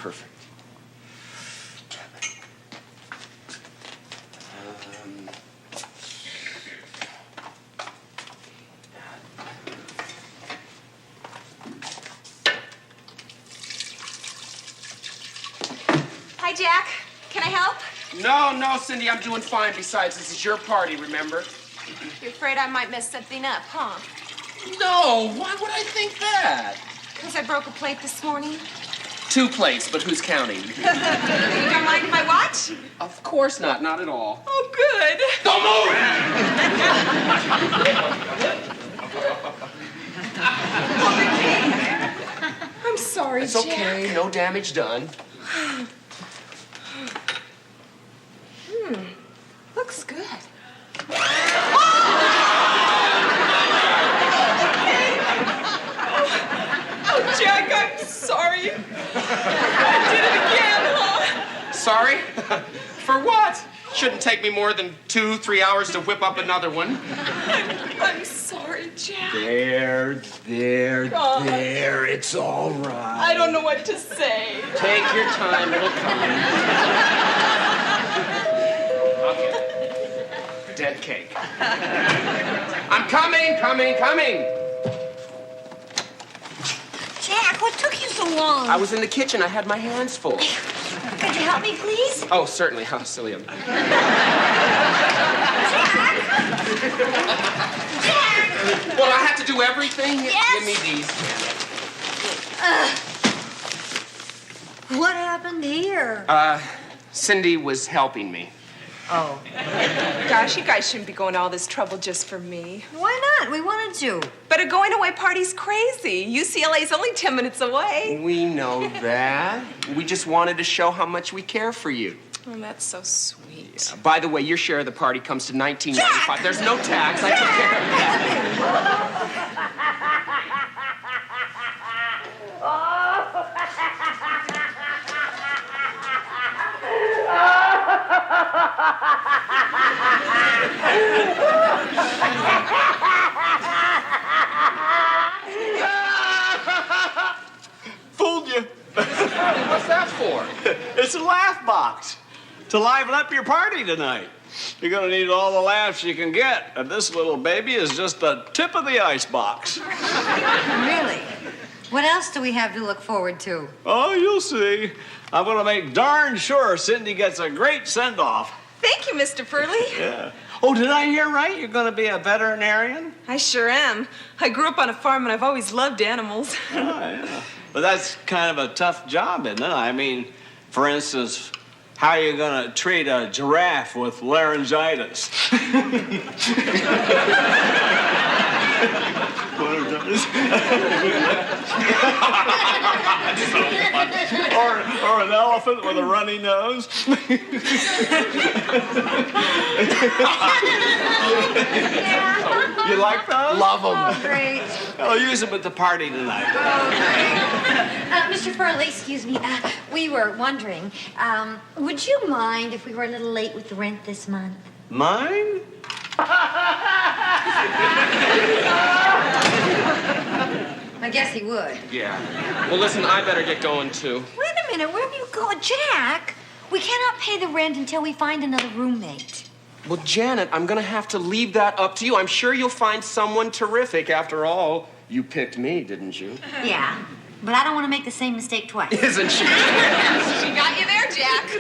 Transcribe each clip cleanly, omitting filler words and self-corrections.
perfect. Hi, Jack. Can I help? No, Cindy, I'm doing fine. Besides, this is your party, remember? You're afraid I might mess something up, huh? No, why would I think that? Because I broke a plate this morning. 2 plates, but who's counting? You don't mind if I watch? Of course not at all. Oh, good. Don't move! I'm sorry, It's Jack. okay, no damage done. Looks good. Oh, Jack, I'm sorry. I did it again, huh? Sorry? For what? Shouldn't take me more than 2-3 hours to whip up another one. I'm sorry, Jack. There. It's all right. I don't know what to say. Take your time, it'll come. Okay. Dead cake. I'm coming. Jack, what took you so long? I was in the kitchen. I had my hands full. Could you help me, please? Oh, certainly. How silly of me. Jack! Well, I have to do everything? Yes. Give me these. What happened here? Cindy was helping me. Oh. Gosh, you guys shouldn't be going to all this trouble just for me. Why not? We wanted to. But a going-away party's crazy. UCLA's only 10 minutes away. We know that. We just wanted to show how much we care for you. Oh, that's so sweet. By the way, your share of the party comes to $19.95. There's no tax. I took care of Fooled you. What's that for? It's a laugh box to liven up your party tonight. You're gonna need all the laughs you can get, and this little baby is just the tip of the ice box. Really? What else do we have to look forward to? Oh, you'll see. I'm gonna make darn sure Cindy gets a great send-off. Thank you, Mr. Furley. Yeah. Oh, did I hear right? You're gonna be a veterinarian? I sure am. I grew up on a farm and I've always loved animals. Oh, yeah. But that's kind of a tough job, isn't it? I mean, for instance, how are you gonna treat a giraffe with laryngitis? or an elephant with a runny nose? You like those? Love them. Oh, great. I'll use them at the party tonight. Oh, great. Mr. Furley, excuse me. We were wondering, would you mind if we were a little late with the rent this month? Mine? I guess he would. Yeah. Well, listen, I better get going, too. Wait a minute, where do you go? Jack, we cannot pay the rent until we find another roommate. Well, Janet, I'm gonna have to leave that up to you. I'm sure you'll find someone terrific. After all, you picked me, didn't you? Yeah, but I don't want to make the same mistake twice. Isn't she? She got you there, Jack.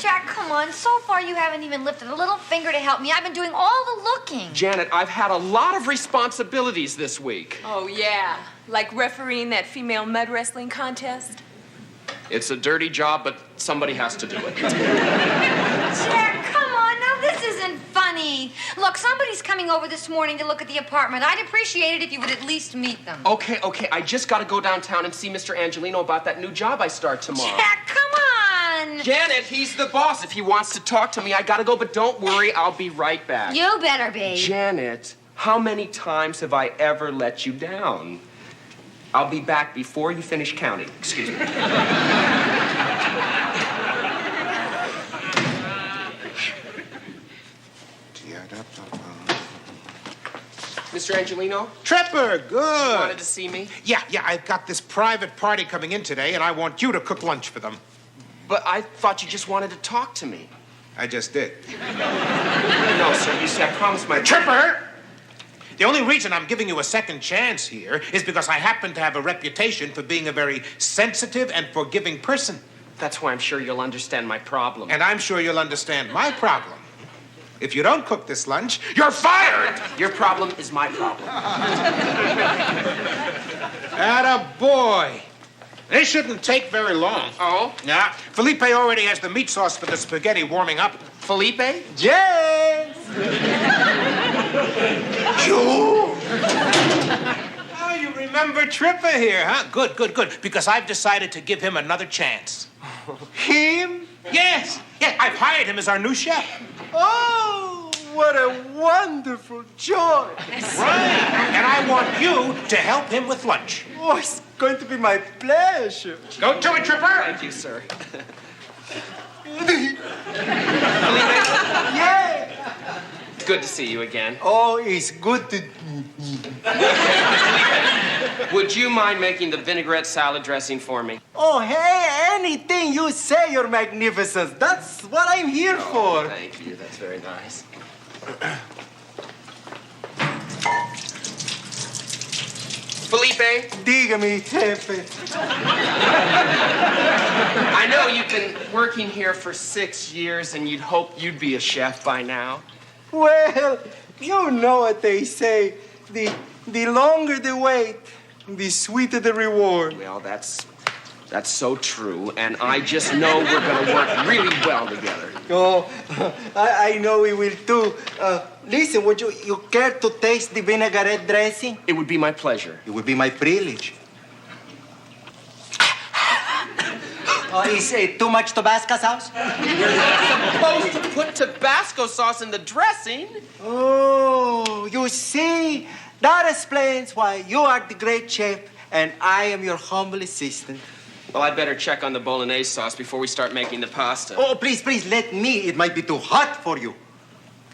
Jack, come on. So far, you haven't even lifted a little finger to help me. I've been doing all the looking. Janet, I've had a lot of responsibilities this week. Oh, yeah. Like refereeing that female mud wrestling contest. It's a dirty job, but somebody has to do it. Jack, come on. Now, this isn't funny. Look, somebody's coming over this morning to look at the apartment. I'd appreciate it if you would at least meet them. Okay. I just gotta go downtown and see Mr. Angelino about that new job I start tomorrow. Jack, come on. Janet, he's the boss. If he wants to talk to me, I gotta go, but don't worry, I'll be right back. You better be. Janet, how many times have I ever let you down? I'll be back before you finish counting. Excuse me. Mr. Mr. Angelino? Tripper, good. You wanted to see me? Yeah, I've got this private party coming in today, and I want you to cook lunch for them. But I thought you just wanted to talk to me. I just did. No, sir. You see, I promised my... Tripper! The only reason I'm giving you a second chance here is because I happen to have a reputation for being a very sensitive and forgiving person. That's why I'm sure you'll understand my problem. And I'm sure you'll understand my problem. If you don't cook this lunch, you're fired! Your problem is my problem. Attaboy. This shouldn't take very long. Oh? Yeah. Felipe already has the meat sauce for the spaghetti warming up. Felipe? Yes! You? Oh, you remember Tripper here, huh? Good. Because I've decided to give him another chance. Him? Yes, I've hired him as our new chef. Oh, what a wonderful choice. Right. And I want you to help him with lunch. Oh, it's going to be my pleasure. Go to it, Tripper. Thank you, sir. Yeah. Good to see you again. Oh, it's good to... Would you mind making the vinaigrette salad dressing for me? Oh, hey, anything you say, Your Magnificence. That's what I'm here for. Thank you. That's very nice. Felipe? Dígame, jefe. I know you've been working here for 6 years and you'd hope you'd be a chef by now. Well, you know what they say. The longer the wait, the sweeter the reward. Well, that's so true, and I just know we're going to work really well together. Oh, I know we will too. Listen, would you care to taste the vinaigrette dressing? It would be my pleasure. It would be my privilege. Is it too much Tabasco sauce? You're supposed to put Tabasco sauce in the dressing. Oh, you see? That explains why you are the great chef and I am your humble assistant. Well, I'd better check on the bolognese sauce before we start making the pasta. Oh, please, let me. It might be too hot for you.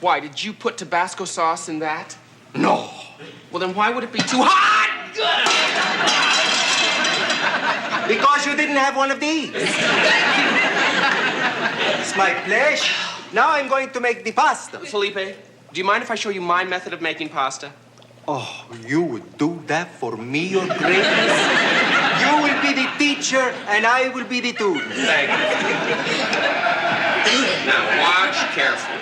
Why, did you put Tabasco sauce in that? No. Well, then why would it be too hot? Because you didn't have one of these. It's my pleasure. Now I'm going to make the pasta. Felipe, do you mind if I show you my method of making pasta? Oh, you would do that for me, Your Greatness? You will be the teacher and I will be the student. Thank you. Now, watch carefully.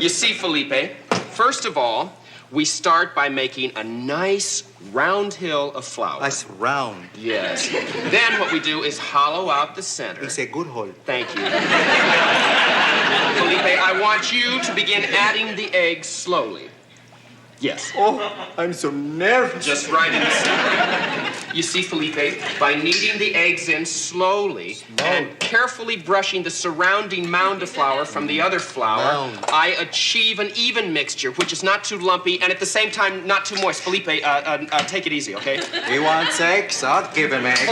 You see, Felipe, first of all, we start by making a nice round hill of flour. That's round. Yes. Then what we do is hollow out the center. It's a good hole. Thank you. Felipe, I want you to begin adding the eggs slowly. Yes. Oh, I'm so nervous. Just right in the center. You see, Felipe, by kneading the eggs in slowly and carefully brushing the surrounding mound of flour from the other flour, I achieve an even mixture, which is not too lumpy and at the same time not too moist. Felipe, take it easy, okay? He wants eggs. I'll give him eggs.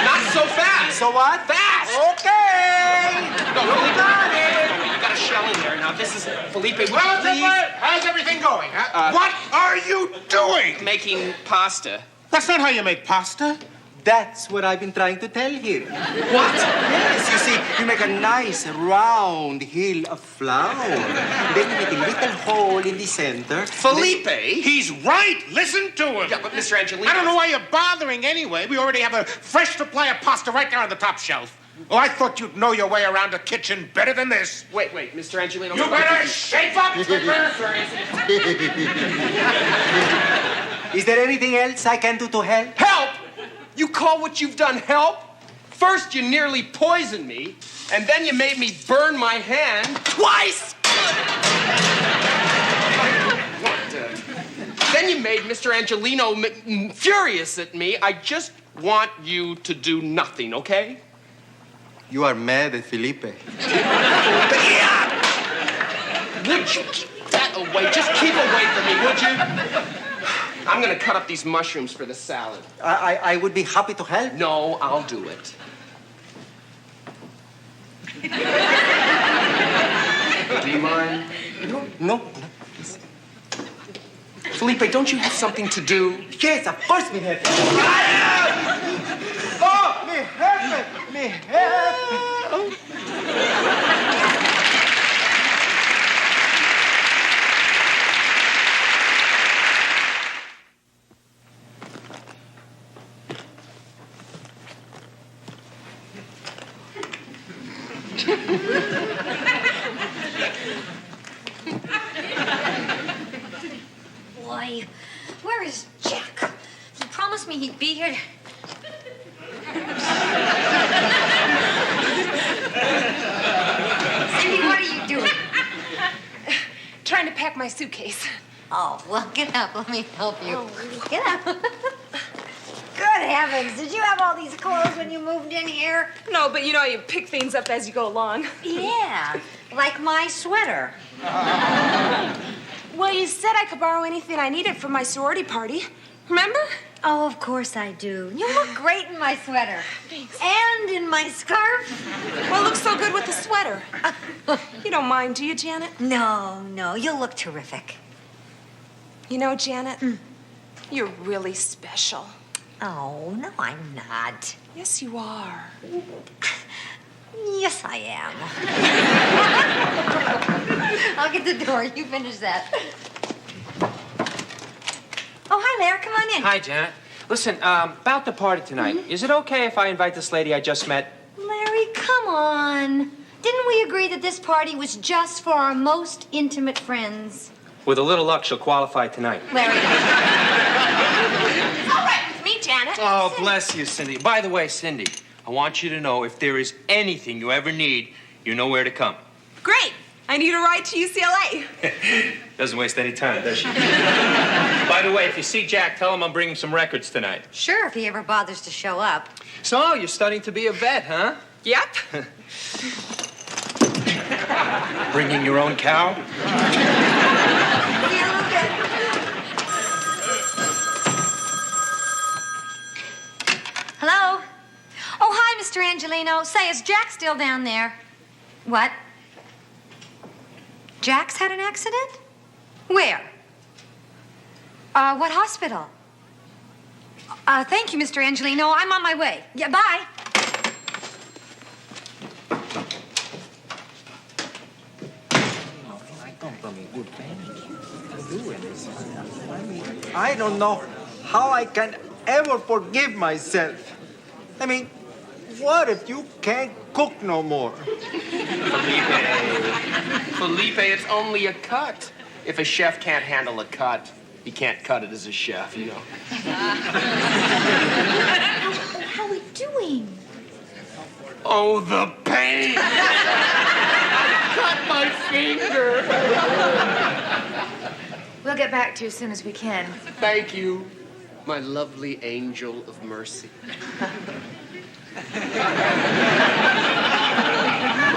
Not so fast. So what? Fast. Okay. No, Felipe. No, you got a shell in there. Now, this is Felipe. Well, how's everything going? Huh? What are you doing? Making pasta. That's not how you make pasta. That's what I've been trying to tell him. What? Yes, you see, you make a nice round hill of flour. Then you make a little hole in the center. Felipe? He's right. Listen to him. Yeah, but Mr. Angelino... I don't know why you're bothering anyway. We already have a fresh supply of pasta right there on the top shelf. Oh, I thought you'd know your way around a kitchen better than this. Wait, Mr. Angelino... You better shape up, Tripper. Is there anything else I can do to help? Help? You call what you've done help? First, you nearly poisoned me, and then you made me burn my hand twice! Then you made Mr. Angelino furious at me. I just want you to do nothing, okay? You are mad at Felipe. Would you keep that away? Just keep away from me, would you? I'm gonna cut up these mushrooms for the salad. I would be happy to help. No, I'll do it. Do you mind? No. Felipe, don't you have something to do? Yes, of course, mi jefe. Oh, mi jefe, mi jefe. Boy, where is Jack? He promised me he'd be here. Cindy, what are you doing? Trying to pack my suitcase. Oh, well, get up. Let me help you. Get up. Good heavens. Did you have all these clothes when you moved in here? No, but you know, you pick things up as you go along. Yeah, like my sweater. Well, you said I could borrow anything I needed for my sorority party. Remember? Oh, of course I do. You look great in my sweater. Thanks. And in my scarf. Well, it looks so good with the sweater. You don't mind, do you, Janet? No, you look terrific. You know, Janet, you're really special. Oh, no, I'm not. Yes, you are. Yes, I am. I'll get the door. You finish that. Oh, hi there. Come on in. Hi, Janet. Listen, about the party tonight, is it okay if I invite this lady I just met? Larry, come on. Didn't we agree that this party was just for our most intimate friends? With a little luck, she'll qualify tonight. Larry. It's all right with me, Janet. Oh, bless you, Cindy. By the way, Cindy, I want you to know if there is anything you ever need, you know where to come. Great. I need a ride to UCLA. Doesn't waste any time, does she? By the way, if you see Jack, tell him I'm bringing some records tonight. Sure, if he ever bothers to show up. So, you're studying to be a vet, huh? Yep. Bringing your own cow? Yeah, look at. Hello? Oh, hi, Mr. Angelino. Say, is Jack still down there? What? Jack's had an accident? Where? What hospital? Thank you, Mr. Angelino. I'm on my way. Yeah, bye. I don't know how I can ever forgive myself. I mean, what if you can't cook no more? Felipe, it's only a cut. If a chef can't handle a cut, he can't cut it as a chef, you know. How are we doing? Oh, the pain! I cut my finger. We'll get back to you as soon as we can. Thank you, my lovely angel of mercy.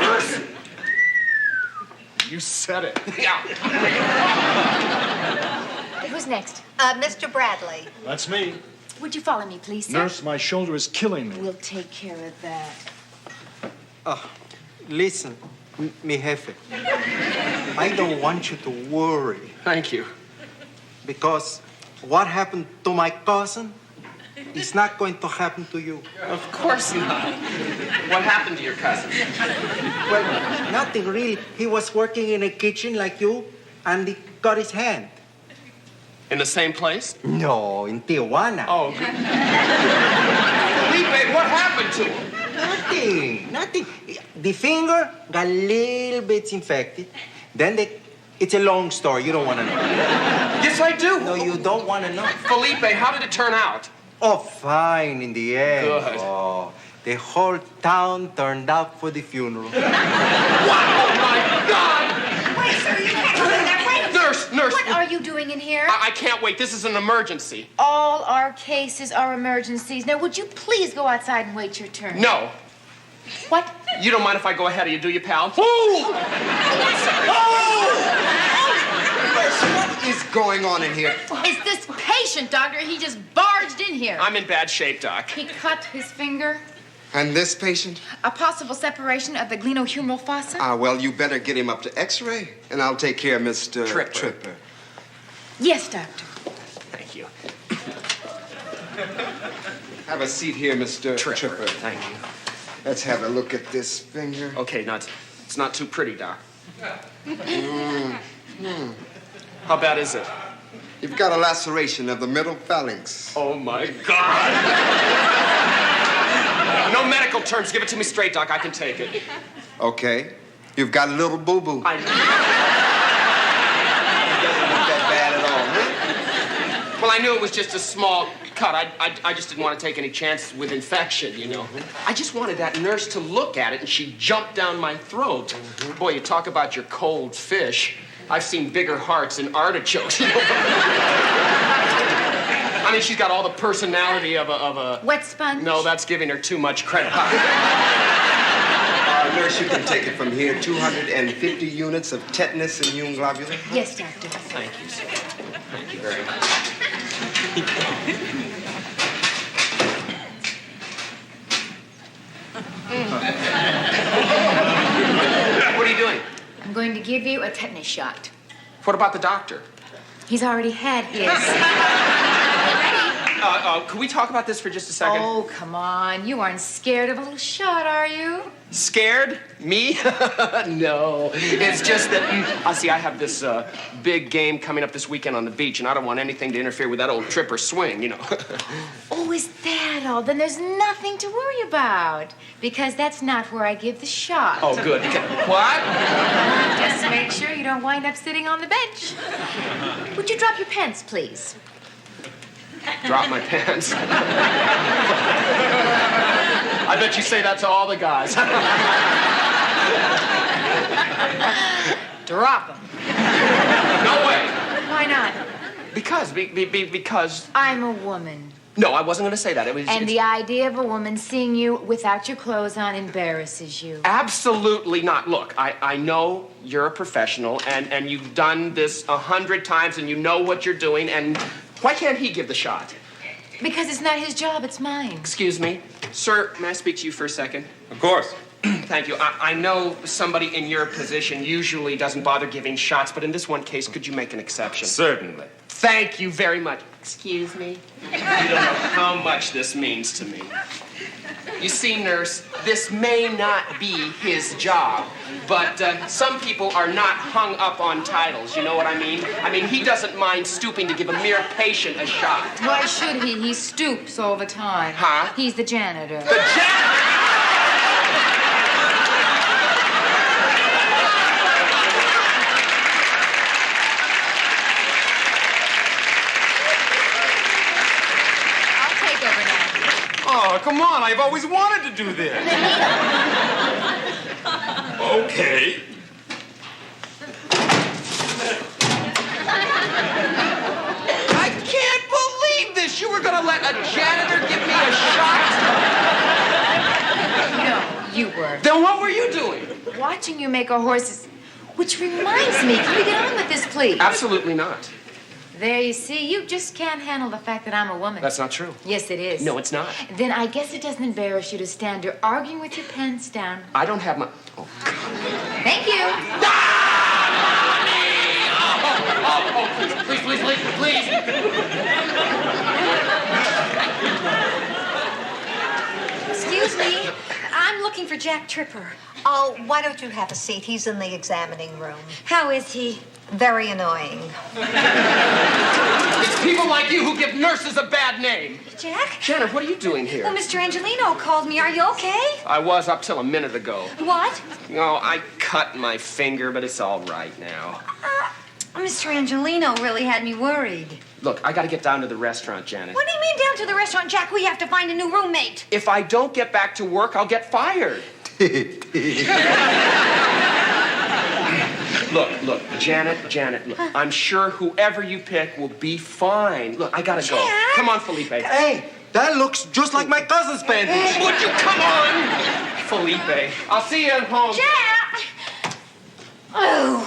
Mercy. You said it. Yeah. Who's next? Mr. Bradley. That's me. Would you follow me, please, sir? Nurse, my shoulder is killing me. We'll take care of that. Listen, mi jefe. I don't want you to worry. Thank you. Because what happened to my cousin is not going to happen to you. Of course not. What happened to your cousin? Well, nothing really. He was working in a kitchen like you, and he cut his hand. In the same place? No, in Tijuana. Oh, good. Felipe, what happened to him? Nothing. The finger got little bits infected. Then it's a long story. You don't want to know. Yes, I do. No, you don't want to know. Felipe, how did it turn out? Oh, fine in the end. Good. Oh, the whole town turned out for the funeral. What? Oh, my God! Wait, sir, you can't go in there. Wait. Nurse. What are you doing in here? I can't wait. This is an emergency. All our cases are emergencies. Now, would you please go outside and wait your turn? No. What? You don't mind if I go ahead of you, do you, pal? What is going on in here? It's this patient, Doctor. He just barged in here. I'm in bad shape, Doc. He cut his finger. And this patient? A possible separation of the glenohumeral fossa. Well, you better get him up to X-ray, and I'll take care of Mr. Tripper. Tripper. Yes, Doctor. you. Have a seat here, Mr. Tripper. Thank you. Let's have a look at this finger. Okay, now it's not too pretty, Doc. How bad is it? You've got a laceration of the middle phalanx. Oh, my God. No medical terms. Give it to me straight, Doc. I can take it. Okay. You've got a little boo-boo. I... It doesn't look that bad at all, huh? Well, I knew it was just a small cut. I just didn't want to take any chances with infection, you know. I just wanted that nurse to look at it, and she jumped down my throat. Boy, you talk about your cold fish. I've seen bigger hearts than artichokes. I mean, she's got all the personality of a... Wet sponge? No, that's giving her too much credit. Nurse, you can take it from here. 250 units of tetanus immune globulin. Yes, doctor. Thank you, sir. Thank you very much. What are you doing? I'm going to give you a tetanus shot. What about the doctor? He's already had his. Could we talk about this for just a second? Oh, come on. You aren't scared of a little shot, are you? Scared? Me? No. It's just that, see, I have this big game coming up this weekend on the beach, and I don't want anything to interfere with that old Tripper swing, you know. Oh, is that all? Then there's nothing to worry about, because that's not where I give the shot. Oh, good. What? Just make sure you don't wind up sitting on the bench. Would you drop your pants, please? Drop my pants. I bet you say that to all the guys. Drop them. No way. Why not? Because... I'm a woman. No, I wasn't going to say that. And the idea of a woman seeing you without your clothes on embarrasses you. Absolutely not. Look, I know you're a professional, and you've done this 100 times, and you know what you're doing, and why can't he give the shot? Because it's not his job, it's mine. Excuse me. Sir, may I speak to you for a second? Of course. Thank you. I know somebody in your position usually doesn't bother giving shots, but in this one case, could you make an exception? Certainly. Thank you very much. Excuse me? You don't know how much this means to me. You see, nurse, this may not be his job, but some people are not hung up on titles, you know what I mean? I mean, he doesn't mind stooping to give a mere patient a shot. Why should he? He stoops all the time. Huh? He's the janitor. The janitor! Oh, come on. I've always wanted to do this. Okay. I can't believe this. You were going to let a janitor give me a shot? No, you were. Then what were you doing? Watching you make a horse's... Which reminds me, can we get on with this, please? Absolutely not. There, you see, you just can't handle the fact that I'm a woman. That's not true. Yes, it is. No, it's not. Then I guess it doesn't embarrass you to stand there arguing with your pants down. I don't have my... Oh. Thank you. Please. Excuse me. I'm looking for Jack Tripper. Oh, why don't you have a seat? He's in the examining room. How is he? Very annoying. It's people like you who give nurses a bad name. Jack? Janet, what are you doing here? Well, Mr. Angelino called me. Are you okay? I was up till a minute ago. What? No, I cut my finger, but it's all right now. Mr. Angelino really had me worried. Look, I gotta get down to the restaurant, Janet. What do you mean down to the restaurant, Jack? We have to find a new roommate. If I don't get back to work, I'll get fired. Look, Janet, look. I'm sure whoever you pick will be fine. Look, I gotta go. Jack? Come on, Felipe. Hey, that looks just like my cousin's bandage. Would you come on? Felipe, I'll see you at home. Jack! Oh.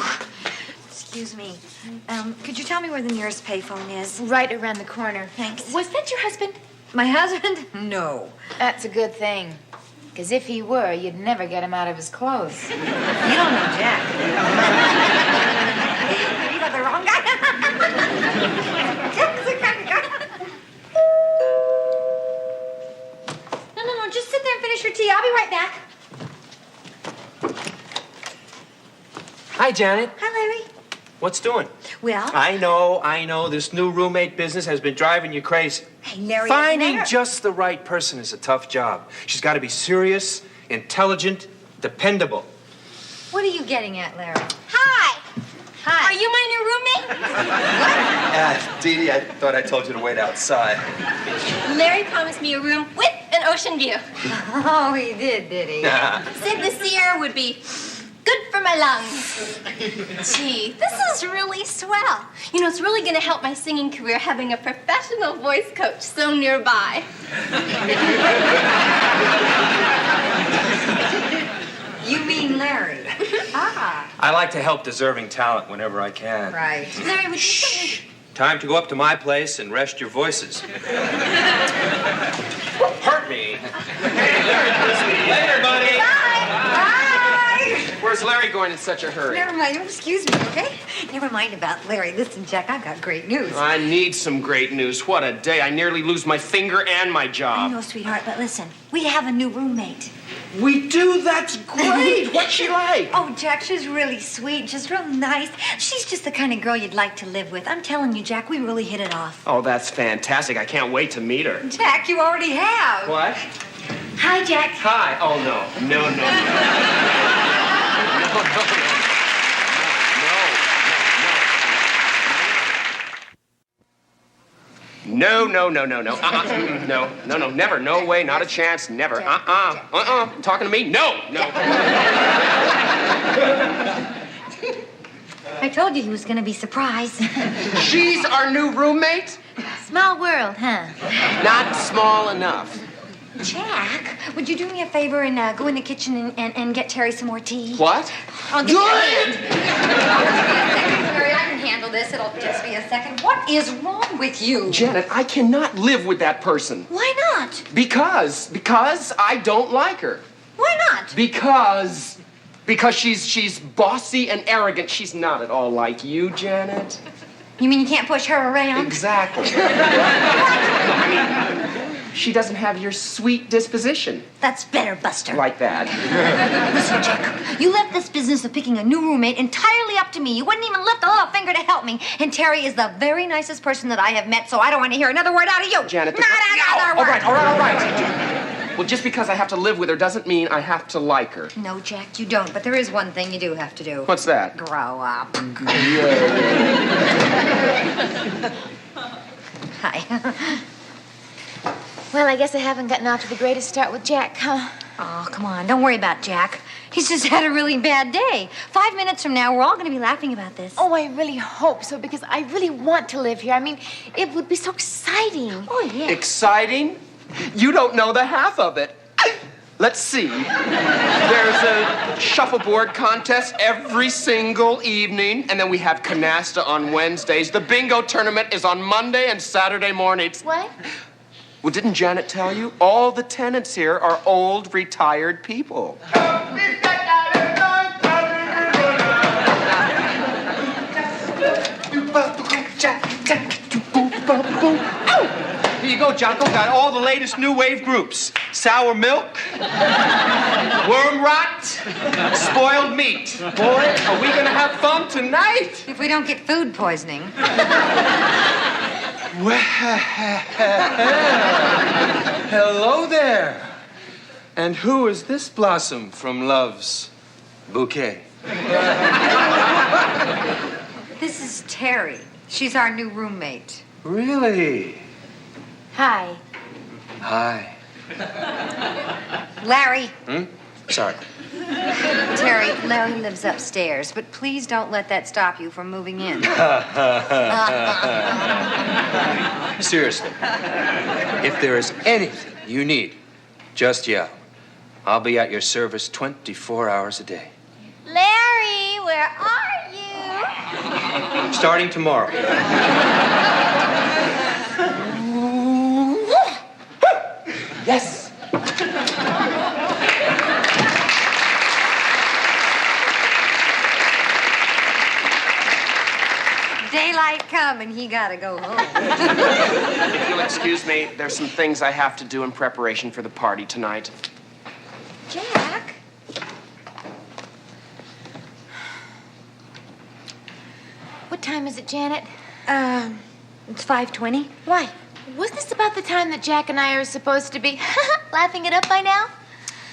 Excuse me. Could you tell me where the nearest payphone is? Right around the corner. Thanks. Was that your husband? My husband? No. That's a good thing. Because if he were, you'd never get him out of his clothes. You don't know Jack. You got the wrong guy. Jack's the kind of guy. finish your tea. I'll be right back. Hi, Janet. Hi, Larry. What's doing? Well? I know. This new roommate business has been driving you crazy. Hey, Larry. Finding just the right person is a tough job. She's got to be serious, intelligent, dependable. What are you getting at, Larry? Hi. Hi. Are you my new roommate? Dee Dee, I thought I told you to wait outside. Larry promised me a room with an ocean view. Oh, he did he? Said this air would be good for my lungs. Gee, this is really swell. You know, it's really going to help my singing career having a professional voice coach so nearby. You mean Larry? I like to help deserving talent whenever I can. Right. Larry, would you Time to go up to my place and rest your voices. Hurt me. Later, buddy. Where's Larry going in such a hurry? Never mind. Excuse me, okay? Never mind about Larry. Listen, Jack, I've got great news. I need some great news. What a day. I nearly lose my finger and my I job. know, sweetheart, but listen. We have a new roommate. We do? That's great. What's she like? Oh, Jack, she's really sweet. She's real nice. She's just the kind of girl you'd like to live with. I'm telling you, Jack, we really hit it off. Oh, that's fantastic. I can't wait to meet her. Jack, you already have. What? Hi, Jack. Hi. Oh, no. No. No. No, never. No way, not a chance, never. Talking to me? No. I told you he was going to be surprised. She's our new roommate? Small world, huh? Not small enough. Jack, would you do me a favor and go in the kitchen and get Terry some more tea? What? I'll get Terry, I can handle this. It'll just be a second. What is wrong with you? Janet, I cannot live with that person. Why not? Because I don't like her. Why not? Because she's bossy and arrogant. She's not at all like you, Janet. You mean you can't push her around? Exactly. She doesn't have your sweet disposition. That's better, Buster. Like that. Listen, Jack, you left this business of picking a new roommate entirely up to me. You wouldn't even lift a little finger to help me. And Terry is the very nicest person that I have met, so I don't want to hear another word out of you. Janet, not another word. All right. Well, just because I have to live with her doesn't mean I have to like her. No, Jack, you don't. But there is one thing you do have to do. What's that? Grow up. Hi. Well, I guess I haven't gotten off to the greatest start with Jack, huh? Oh, come on. Don't worry about Jack. He's just had a really bad day. 5 minutes from now, we're all going to be laughing about this. Oh, I really hope so, because I really want to live here. I mean, it would be so exciting. Oh, yeah. Exciting? You don't know the half of it. Let's see. There's a shuffleboard contest every single evening, and then we have canasta on Wednesdays. The bingo tournament is on Monday and Saturday mornings. What? Well, didn't Janet tell you? All the tenants here are old, retired people. Here you go, Jocko. Got all the latest new wave groups. Sour milk, worm rot, spoiled meat. Boy, are we gonna have fun tonight? If we don't get food poisoning. Well, hello there. And who is this blossom from love's bouquet? This is Terri. She's our new roommate. Really? Hi. Hi. Larry. Sorry. Terry, Larry lives upstairs, but please don't let that stop you from moving in. Seriously, if there is anything you need, just yell. I'll be at your service 24 hours a day. Larry, where are you? Starting tomorrow. Yes. Daylight come and he gotta go home. If you'll excuse me, there's some things I have to do in preparation for the party tonight. Jack? What time is it, Janet? It's 5:20. Why? Wasn't this about the time that Jack and I are supposed to be laughing it up by now?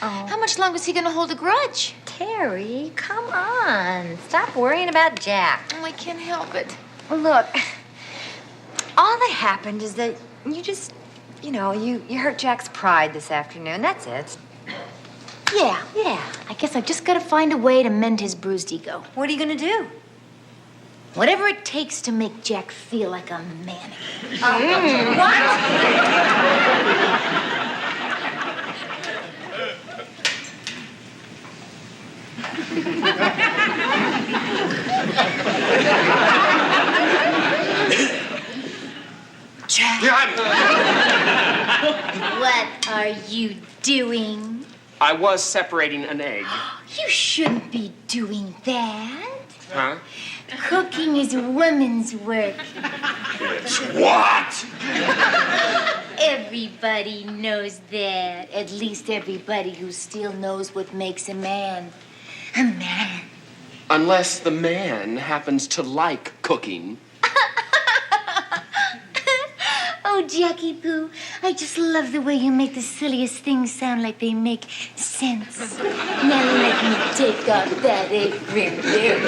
Oh. How much longer is he going to hold a grudge? Terri, come on. Stop worrying about Jack. Oh, I can't help it. Look, all that happened is that you just, you hurt Jack's pride this afternoon. That's it. Yeah. I guess I've just got to find a way to mend his bruised ego. What are you going to do? Whatever it takes to make Jack feel like a man. What? Jack. What are you doing? I was separating an egg. You shouldn't be doing that. Huh? Cooking is women's work. What? Everybody knows that. At least everybody who still knows what makes a man a man. Unless the man happens to like cooking. Oh, Jackie Poo, I just love the way you make the silliest things sound like they make sense. Now let me take off that apron there.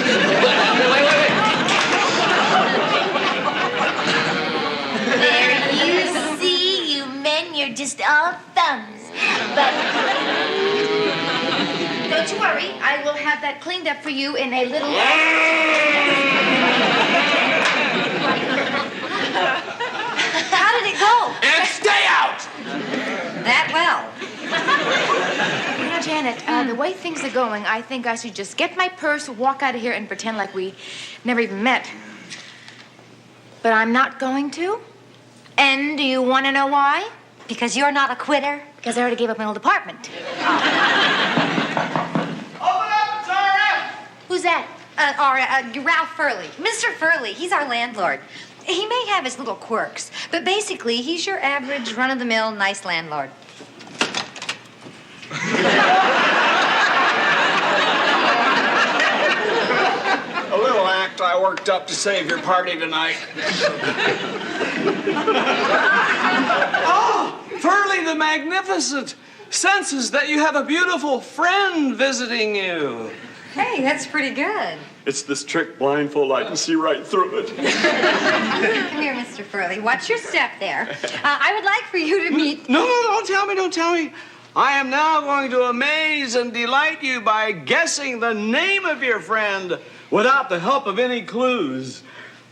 There you see, you men, you're just all thumbs. But don't you worry, I will have that cleaned up for you in a little... How did it go? And stay out! That well. Janet, the way things are going, I think I should just get my purse, walk out of here, and pretend like we never even met. But I'm not going to. And do you want to know why? Because you're not a quitter? Because I already gave up my old apartment. Open up, Terri! Who's that? Ralph Furley. Mr. Furley, he's our landlord. He may have his little quirks, but basically, he's your average, run-of-the-mill, nice landlord. A little act I worked up to save your party tonight. Oh, Furley the Magnificent senses that you have a beautiful friend visiting you. Hey, that's pretty good. It's this trick blindfold. I can see right through it. Come here, Mr. Furley. Watch your step there. I would like for you to meet... No, don't tell me. I am now going to amaze and delight you by guessing the name of your friend without the help of any clues.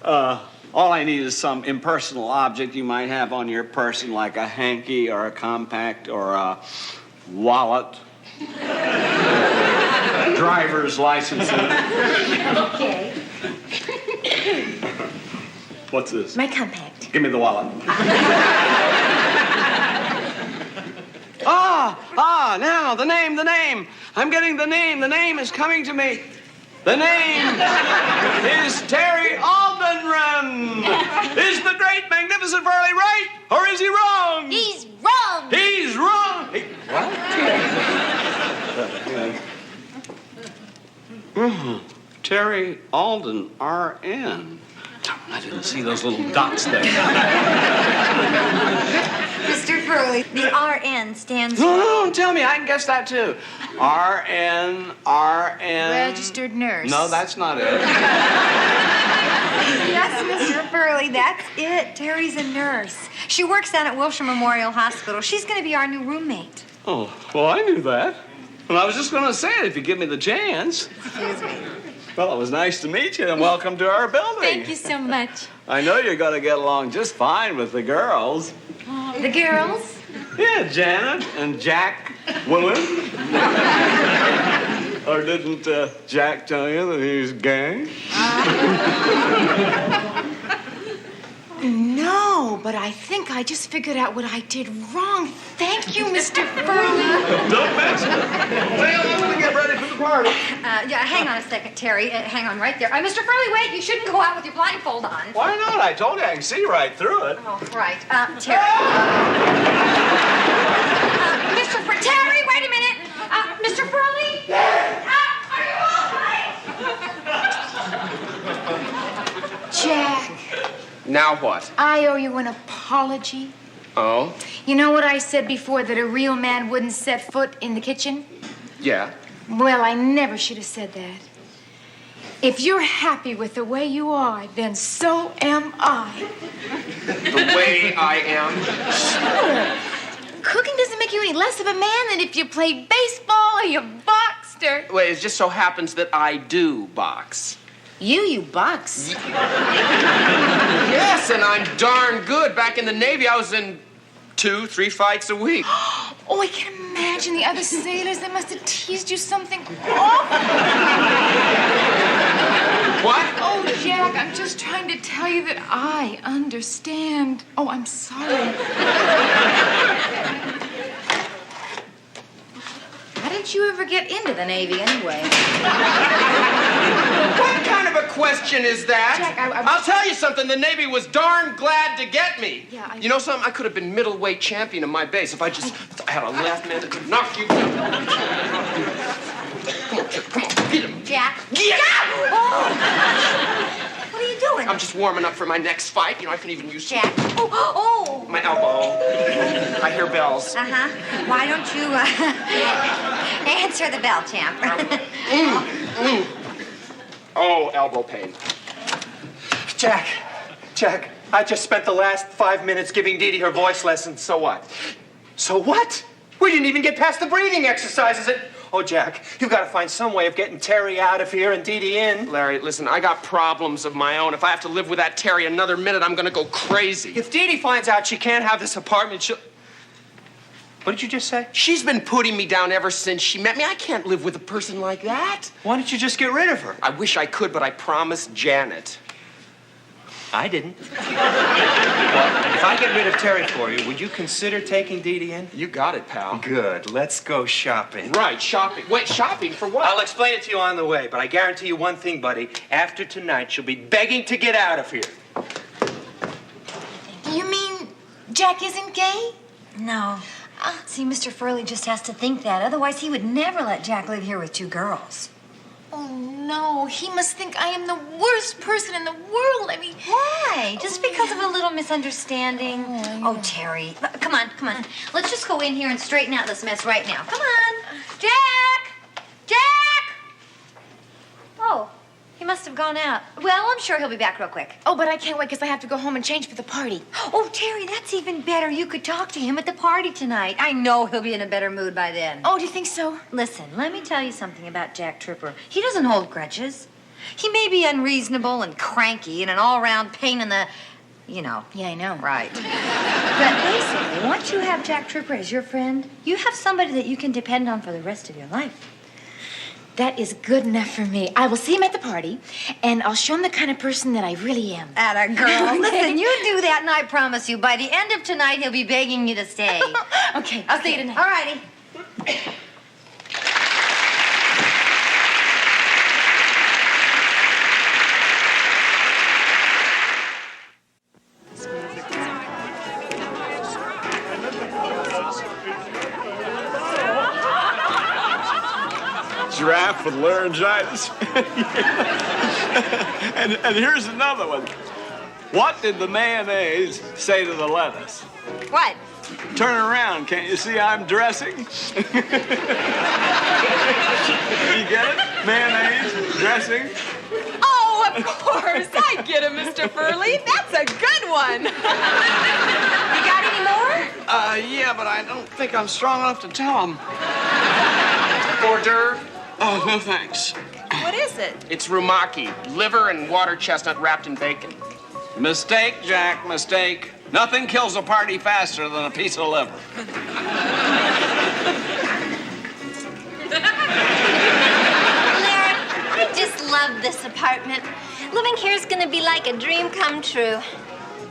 All I need is some impersonal object you might have on your person, like a hanky or a compact or a wallet. Driver's license. Okay. What's this? My compact. Give me the wallet. Now, the name. I'm getting the name. The name is coming to me. The name is Terri Aldenren. Is the great, magnificent Furley right, or is he wrong? He's wrong. He's wrong. What? Terri Alden, R.N. I didn't see those little dots there. Mr. Furley, the RN stands for... No, tell me. I can guess that, too. R.N. Registered nurse. No, that's not it. Yes, Mr. Furley, that's it. Terry's a nurse. She works down at Wilshire Memorial Hospital. She's going to be our new roommate. Oh, well, I knew that. Well, I was just going to say it if you give me the chance. Excuse me. Well, it was nice to meet you, and welcome to our building. Thank you so much. I know you're going to get along just fine with the girls. The girls? Yeah, Janet and Jack Willen. Or didn't Jack tell you that he's gay? No, but I think I just figured out what I did wrong. Thank you, Mr. Furley. Don't mention it. Well, I'm going to get ready for the party. Hang on a second, Terry. Hang on right there. Mr. Furley, wait. You shouldn't go out with your blindfold on. Why not? I told you I can see right through it. Oh, right. Terry. Terry, wait a minute. Now what? I owe you an apology. Oh? You know what I said before, that a real man wouldn't set foot in the kitchen? Yeah. Well, I never should have said that. If you're happy with the way you are, then so am I. The way I am? Sure. Cooking doesn't make you any less of a man than if you played baseball or you boxed or... Well, it just so happens that I do box. You box? Yes, and I'm darn good. Back in the Navy, I was in 2-3 fights a week. Oh, I can imagine the other sailors. They must have teased you something awful. What? Oh, Jack, I'm just trying to tell you that I understand. Oh, I'm sorry. How did you ever get into the Navy anyway? What kind of a question is that? Jack, I'll tell you something. The Navy was darn glad to get me. Yeah, You know something? I could have been middleweight champion of my base if I had a left man that could knock you down. Come on, beat him. Jack. Yeah! Oh. What are you doing? I'm just warming up for my next fight. You know, I can even use Jack. Oh. my elbow. I hear bells. Uh-huh. Why don't you, answer the bell, champ? Oh, elbow pain. Jack, I just spent the last 5 minutes giving Dee Dee her voice lessons. So what? So what? We didn't even get past the breathing exercises. Oh, Jack, you've got to find some way of getting Terri out of here and Dee Dee in. Larry, listen, I got problems of my own. If I have to live with that Terri another minute, I'm going to go crazy. If Dee Dee finds out she can't have this apartment, she'll... What did you just say? She's been putting me down ever since she met me. I can't live with a person like that. Why don't you just get rid of her? I wish I could, but I promised Janet. I didn't. Well, if I get rid of Terri for you, would you consider taking Dee Dee in? You got it, pal. Good. Let's go shopping. Right, shopping. Wait, shopping for what? I'll explain it to you on the way, but I guarantee you one thing, buddy. After tonight, she'll be begging to get out of here. You mean Jack isn't gay? No. See, Mr. Furley just has to think that. Otherwise, he would never let Jack live here with 2 girls. Oh, no. He must think I am the worst person in the world. I mean... Why? Just because of a little misunderstanding? Oh, Terri. Come on. Let's just go in here and straighten out this mess right now. Come on. Jack! Oh, he must have gone out. Well, I'm sure he'll be back real quick. Oh, but I can't wait because I have to go home and change for the party. Oh, Terri, that's even better. You could talk to him at the party tonight. I know he'll be in a better mood by then. Oh, do you think so? Listen, let me tell you something about Jack Tripper. He doesn't hold grudges. He may be unreasonable and cranky and an all-around pain in the... You know. Yeah, I know. Right. But basically, once you have Jack Tripper as your friend, you have somebody that you can depend on for the rest of your life. That is good enough for me. I will see him at the party, and I'll show him the kind of person that I really am. Atta girl. Listen, you do that, and I promise you, by the end of tonight, he'll be begging you to stay. Okay, I'll see you tonight. All righty. Giraffe with laryngitis. and here's another one. What did the mayonnaise say to the lettuce? What? Turn around. Can't you see I'm dressing? You get it? Mayonnaise, dressing. Oh, of course. I get it, Mr. Furley. That's a good one. You got any more? Yeah, but I don't think I'm strong enough to tell him. Hors d'oeuvre? Oh, no thanks. What is it? It's rumaki, liver and water chestnut wrapped in bacon. Mistake, Jack, mistake. Nothing kills a party faster than a piece of liver. Larry, I just love this apartment. Living here is going to be like a dream come true.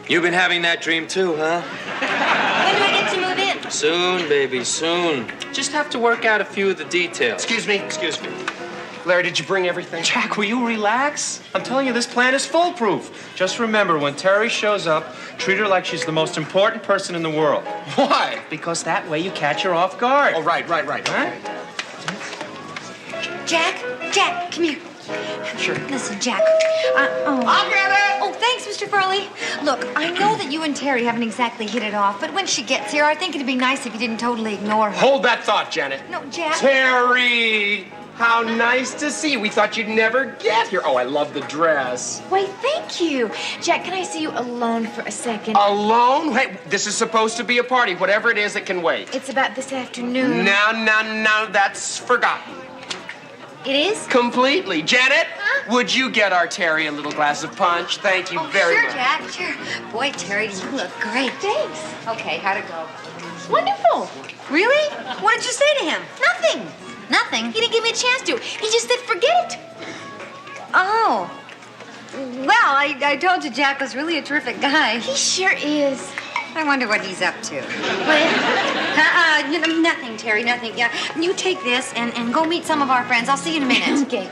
You've been having that dream too, huh? When do I get to move in? Soon, baby, soon. Just have to work out a few of the details. Excuse me. Larry, did you bring everything? Jack, will you relax? I'm telling you, this plan is foolproof. Just remember, when Terri shows up, treat her like she's the most important person in the world. Why? Because that way you catch her off guard. Oh, right. Huh? Jack, come here. Sure. Listen, Jack. I'll get it! Oh, Thanks, Mr. Furley. Look, I know that you and Terry haven't exactly hit it off, but when she gets here, I think it'd be nice if you didn't totally ignore her. Hold that thought, Janet. No, Jack. Terry! How nice to see you. We thought you'd never get here. Oh, I love the dress. Why, thank you. Jack, can I see you alone for a second? Alone? Hey, this is supposed to be a party. Whatever it is, it can wait. It's about this afternoon. No, that's forgotten. It is? Completely. Janet, Huh? would you get our Terry a little glass of punch? Thank you very sure, much. Jack, sure. Boy, Terry, you look great. Thanks. Okay, how'd it go? Wonderful. Really? What did you say to him? Nothing. Nothing? He didn't give me a chance to. He just said, forget it. Oh. Well, I told you Jack was really a terrific guy. He sure is. I wonder what he's up to. What? Nothing, Terry, nothing. Yeah, you take this and go meet some of our friends. I'll see you in a minute. Okay.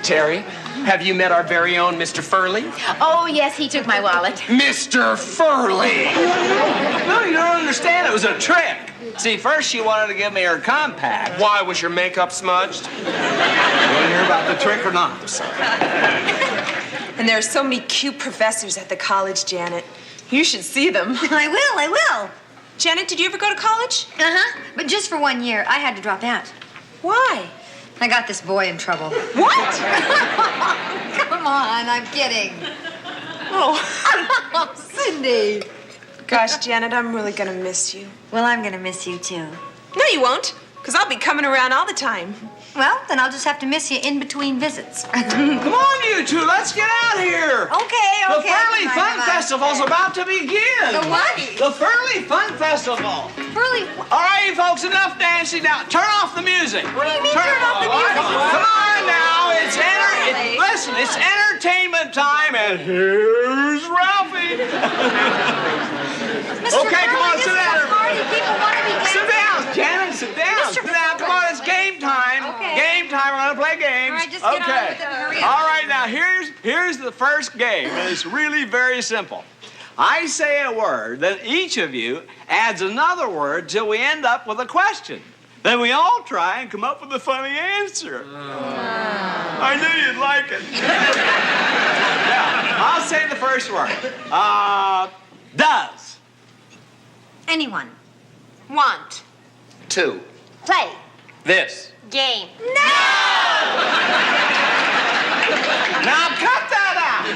Terry, have you met our very own Mr. Furley? Oh, yes, he took my wallet. Mr. Furley! No, you don't understand. It was a trick. See, first she wanted to give me her compact. Why, was your makeup smudged? You want to hear about the trick or not? And there are so many cute professors at the college, Janet. You should see them. I will. Janet, did you ever go to college? Uh-huh. But just for 1 year. I had to drop out. Why? I got this boy in trouble. What? Come on, I'm kidding. Oh. Cindy. Gosh, Janet, I'm really gonna miss you. Well, I'm gonna miss you, too. No, you won't, because I'll be coming around all the time. Well, then I'll just have to miss you in between visits. Come on, you two. Let's get out here. Okay. The Furley Fun Festival's about to begin. The what? The Furley Fun Festival. Furley, All right, you folks, enough dancing now. Turn off the music. what do you mean turn off the music? Come on now. Listen, it's entertainment time, and here's Ralphie. Mr. Okay, come on, Furley, sit this down. is a party. People want to be dancing. Sit down, Janet, sit down. Mr. Sit down. Come on, it's game time. Okay. Game time. We're going to play games. All right, just get on okay. with it and hurry up. All right, now here's the first game, and it's really very simple. I say a word, then each of you adds another word till we end up with a question. Then we all try and come up with a funny answer. I knew you'd like it. Yeah, I'll say the first word. Does. Anyone. Want. 2. Play. This. Game. Now cut that out.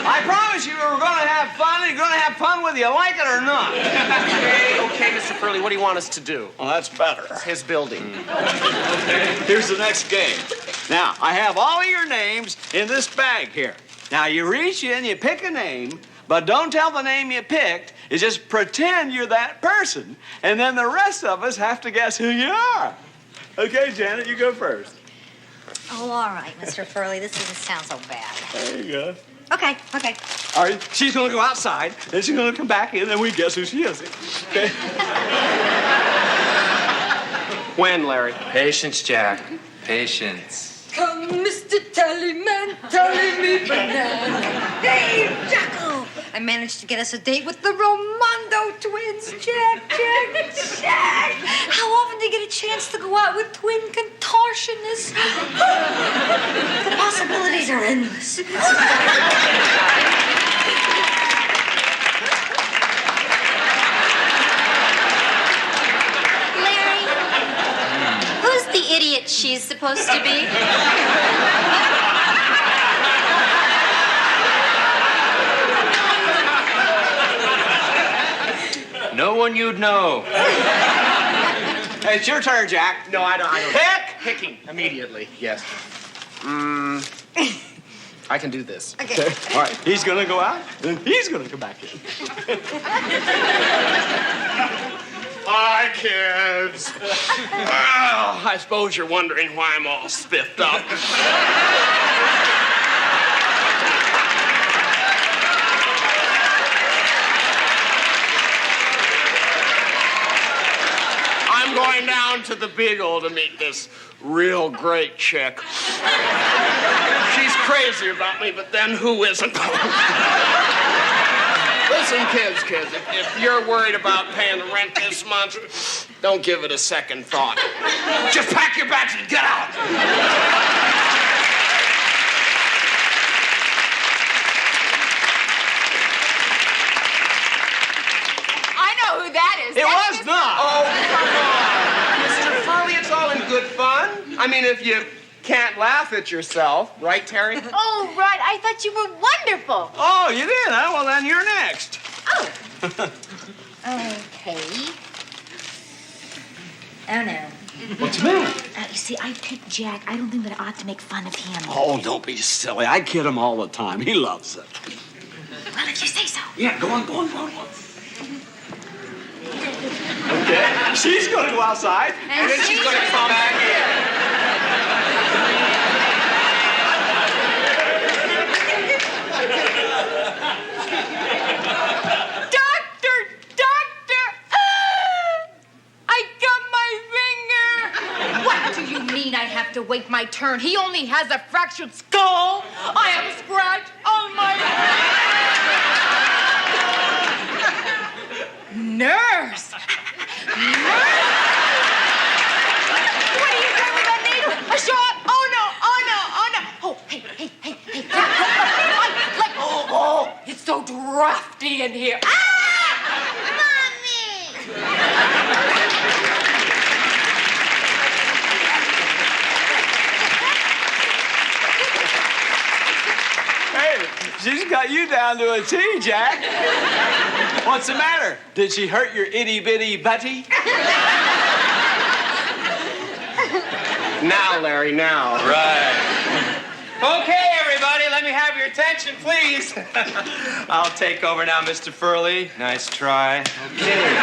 I promise you we're going to have fun. You're going to have fun whether you like it or not. Okay, Mr. Furley, what do you want us to do? Well, that's better. It's his building. Here's the next game. Now, I have all of your names in this bag here. Now, you reach in, you pick a name, but don't tell the name you picked. You just pretend you're that person, and then the rest of us have to guess who you are. Okay, Janet, you go first. Oh, all right, Mr. Furley. This doesn't sound so bad. There you go. Okay. All right, she's going to go outside, then she's going to come back in, and we guess who she is. Okay? When, Larry? Patience, Jack. Patience. Come, Mr. Tallyman, tally me banana. Hey, Jacko! I managed to get us a date with the Romando twins, Jack. How often do you get a chance to go out with twin contortionists? The possibilities are endless. Larry, who's the idiot she's supposed to be? No one you'd know. Hey, it's your turn, Jack. No, I don't. Pick! Picking immediately. Yes. I can do this. Okay. All right, he's going to go out, and he's going to come back in. Hi, kids. Well, I suppose you're wondering why I'm all spiffed up. I'm going down to the Beagle to meet this real great chick. She's crazy about me, but then who isn't? Listen, kids, if you're worried about paying the rent this month, don't give it a second thought. Just pack your bags and get out. know who that is. It was not. Oh, come on. Mr. Furley, it's all in good fun. I mean, if you can't laugh at yourself, right, Terry? Oh, right. I thought you were wonderful. Oh, you did, huh? Well, then you're next. Oh. Okay. Oh, no. What's the matter? You see, I picked Jack. I don't think that I ought to make fun of him. Oh, don't be silly. I kid him all the time. He loves it. Well, if you say so. Yeah, go on. Okay. She's going to go outside. And then she's going to come back in. Doctor! I got my finger! What do you mean I have to wait my turn? He only has a fractured skull. I have a scratch on my nurse! What are you doing with that needle? A shot? Oh, no. Oh, hey. Oh, it's so drafty in here. Ah! Hey, she's got you down to a T, Jack. What's the matter? Did she hurt your itty-bitty butty? Now, Larry, now. Right. Okay, everybody, let me have your attention, please. I'll take over now, Mr. Furley. Nice try. Okay.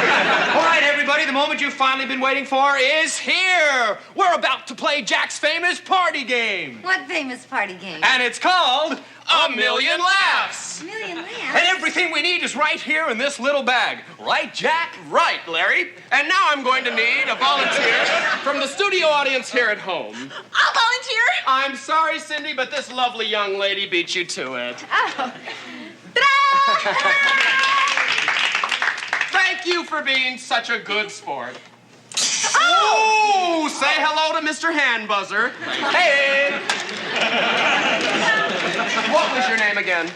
All right, everybody, the moment you've finally been waiting for is here. We're about to play Jack's famous party game. What famous party game? And it's called A Million Laughs. A Million Laughs? And everything we need is right here in this little bag. Right, Jack? Right, Larry. And now I'm going to need a volunteer from the studio audience here at home. I'll volunteer. I'm sorry, Cindy, but this lovely young lady beat you to it. Oh. Thank you for being such a good sport. Oh, say hello to Mr. Hand Buzzer. Hey. What was your name again?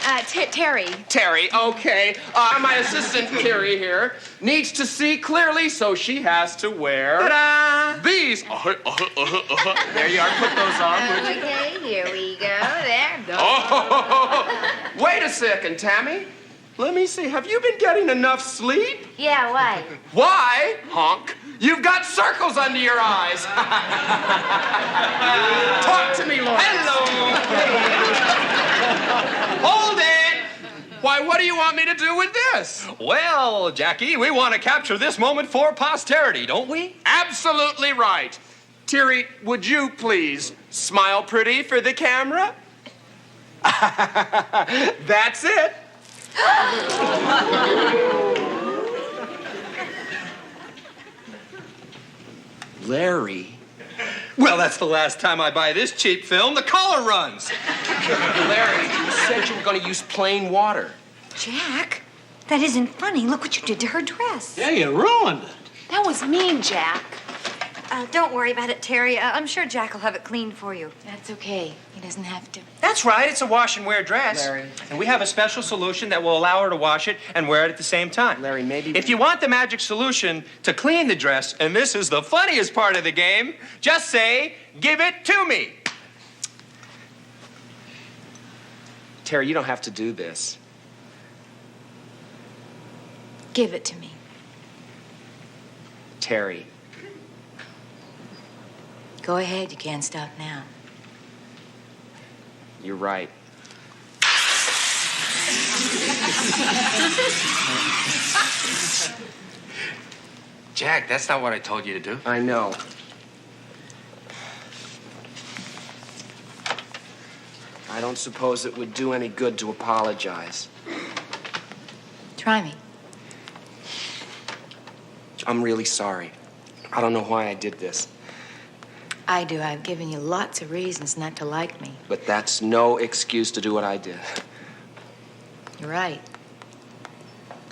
Terry. Terry, okay. My assistant, Terri here, needs to see clearly, so she has to wear these. There you are. Put those on. Okay, here we go. There. Oh, wait a second, Tammy. Let me see. Have you been getting enough sleep? Yeah, why? Why, honk? You've got circles under your eyes. Talk to me, Lawrence. Hello. Hold it. Why, what do you want me to do with this? Well, Jackie, we want to capture this moment for posterity, don't we? Absolutely right. Terri, would you please smile pretty for the camera? That's it. Larry. Well, that's the last time I buy this cheap film. The color runs. Larry, you said you were going to use plain water. Jack, that isn't funny. Look what you did to her dress. Yeah, you ruined it. That was mean, Jack. Don't worry about it, Terry. I'm sure Jack will have it cleaned for you. That's okay. He doesn't have to. That's right. It's a wash and wear dress. Larry. And we have a special solution that will allow her to wash it and wear it at the same time. Larry, maybe... If you want the magic solution to clean the dress, and this is the funniest part of the game, just say, "Give it to me." Terry, you don't have to do this. Give it to me. Terry. Go ahead. You can't stop now. You're right. Jack, that's not what I told you to do. I know. I don't suppose it would do any good to apologize. Try me. I'm really sorry. I don't know why I did this. I do. I've given you lots of reasons not to like me. But that's no excuse to do what I did. You're right.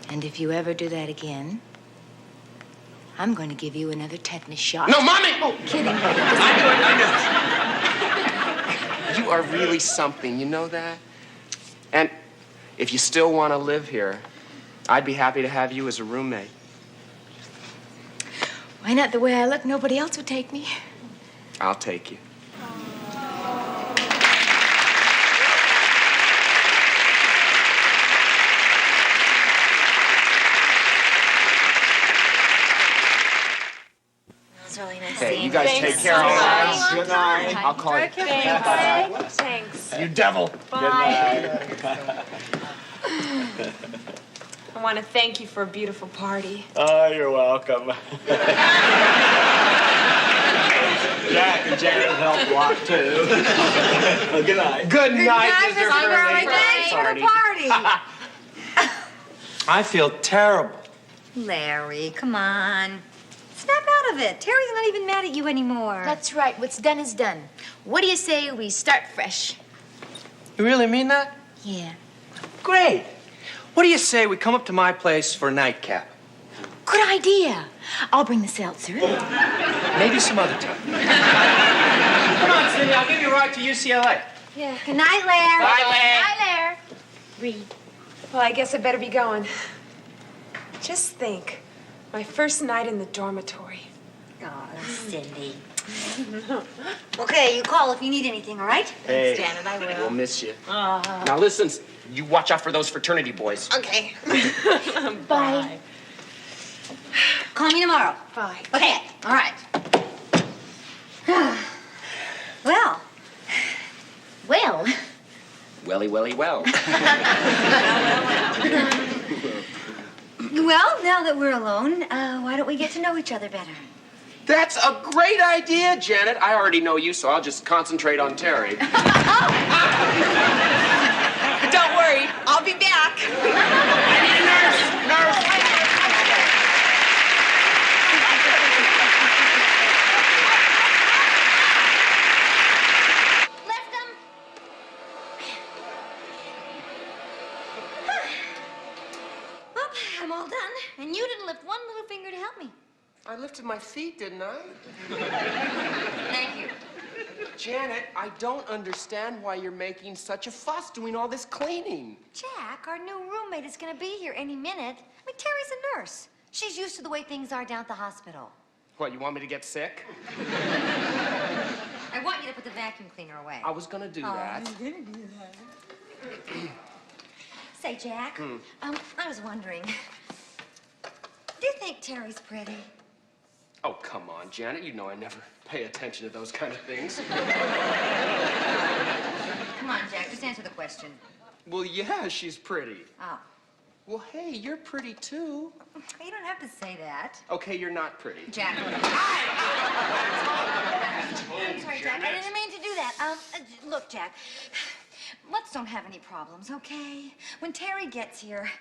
And if you ever do that again, I'm going to give you another tetanus shot. No, Mommy! Oh, kidding. I knew it. You are really something, you know that? And if you still want to live here, I'd be happy to have you as a roommate. Why not? The way I look, nobody else would take me. I'll take you. It's really nice Hey, seeing you guys take care. All right. Good night. I'll call you. Thanks. You devil. Bye. I want to thank you for a beautiful party. Oh, you're welcome. Jack and Janet helped a lot, too. Well, good night. Good night, Mr. Furley. Thanks for the party. I feel terrible. Larry, come on. Snap out of it. Terry's not even mad at you anymore. That's right. What's done is done. What do you say we start fresh? You really mean that? Yeah. Great. What do you say we come up to my place for a nightcap? Good idea. I'll bring the seltzer. Maybe some other time. Come on, Cindy. I'll give you a ride to UCLA. Yeah. Good night, Larry. Bye, Larry. Hi there. Read. Well, I guess I better be going. Just think, my first night in the dormitory. Oh, Cindy. Okay, you call if you need anything, all right? Hey, Janet, I will. we'll miss you. Now listen, you watch out for those fraternity boys. Okay. Bye. Call me tomorrow. Bye. Okay, all right. Well. Well. Welly, welly, well. Well, now that we're alone, why don't we get to know each other better? That's a great idea, Janet. I already know you, so I'll just concentrate on Terri. Don't worry, I'll be back. I need a nurse. Nurse. Left him. Well, I'm all done. And you didn't lift one little finger to help me. I lifted my feet, didn't I? Thank you. Janet, I don't understand why you're making such a fuss doing all this cleaning. Jack, our new roommate is going to be here any minute. I mean, Terry's a nurse. She's used to the way things are down at the hospital. What, you want me to get sick? I want you to put the vacuum cleaner away. I was gonna do that. You're gonna do that. Say, Jack, I was wondering, do you think Terry's pretty? Oh, come on, Janet. You know I never pay attention to those kind of things. Come on, Jack, just answer the question. Well, yeah, she's pretty. Oh. Well, hey, you're pretty, too. You don't have to say that. Okay, you're not pretty. Jack. I'm sorry, Jack. I didn't mean to do that. Look, Jack. Let's don't have any problems, okay? When Terry gets here,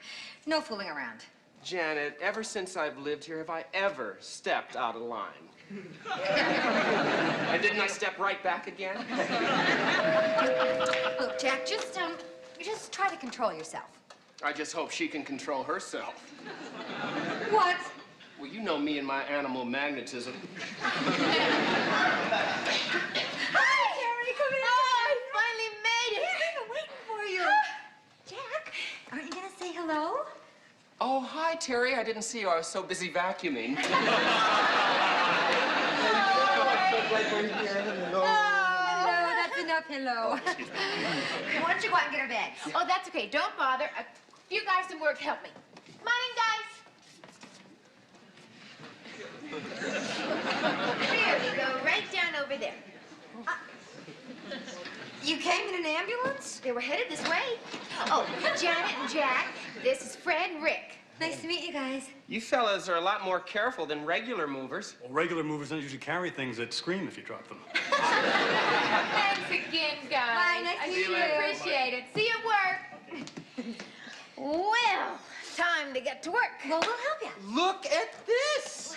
no fooling around. Janet, ever since I've lived here, have I ever stepped out of line? And didn't I step right back again? Look, Jack, just try to control yourself. I just hope she can control herself. What? Well, you know me and my animal magnetism. Hi, Terry, come in. Oh, I finally made it. Yeah, I've been waiting for you. Jack, aren't you going to say hello? Oh, hi, Terry. I didn't see you. I was so busy vacuuming. Hello, that's enough hello. Why don't you go out and get her bags? Oh, that's okay. Don't bother. A few guys from work help me. Come on in, guys. Here we go. Right down over there. You came in an ambulance? They were headed this way. Oh, Janet and Jack. This is Fred and Rick. Nice to meet you guys. You fellas are a lot more careful than regular movers. Well, regular movers don't usually carry things that scream if you drop them. Thanks again, guys. Bye, nice to meet you. Appreciate it. See you at work. Well, time to get to work. Well, we'll help you. Look at this!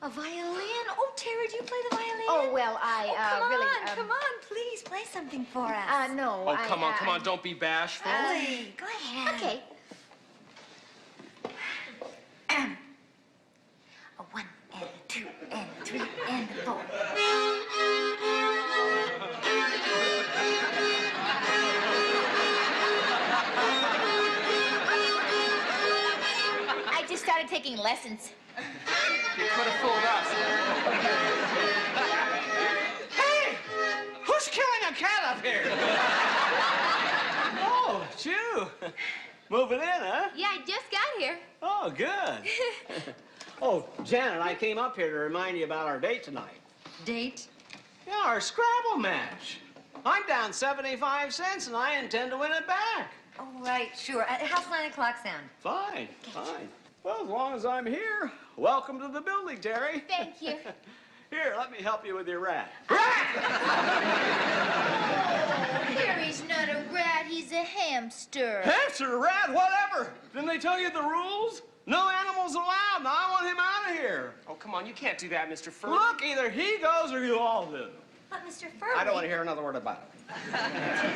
A violin? Oh, Terry, do you play the violin? Oh, well, Come on, please play something for us. No. Oh, come on, don't be bashful. Hey, go ahead. Okay. A 1 and a 2 and a 3 and a 4. I just started taking lessons. You could have fooled us. Hey! Who's killing a cat up here? Oh, it's you. Moving in, huh? Yeah, I just got here. Oh, good. Oh, Janet, I came up here to remind you about our date tonight. Date? Yeah, our Scrabble match. I'm down 75 cents and I intend to win it back. Oh, right, sure. How's 9 o'clock sound? Fine, fine. Well, as long as I'm here, welcome to the building, Terry. Thank you. Here, let me help you with your rat. Harry's not a rat, he's a hamster. Hamster, rat, whatever. Didn't they tell you the rules? No animals allowed. Now I want him out of here. Oh, come on, you can't do that, Mr. Furley. Look, either he goes or you all do. But Mr. Furley... I don't want to hear another word about it.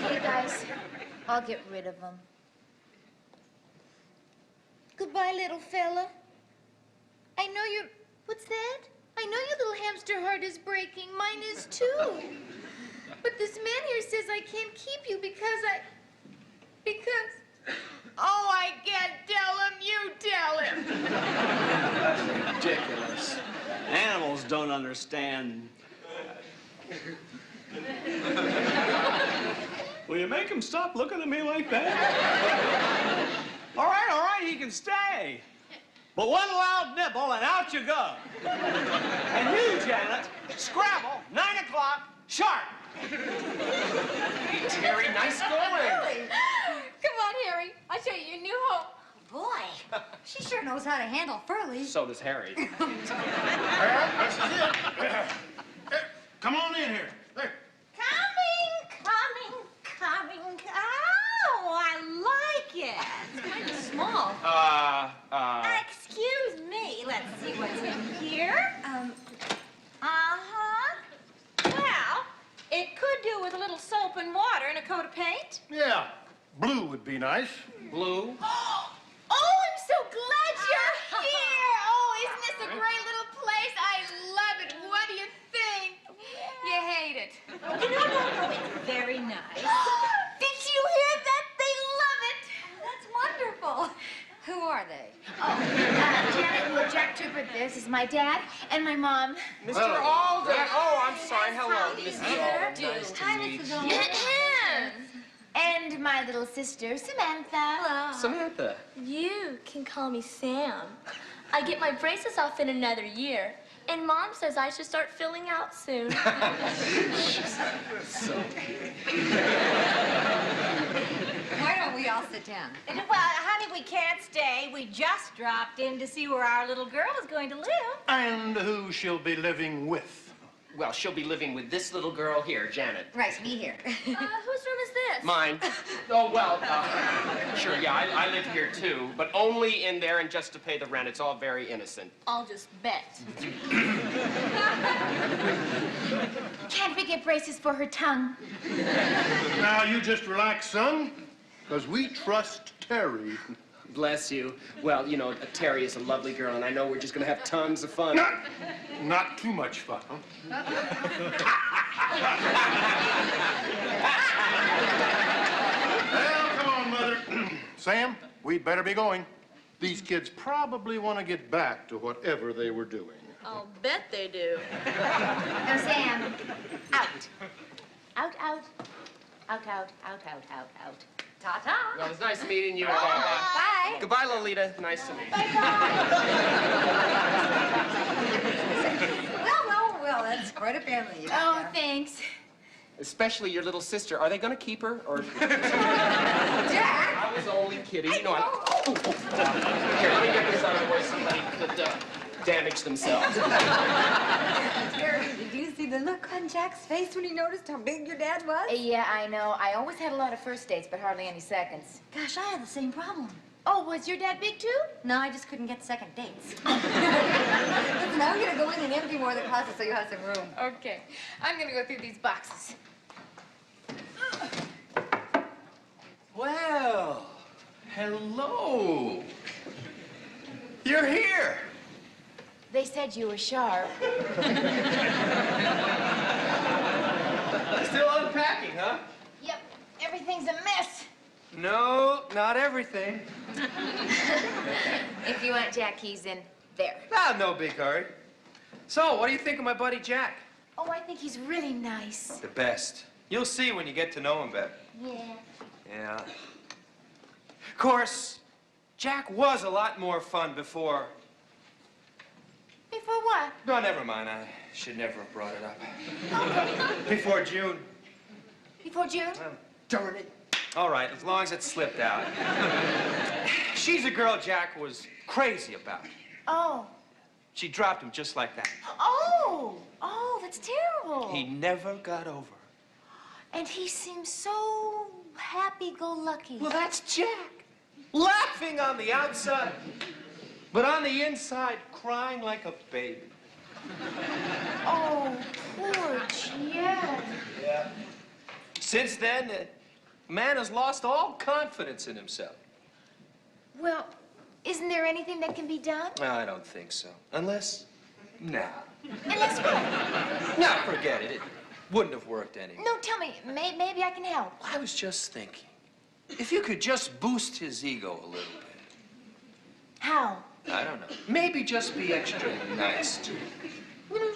Okay, guys, I'll get rid of him. Goodbye, little fella. I know you're... What's that? I know your little hamster heart is breaking. Mine is too. But this man here says I can't keep you because... Oh, I can't tell him. You tell him. Ridiculous. Animals don't understand. Will you make him stop looking at me like that? All right, he can stay. But one loud nibble and out you go. And you, Janet, Scrabble, 9 o'clock, sharp. Terry, nice going. Come on, Harry. I'll show you your new home. Boy, she sure knows how to handle Furley. So does Harry. Well, this is it. Come on in here. There. Coming. Oh, I like it. It's kind of small. Excuse me. Let's see what's in here. Well, it could do with a little soap and water and a coat of paint. Yeah, blue would be nice. Blue? Oh, I'm so glad you're here. Oh, isn't this a great little place? I love it. What do you think? You hate it. No, it's very nice. Did you hear that? They love it. That's wonderful. Who are they? Janet and Jack Trooper, this is my dad and my mom. Mr. Alden. Oh, I'm sorry. Hello, How Mrs. do you Alden. do? Nice to Hi, meet Mrs. you. Alden. And my little sister, Samantha. Samantha. You can call me Sam. I get my braces off in another year, and Mom says I should start filling out soon. Why don't we all sit down? Well, honey, we can't stay. We just dropped in to see where our little girl is going to live. And who she'll be living with. Well, she'll be living with this little girl here, Janet. Right, me here. Whose room is this? Mine. Oh, well, sure, yeah, I live here too, but only in there and just to pay the rent. It's all very innocent. I'll just bet. Can't we get braces for her tongue? Now, you just relax, son, because we trust Terry. Bless you. Well, you know, Terry is a lovely girl, and I know we're just going to have tons of fun. Not too much fun, huh? Well, come on, Mother. Sam, we'd better be going. These kids probably want to get back to whatever they were doing. I'll bet they do. Now, Sam, out. Out. Ta-ta. Well, it's nice meeting you. Bye. Goodbye, Lolita. Nice to meet you. Well, that's quite a family. You Oh, got there. thanks. Especially your little sister. Are they going to keep her? Or... Jack! I was only kidding. You know, Here, let me get this out of the way. Somebody could damage themselves. Terry, did you see the look on Jack's face when he noticed how big your dad was? Yeah, I know. I always had a lot of first dates, but hardly any seconds. Gosh, I had the same problem. Oh, was your dad big too? No, I just couldn't get second dates. Listen, I'm gonna go in and empty more of the closet so you have some room. Okay. I'm gonna go through these boxes. Well, hello. You're here. They said you were sharp. Still unpacking, huh? Yep, everything's a mess. No, not everything. If you want Jack keys in, There. Ah, no big hurry. So, what do you think of my buddy Jack? Oh, I think he's really nice. The best. You'll see when you get to know him better. Yeah. Yeah. Of course, Jack was a lot more fun before. Before what? No, never mind. I should never have brought it up. Before June. Before June? Well, darn it. All right, as long as it slipped out. She's a girl Jack was crazy about. Oh. She dropped him just like that. Oh! Oh, that's terrible. He never got over her. And he seems so happy-go-lucky. Well, that's Jack. Laughing on the outside, but on the inside, crying like a baby. Oh, poor Jack. Yeah. Since then, man has lost all confidence in himself. Well, isn't there anything that can be done? I don't think so. Unless, nah. Unless what? No, forget it. It wouldn't have worked anyway. No, tell me. Maybe I can help. I was just thinking, if you could just boost his ego a little bit. How? I don't know. Maybe just be extra nice to him. You know,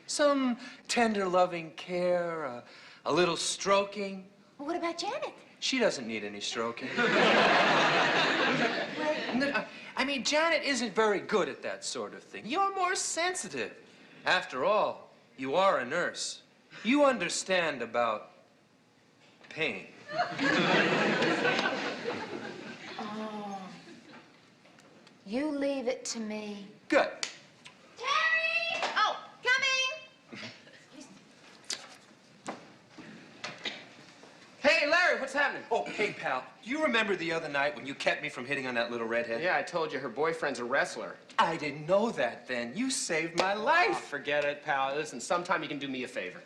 some tender, loving care, a little stroking. Well, what about Janet? She doesn't need any stroking. I mean, Janet isn't very good at that sort of thing. You're more sensitive. After all, you are a nurse. You understand about pain. Oh. You leave it to me. Good. Terry! Oh, coming! Hey, Larry, what's happening? Oh, hey, pal. Do you remember the other night when you kept me from hitting on that little redhead? Yeah, I told you her boyfriend's a wrestler. I didn't know that then. You saved my life. Oh, forget it, pal. Listen, sometime you can do me a favor.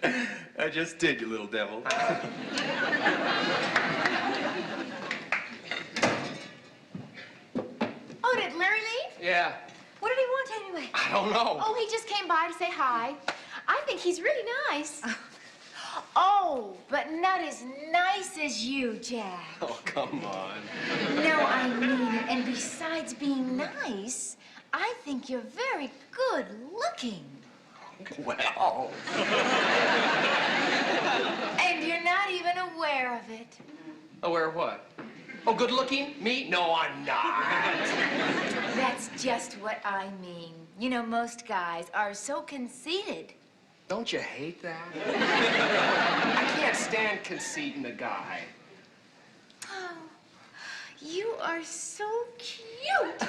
I just did, you little devil. Oh, did Larry leave? Yeah. What did he want anyway? I don't know. Oh, he just came by to say hi. I think he's really nice. Oh, but not as nice as you, Jack. Oh, come on. No, I mean it. And besides being nice, I think you're very good looking. Well. And you're not even aware of it. Aware of what? Oh, good looking? Me? No, I'm not. That's just what I mean. You know, most guys are so conceited. Don't you hate that? I can't stand conceit in a guy. Oh, you are so cute.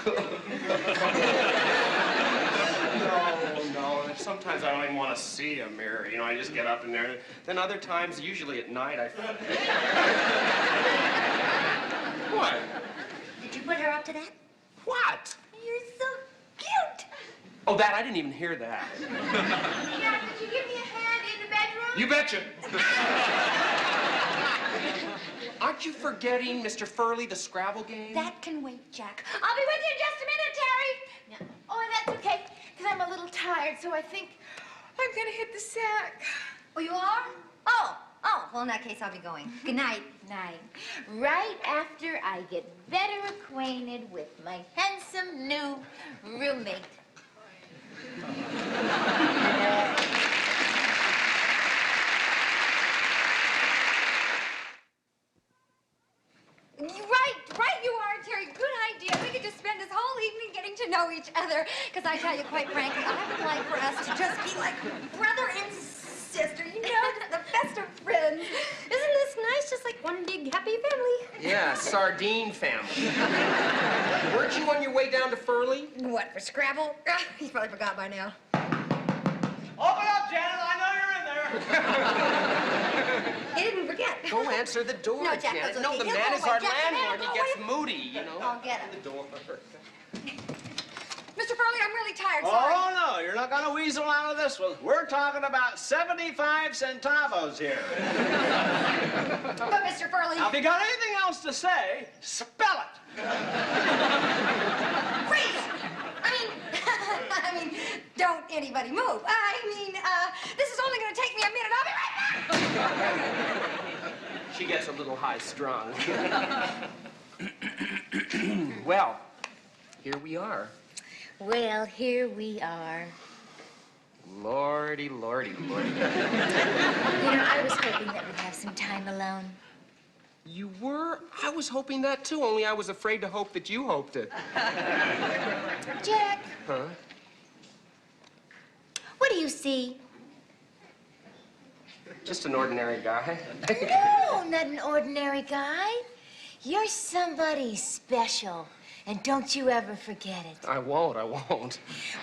No. Sometimes I don't even want to see a mirror. You know, I just get up in there. And then other times, usually at night, I... What? Did you put her up to that? What? You're so cute. Oh, that, I didn't even hear that. Yeah, could you give me a hand in the bedroom? You betcha. Aren't you forgetting Mr. Furley, the Scrabble game? That can wait, Jack. I'll be with you in just a minute, Terry. No. Oh, that's okay, because I'm a little tired, so I think I'm going to hit the sack. Oh, you are? Oh, well, in that case, I'll be going. Good night. Night. Right after I get better acquainted with my handsome new roommate. Right you are, Terry. Good idea. We could just spend this whole evening getting to know each other. Because I tell you, quite frankly, I would like for us to just be like brother and sister, you know, just the best of friends. Isn't this nice? Just like one big happy family. Yeah, sardine family. Weren't you on your way down to Furley? What, for Scrabble? He's probably forgot by now. Open up, Janet. I know you're in there. He didn't forget. Go answer the door, No, Jack, Janet. that's No, okay. the He'll man go is away. our Jack, the man landlord. will He go gets away. moody, you know. I'll get him. The door. Mr. Furley, I'm really tired. Sorry. Oh, no, you're not going to weasel out of this one. We're talking about 75 centavos here. But, Mr. Furley... Now, if you got anything else to say, spell it. Freeze! I mean, don't anybody move. This is only going to take me a minute. I'll be right back. She gets a little high-strung. Well, here we are. Well, here we are. Lordy, lordy, lordy. You know, I was hoping that we'd have some time alone. You were? I was hoping that too, only I was afraid to hope that you hoped it. Jack. Huh? What do you see? Just an ordinary guy. No, not an ordinary guy. You're somebody special, and don't you ever forget it. I won't.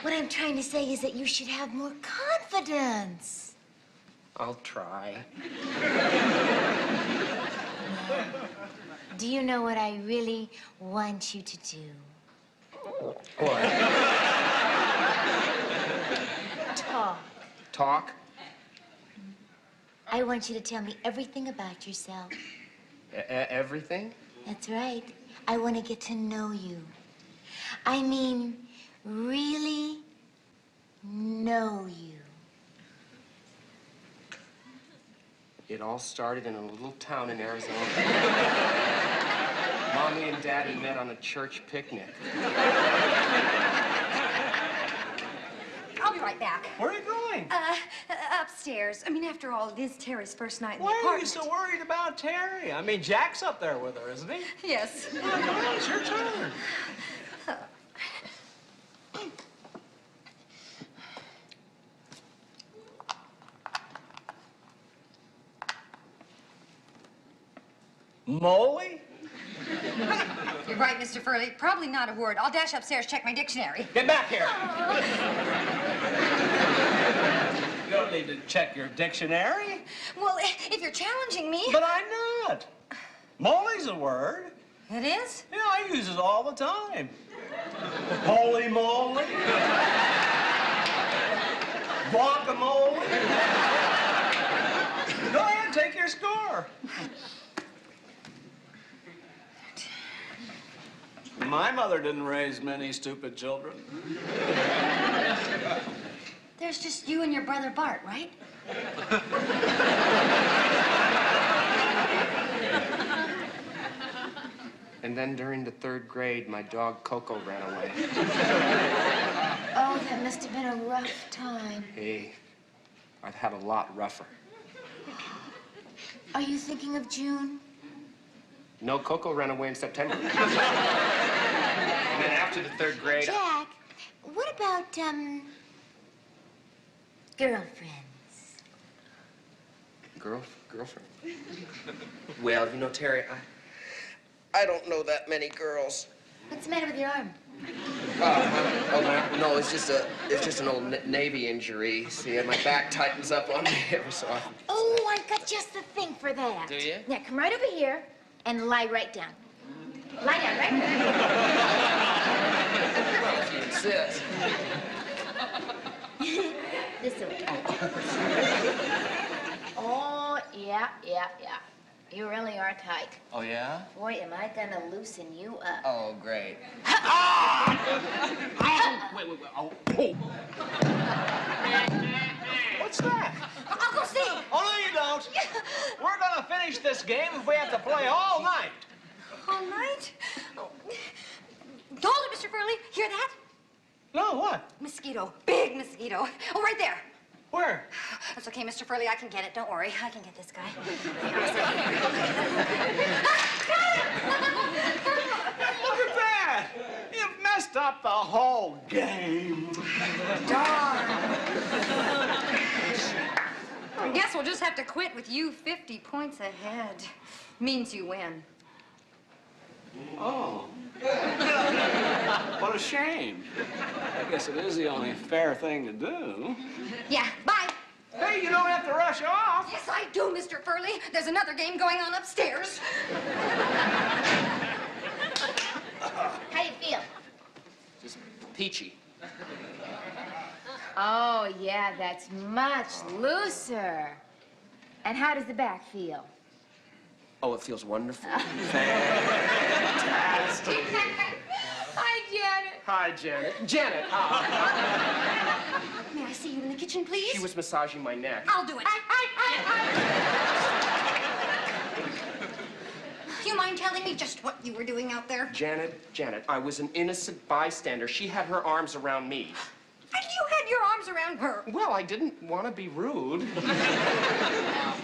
What I'm trying to say is that you should have more confidence. I'll try. Do you know what I really want you to do? What? Talk. Talk? I want you to tell me everything about yourself. Everything? That's right. I want to get to know you. I mean, really know you. It all started in a little town in Arizona. Mommy and Daddy met on a church picnic. I'll be right back. Where are you going? Upstairs. I mean, after all, it is Terry's first night in the Why apartment. are you so worried about Terry? I mean, Jack's up there with her, isn't he? Yes. Well, it's your turn. Molly? You're right, Mr. Furley. Probably not a word. I'll dash upstairs, check my dictionary. Get back here. You don't need to check your dictionary. Well, if you're challenging me... But I'm not. Molly's a word. It is? Yeah, I use it all the time. Holy moly. Guacamole. Go ahead, take your score. My mother didn't raise many stupid children. There's just you and your brother Bart, right? And then during the 3rd grade, my dog Coco ran away. Oh, that must have been a rough time. Hey, I've had a lot rougher. Are you thinking of June? No, Coco ran away in September. And then after the 3rd grade... Jack, what about, girlfriends? Girlfriend? Well, you know, Terry, I don't know that many girls. What's the matter with your arm? No, it's just an old Navy injury. See, my back tightens up on me every so often. Oh, I've got just the thing for that. Do you? Now, come right over here and lie right down. Lie down, right? Well, if you insist. This way. Oh, yeah. You really are tight. Oh, yeah? Boy, am I gonna loosen you up. Oh, great. Wait. Oh. What's that? I'll go see. Oh, no, you don't. We're gonna finish this game if we have to play all night. All night? Oh. Hold it, Mr. Furley. Hear that? No, what? Mosquito. Big mosquito. Oh, right there. Where? That's okay, Mr. Furley. I can get it. Don't worry. I can get this guy. Look at that. You've messed up the whole game. Darn. I guess we'll just have to quit with you 50 points ahead. Means you win. Oh. What a shame. I guess it is the only fair thing to do. Yeah, bye. Hey, you don't have to rush off. Yes, I do, Mr. Furley. There's another game going on upstairs. How do you feel? Just peachy. Oh, yeah, that's much looser. And how does the back feel? Oh, it feels wonderful. Fantastic. Hi, Janet. Hi, Janet. Janet, May I see you in the kitchen, please? She was massaging my neck. I'll do it. You you mind telling me just what you were doing out there? Janet, I was an innocent bystander. She had her arms around me. And you had your arms around her. Well, I didn't want to be rude.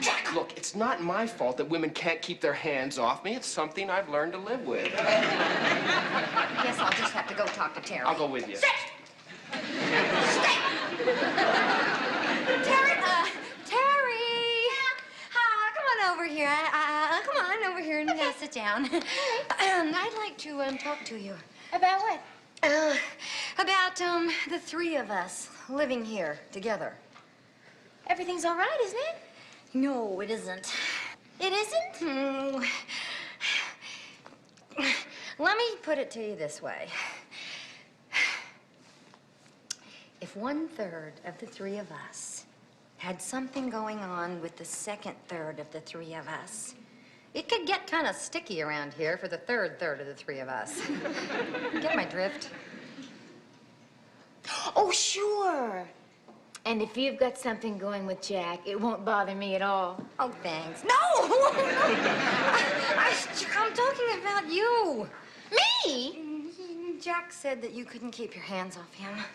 Jack, look, it's not my fault that women can't keep their hands off me. It's something I've learned to live with. Guess I'll just have to go talk to Terri. I'll go with you. Sit! Stay! Terri! Come on over here. Come on over here and sit down. I'd like to talk to you. About what? About the three of us living here together. Everything's all right, isn't it? No, it isn't. It isn't? Let me put it to you this way. If 1/3 of the three of us had something going on with the 2/3 of the three of us, it could get kind of sticky around here for the 3/3 of the three of us. Get my drift? Oh, sure. And if you've got something going with Jack, it won't bother me at all. Oh, thanks. No! I'm talking about you. Me? Jack said that you couldn't keep your hands off him.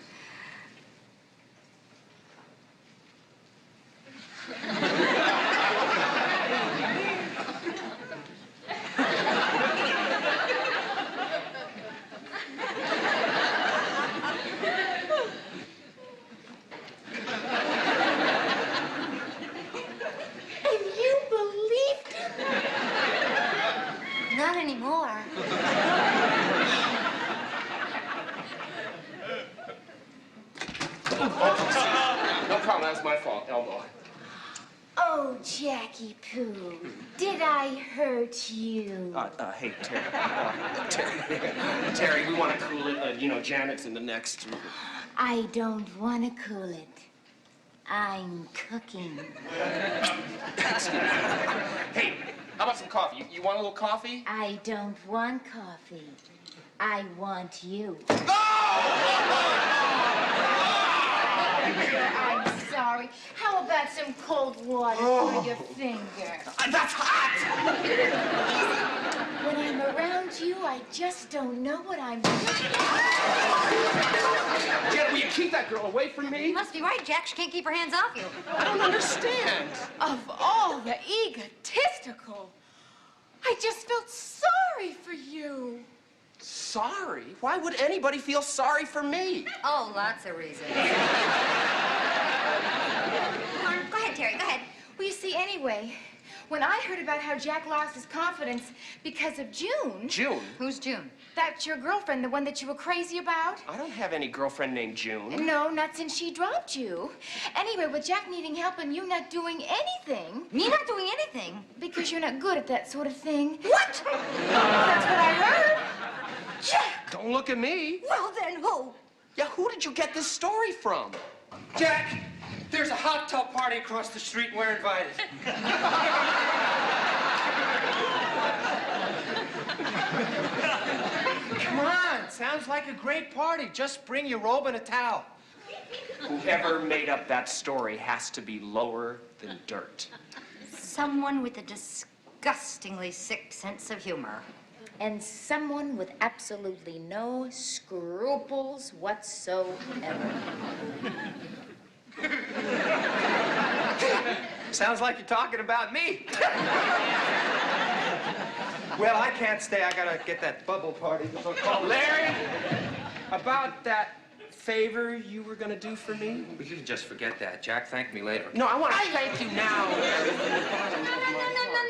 Not anymore. No problem, that was my fault. Elbow. Oh, Jackie Poo, did I hurt you? Hey, Terri. Terri, we want to cool it. Janet's in the next room. I don't want to cool it. I'm cooking. Hey, how about some coffee? You want a little coffee? I don't want coffee. I want you. I'm sorry. How about some cold water for your finger? That's hot! When I'm around you, I just don't know what I'm doing. Janet, will you keep that girl away from me? You must be right, Jack. She can't keep her hands off you. I don't understand. Of all the egotistical, I just felt sorry for you. Sorry? Why would anybody feel sorry for me? Oh, lots of reasons. Come on, go ahead, Terri, go ahead. Well, you see, anyway, when I heard about how Jack lost his confidence because of June... June? Who's June? That's your girlfriend, the one that you were crazy about. I don't have any girlfriend named June. No, not since she dropped you. Anyway, with Jack needing help and you not doing anything... Me not doing anything? Because you're not good at that sort of thing. What? That's what I heard. Jack! Don't look at me. Well, then who? Yeah, who did you get this story from? Jack, there's a hot tub party across the street and we're invited. Come on, sounds like a great party. Just bring your robe and a towel. Whoever made up that story has to be lower than dirt. Someone with a disgustingly sick sense of humor. And someone with absolutely no scruples whatsoever. Sounds like you're talking about me. Well, I can't stay. I gotta get that bubble party. Larry, about that favor you were gonna do for me? We can just forget that. Jack thanked me later. No, I want to thank you now.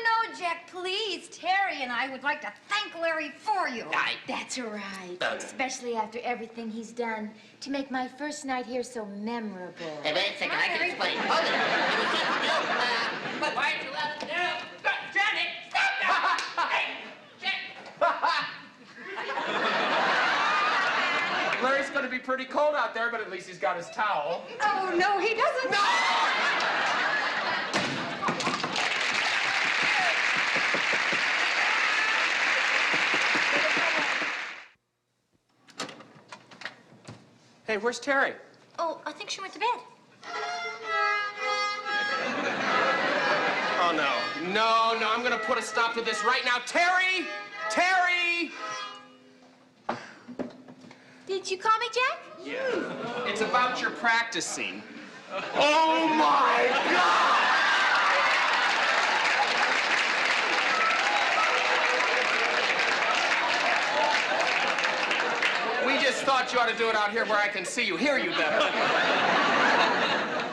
No, Jack, please. Terri and I would like to thank Larry for you. That's right. Especially after everything he's done to make my first night here so memorable. Hey, wait a second, I can explain. Hold it. But why aren't you laughing? No, Janet, stop that! Hey, Larry's gonna be pretty cold out there, but at least he's got his towel. Oh, no, he doesn't. No! Hey, where's Terri? Oh, I think she went to bed. Oh, No, I'm gonna put a stop to this right now. Terri! Terri! Did you call me, Jack? Yeah. It's about your practicing. Oh, my God! We just thought you ought to do it out here where I can see you, hear you better.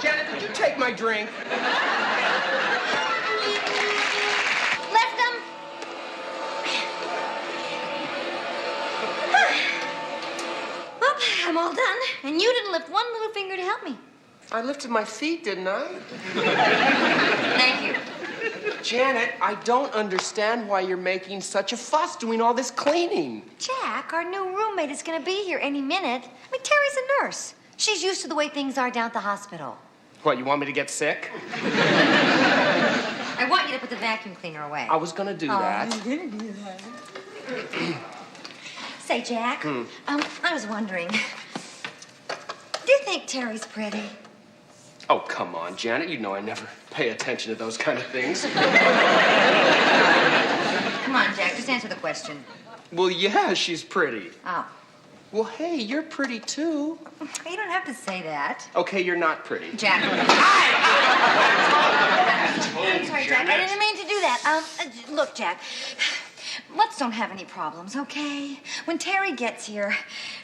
Janet, did you take my drink? Left them. Well, I'm all done. And you didn't lift one little finger to help me. I lifted my feet, didn't I? Thank you. Janet, I don't understand why you're making such a fuss doing all this cleaning. Jack, our new roommate is going to be here any minute. I mean, Terry's a nurse. She's used to the way things are down at the hospital. What, you want me to get sick? I want you to put the vacuum cleaner away. I was gonna do that. You're gonna do that. Say, Jack, I was wondering, do you think Terry's pretty? Oh, come on, Janet. You know I never pay attention to those kind of things. Come on, Jack, just answer the question. Well, yeah, she's pretty. Oh. Well, hey, you're pretty, too. You don't have to say that. Okay, you're not pretty. Jack. I'm sorry, Jack. I didn't mean to do that. Look, Jack, let's don't have any problems, okay? When Terry gets here,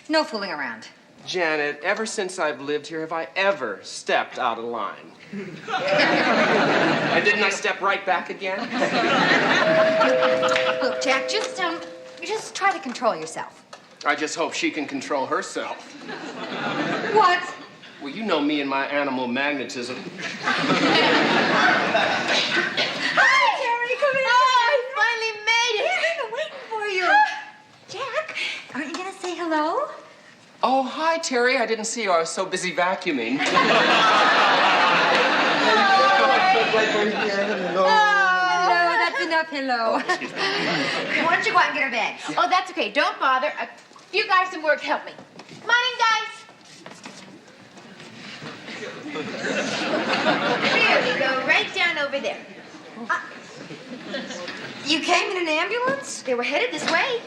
no fooling around. Janet, ever since I've lived here, have I ever stepped out of line? And didn't I step right back again? Look, Jack, just try to control yourself. I just hope she can control herself. What? Well, you know me and my animal magnetism. Hi, Terry, come in. Oh, I finally made it. I've been waiting for you. Jack, aren't you going to say hello? Oh, hi, Terry. I didn't see you. I was so busy vacuuming. No, that's enough hello. Why don't you go out and get her bag? Oh, that's okay. Don't bother. You guys at work, help me. Morning, guys. Here we go, right down over there. You came in an ambulance? They were headed this way.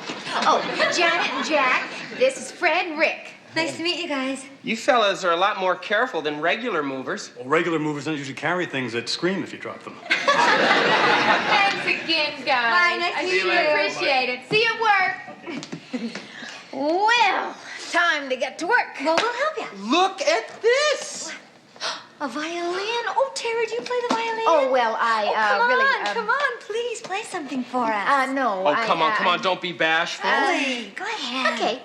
Oh, Janet and Jack. This is Fred and Rick. Nice to meet you guys. You fellas are a lot more careful than regular movers. Well, regular movers don't usually carry things that scream if you drop them. Thanks again, guys. Bye, nice to meet you. Appreciate it. See you at work. Well, time to get to work. Well, we'll help you. Look at this! A violin? Oh, Terry, do you play the violin? Oh, well, I come on, please play something for us. No. Oh, come on, don't be bashful. Play. Go ahead. Okay.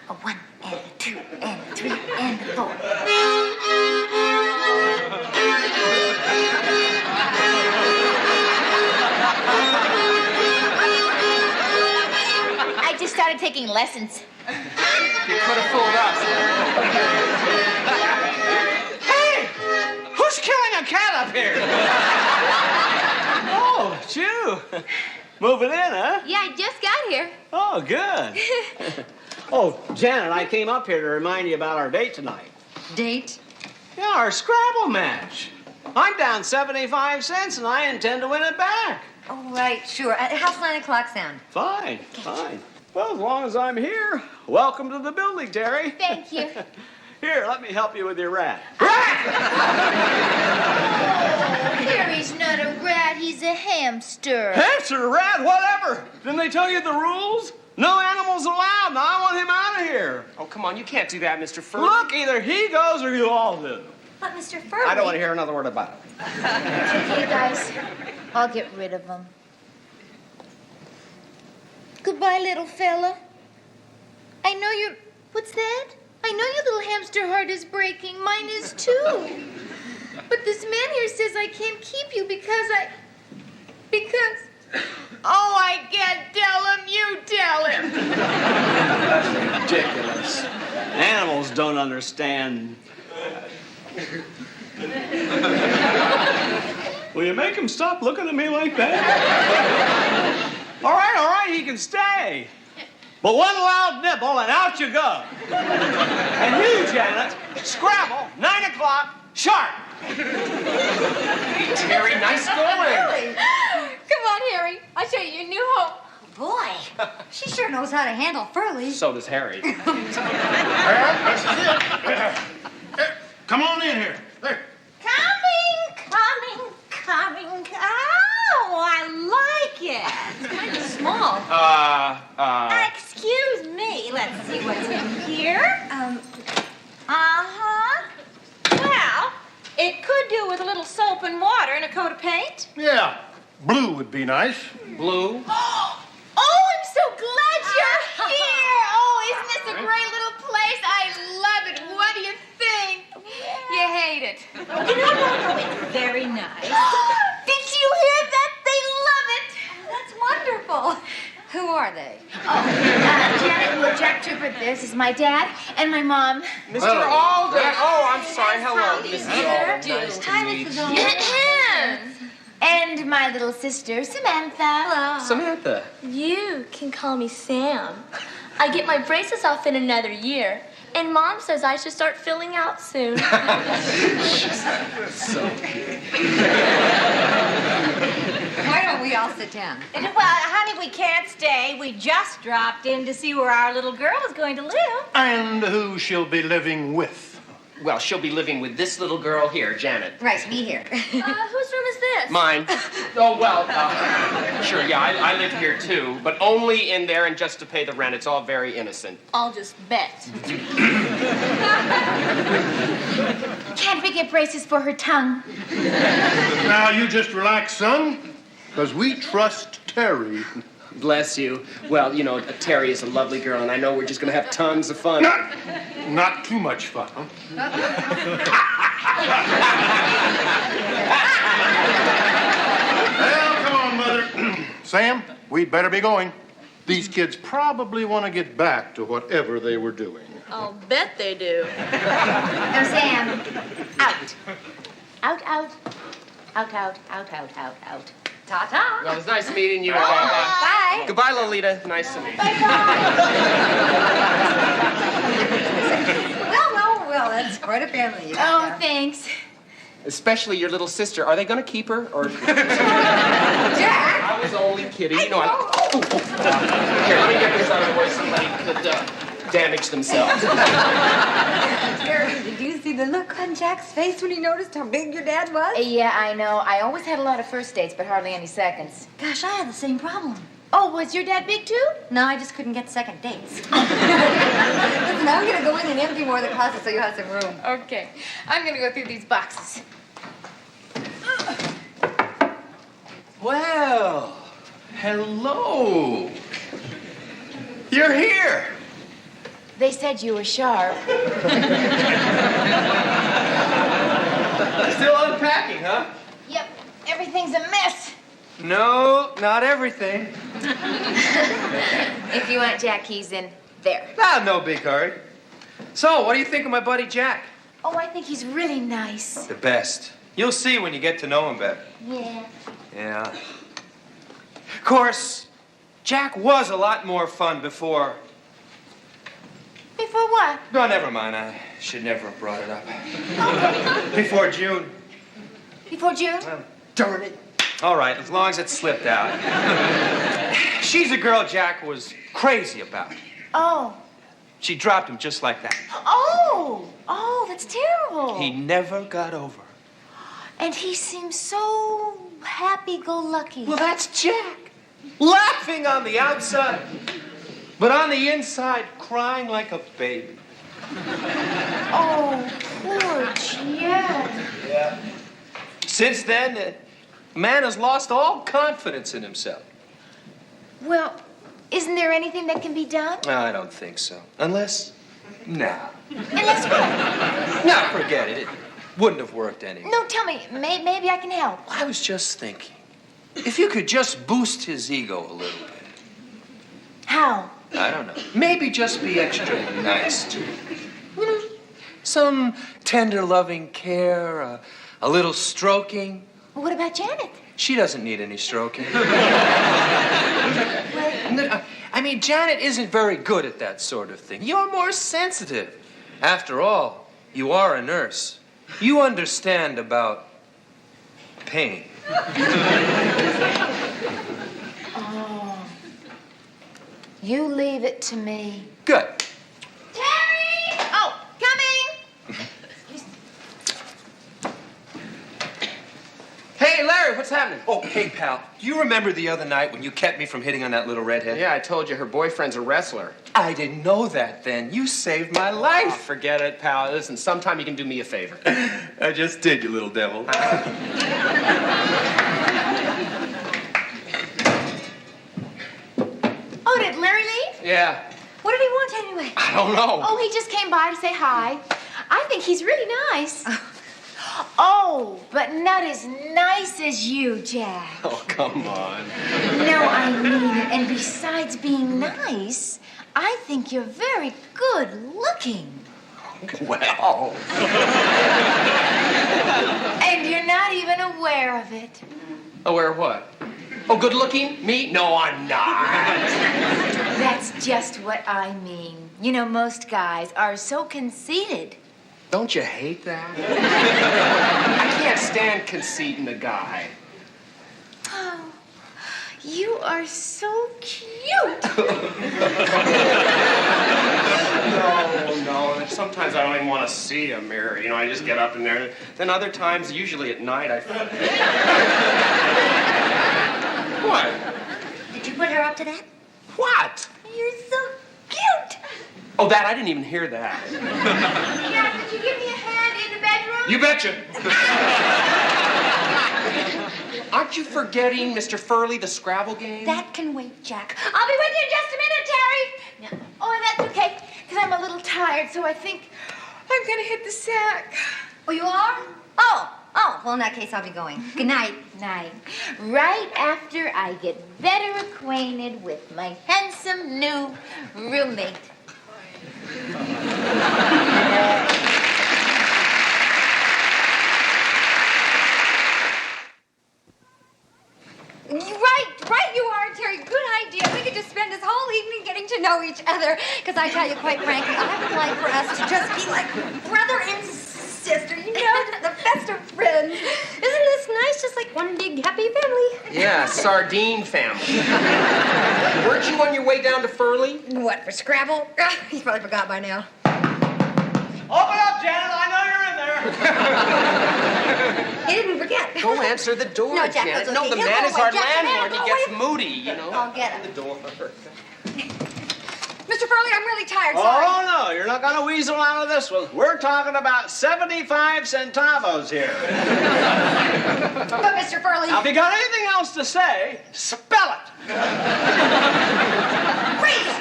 A 1 and a 2 and a 3 and a 4. I just started taking lessons. You could have fooled us. Hey! Who's killing a cat up here? Oh, it's you. Moving in, huh? Yeah, I just got here. Oh, good. Oh, Janet, I came up here to remind you about our date tonight. Date? Yeah, our Scrabble match. I'm down 75 cents, and I intend to win it back. Oh, right, sure. How's 9 o'clock sound? Fine, fine. Well, as long as I'm here, welcome to the building, Terry. Thank you. Here, let me help you with your rat. Terry's not a rat, he's a hamster. Hamster, rat, whatever. Didn't they tell you the rules? No animals allowed. Now I want him out of here. Oh, come on, you can't do that, Mr. Furley. Look, either he goes or you all do. But, Mr. Furley... I don't want to hear another word about it. Okay, guys, I'll get rid of him. Goodbye, little fella. I know you're... What's that? I know your little hamster heart is breaking. Mine is too. But this man here says I can't keep you because... Oh, I can't tell him. You tell him. Ridiculous. Animals don't understand. Will you make him stop looking at me like that? All right, he can stay. But one loud nibble and out you go. And you, Janet, Scrabble, 9 o'clock, sharp. Hey, Terry, nice going. Really? Come on, Harry. I'll show you your new home. Boy, she sure knows how to handle Furley. So does Harry. Come on in here. There. Coming. Oh, I like it. It's kind of small. Excuse me. Let's see what's in here. Well, it could do with a little soap and water and a coat of paint. Yeah, blue would be nice. Blue? Oh, I'm so glad you're here. Oh, isn't this a great little place? I love it. What do you think? You hate it. No, it's very nice. Did you hear that? They love it. That's wonderful. Who are they? Janet, well, Jack Trooper, this is my dad and my mom. Mr. Alden. Oh, I'm sorry. Hello, Mrs. Alden. Nice to meet you. And my little sister, Samantha. Hello. Samantha. You can call me Sam. I get my braces off in another year, and Mom says I should start filling out soon. So cute. Why don't we all sit down? Well, honey, we can't stay. We just dropped in to see where our little girl is going to live. And who she'll be living with. Well, she'll be living with this little girl here, Janet. Right, me here. Whose room is this? Mine. Oh, well, sure, yeah, I live here too, but only in there and just to pay the rent. It's all very innocent. I'll just bet. Can't we get braces for her tongue? Now, you just relax, son, because we trust Terri. Bless you. Well, you know, Terry is a lovely girl, and I know we're just going to have tons of fun. Not too much fun, huh? Well, come on, Mother. Sam, we'd better be going. These kids probably want to get back to whatever they were doing. I'll bet they do. No, Sam. Out. Out. Ta-ta. Well, it was nice meeting you. Bye. Goodbye, Lolita. Nice to meet you. Well, that's quite a family you got Oh, there. thanks. Especially your little sister. Are they going to keep her? Or Jack! I was only kidding. You know, Here, let me get this out of the way. Somebody could damage themselves. Terri, did you see the look on Jack's face when he noticed how big your dad was? Yeah, I know. I always had a lot of first dates, but hardly any seconds. Gosh, I had the same problem. Oh, was your dad big too? No, I just couldn't get second dates. Listen, I'm going to go in and empty more of the closet so you have some room. Okay. I'm going to go through these boxes. Well, hello. You're here. They said you were sharp. Still unpacking, huh? Yep. Everything's a mess. No, not everything. If you want Jack, he's in there. Ah, no big hurry. So, what do you think of my buddy Jack? Oh, I think he's really nice. The best. You'll see when you get to know him better. Yeah. Yeah. Of course, Jack was a lot more fun before. Before what? No, never mind. I should never have brought it up. Before June. Before June? Well, darn it. All right, as long as it slipped out. She's a girl Jack was crazy about. Oh. She dropped him just like that. Oh, that's terrible. He never got over her. And he seems so happy-go-lucky. Well, that's Jack. Laughing on the outside, but on the inside, crying like a baby. Oh, poor Jack. Yeah. Since then, man has lost all confidence in himself. Well, isn't there anything that can be done? I don't think so. Unless, no. Unless what? No, forget it. It wouldn't have worked anyway. No, tell me. Maybe I can help. I was just thinking, if you could just boost his ego a little bit. How? I don't know. Maybe just be extra nice to him. You know, some tender, loving care, a little stroking. What about Janet? She doesn't need any stroking. I mean, Janet isn't very good at that sort of thing. You're more sensitive. After all, you are a nurse. You understand about pain. Oh. You leave it to me. Good. Terry! Oh, coming! Hey, Larry, what's happening? Oh, hey, pal. Do you remember the other night when you kept me from hitting on that little redhead? Yeah, I told you her boyfriend's a wrestler. I didn't know that then. You saved my life. Oh, forget it, pal. Listen, sometime you can do me a favor. I just did, you little devil. Oh, did Larry leave? Yeah. What did he want anyway? I don't know. Oh, he just came by to say hi. I think he's really nice. Oh, but not as nice as you, Jack. Oh, come on. No, I mean it. And besides being nice, I think you're very good looking. Well. And you're not even aware of it. Aware of what? Oh, good looking? Me? No, I'm not. That's just what I mean. You know, most guys are so conceited. Don't you hate that? I can't stand conceit in a guy. Oh, you are so cute. No. Sometimes I don't even want to see a mirror. You know, I just get up in there. Then other times, usually at night, I... What? Did you put her up to that? What? You're so cute. Oh, that? I didn't even hear that. Jack, could you give me a hand in the bedroom? You betcha. Aren't you forgetting Mr. Furley, the Scrabble game? That can wait, Jack. I'll be with you in just a minute, Terry. No. Oh, that's okay, because I'm a little tired, so I think I'm going to hit the sack. Oh, you are? Oh, well, in that case, I'll be going. Good night. Night. Right after I get better acquainted with my handsome new roommate. Right you are, Terry. Good idea. We could just spend this whole evening getting to know each other. Because I tell you, quite frankly, I would like for us to just be like brother and sister, you know, the best of friends. Isn't this nice? Just like one big happy family. Yeah, sardine family. Weren't you on your way down to Furley? What, for Scrabble? He's probably forgot by now. Open up, Janet. I know you're in there. He didn't forget. Go answer the door, No, Jack, Janet. that's No, okay. the He'll man go is away. our Jack, the man landlord. will He go gets away. moody, you know. I'll get him. The door. Mr. Furley, I'm really tired. Sorry. Oh, no, you're not going to weasel out of this one. We're talking about 75 centavos here. But, Mr. Furley... Now, if you got anything else to say, spell it. Freeze!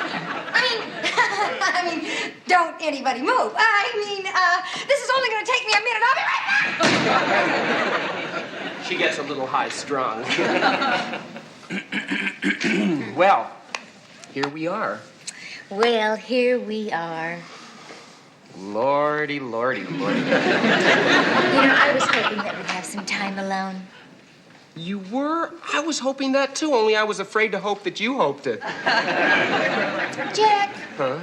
I mean, don't anybody move. This is only going to take me a minute. I'll be right back. She gets a little high-strung. Well, here we are. Well, here we are. Lordy. You know, I was hoping that we'd have some time alone. You were? I was hoping that, too, only I was afraid to hope that you hoped it. Jack. Huh?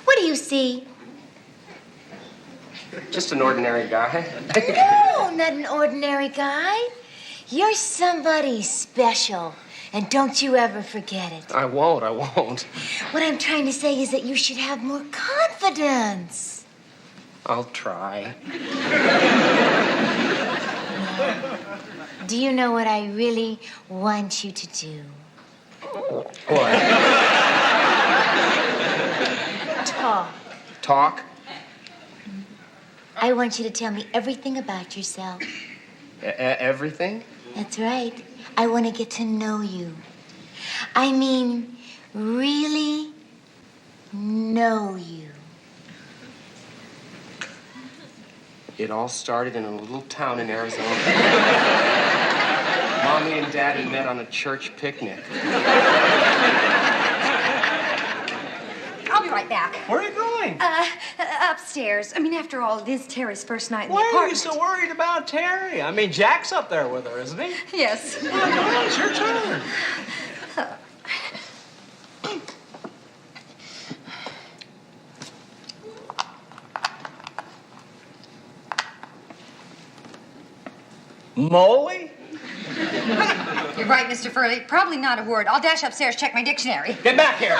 What do you see? Just an ordinary guy. No, not an ordinary guy. You're somebody special. And don't you ever forget it. I won't. What I'm trying to say is that you should have more confidence. I'll try. Do you know what I really want you to do? What? Talk? I want you to tell me everything about yourself. Everything? That's right. I want to get to know you. I mean, really know you. It all started in a little town in Arizona. Mommy and Daddy met on a church picnic. I'll be right back. Where are you going? Upstairs. I mean, after all, it is Terry's first night in the Why apartment. are you so worried about Terry? I mean, Jack's up there with her, isn't he? Yes. Well, it's your turn. Molly? You're right, Mr. Furley. Probably not a word. I'll dash upstairs, check my dictionary. Get back here.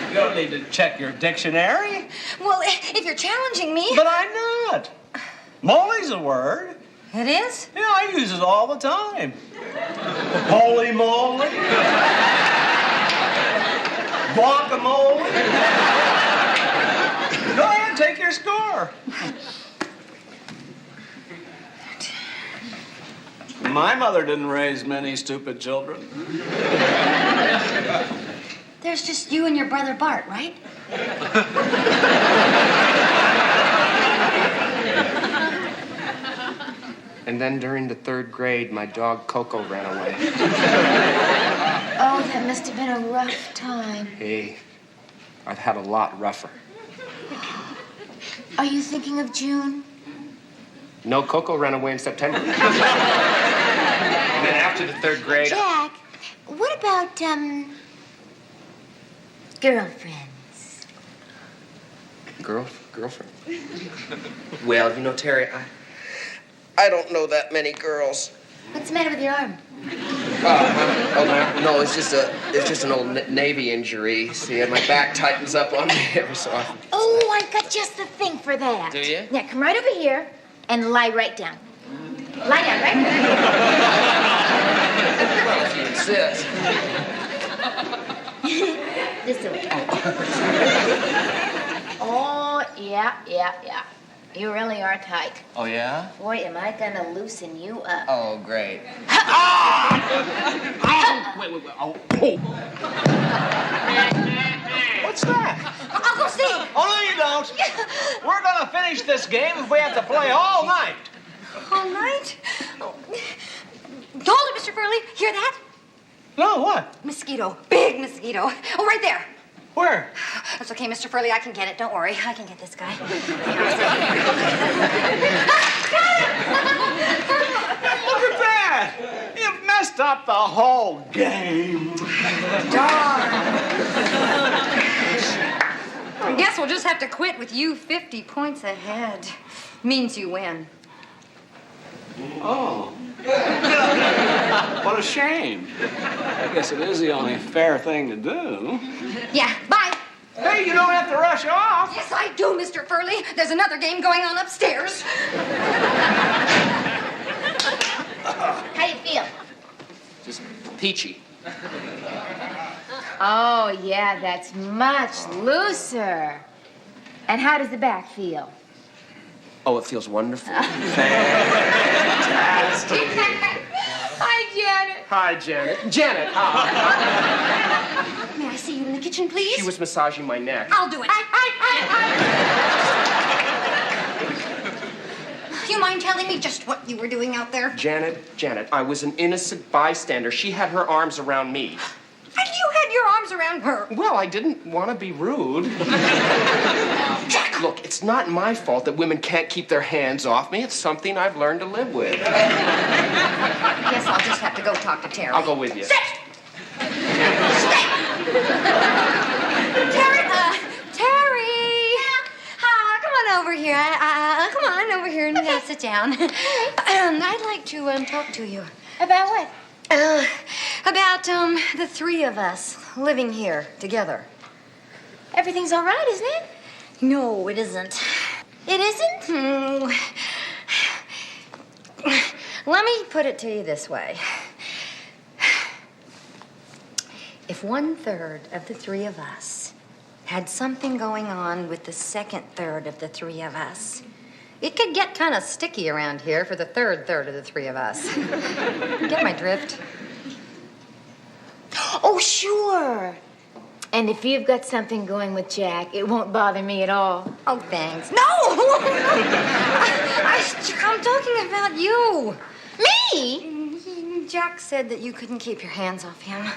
You don't need to check your dictionary. Well, if you're challenging me... But I'm not. Molly's a word. It is? Yeah, I use it all the time. Holy moly. Guacamole. Go ahead, take your score. My mother didn't raise many stupid children. There's just you and your brother Bart, right? And then during the 3rd grade, my dog Coco ran away. Oh, that must have been a rough time. Hey, I've had a lot rougher. Are you thinking of June? No, Coco ran away in September. And then after the 3rd grade... Jack, what about, girlfriends? Girlfriend? Well, you know, Terry, I don't know that many girls. What's the matter with your arm? No, it's just an old Navy injury. See, and my back tightens up on me every so often. Oh, I've got just the thing for that. Do you? Yeah, come right over here and lie right down. Lie down, right? Well, if you insist. This way. Oh, yeah. You really are tight. Oh, yeah? Boy, am I gonna loosen you up. Oh, great. Wait. Oh. What's that? I'll go see. Oh, no, you don't. We're gonna finish this game if we have to play all night. All night? Oh. Hold it, Mr. Furley. Hear that? No, what? Mosquito. Big mosquito. Oh, right there. Where? That's okay, Mr. Furley. I can get it. Don't worry. I can get this guy. Look at that! You've messed up the whole game. Darn. I guess we'll just have to quit with you 50 points ahead. Means you win. Oh. What a shame. I guess it is the only fair thing to do. Yeah, bye. Hey, you don't have to rush off. Yes, I do, Mr. Furley. There's another game going on upstairs. How you feel? Just peachy. Oh, yeah, that's much looser. And how does the back feel? Oh, it feels wonderful. Fantastic. Hi, Janet. Hi, Janet. Janet, May I see you in the kitchen, please? She was massaging my neck. I'll do it. Do you mind telling me just what you were doing out there? Janet, I was an innocent bystander. She had her arms around me. And you had your arms around her. Well, I didn't want to be rude. Jack, look, it's not my fault that women can't keep their hands off me. It's something I've learned to live with. Guess I'll just have to go talk to Terry. I'll go with you. Stay! Terry! Come on over here. Come on over here and sit down. I'd like to talk to you. About what? About the 3 of us living here together. Everything's all right, isn't it? No, it isn't. It isn't? Let me put it to you this way. If 1/3 of the 3 of us had something going on with the 2/3 of the 3 of us, it could get kind of sticky around here for the 3rd of the 3 of us. Get my drift? Oh, sure. And if you've got something going with Jack, it won't bother me at all. Oh, thanks. No! I'm talking about you. Me? Jack said that you couldn't keep your hands off him.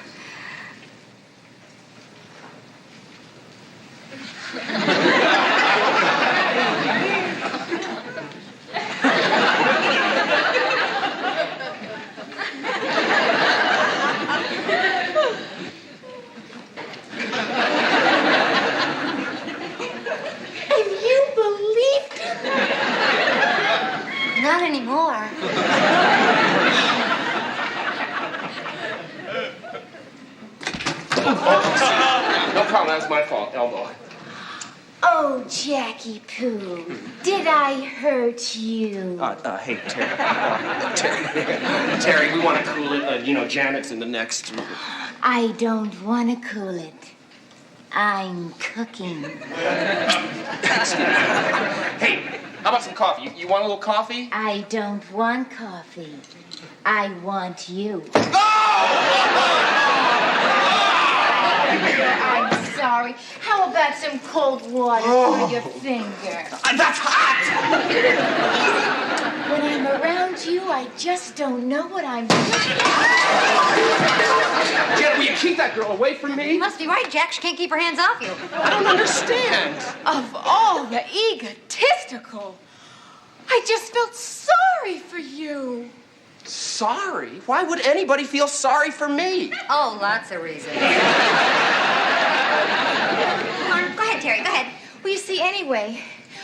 No problem, that was my fault. Elbow. Oh, Jackie Poo, did I hurt you? Hey, Terri. Terri, we want to cool it. Janet's in the next room. I don't want to cool it. I'm cooking. Hey, how about some coffee? You want a little coffee? I don't want coffee. I want you. I'm sorry. How about some cold water for your finger? That's hot! When I'm around you, I just don't know what I'm doing. Janet, will you keep that girl away from me? You must be right, Jack. She can't keep her hands off you. I don't understand. Of all the egotistical, I just felt sorry for you. Sorry? Why would anybody feel sorry for me? Oh, lots of reasons. Go ahead, Terri. Go ahead. Well, you see, anyway,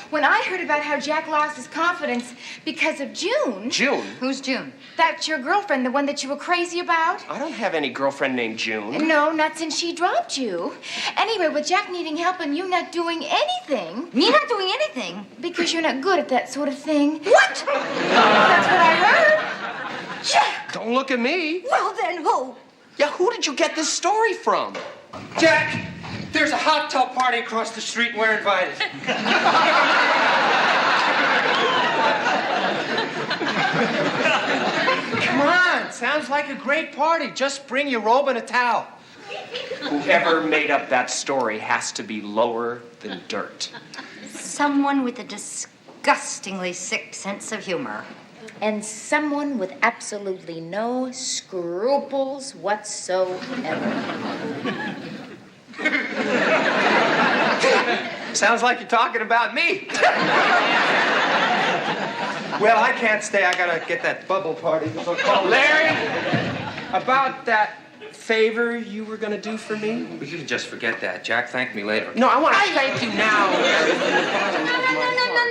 when I heard about how Jack lost his confidence because of June... June? Who's June? That's your girlfriend, the one that you were crazy about? I don't have any girlfriend named June. No, not since she dropped you. Anyway, with Jack needing help and you not doing anything... Me not doing anything? Because you're not good at that sort of thing. What? That's what I heard. Jack! Don't look at me. Well, then who? Yeah, who did you get this story from? Jack, there's a hot tub party across the street and we're invited. Come on, sounds like a great party. Just bring your robe and a towel. Whoever made up that story has to be lower than dirt. Someone with a disgustingly sick sense of humor. And someone with absolutely no scruples whatsoever. Sounds like you're talking about me. Well, I can't stay. I gotta get that bubble party. Larry, about that favor you were gonna do for me? We should just forget that. Jack, thank me later. No, I want to thank you now.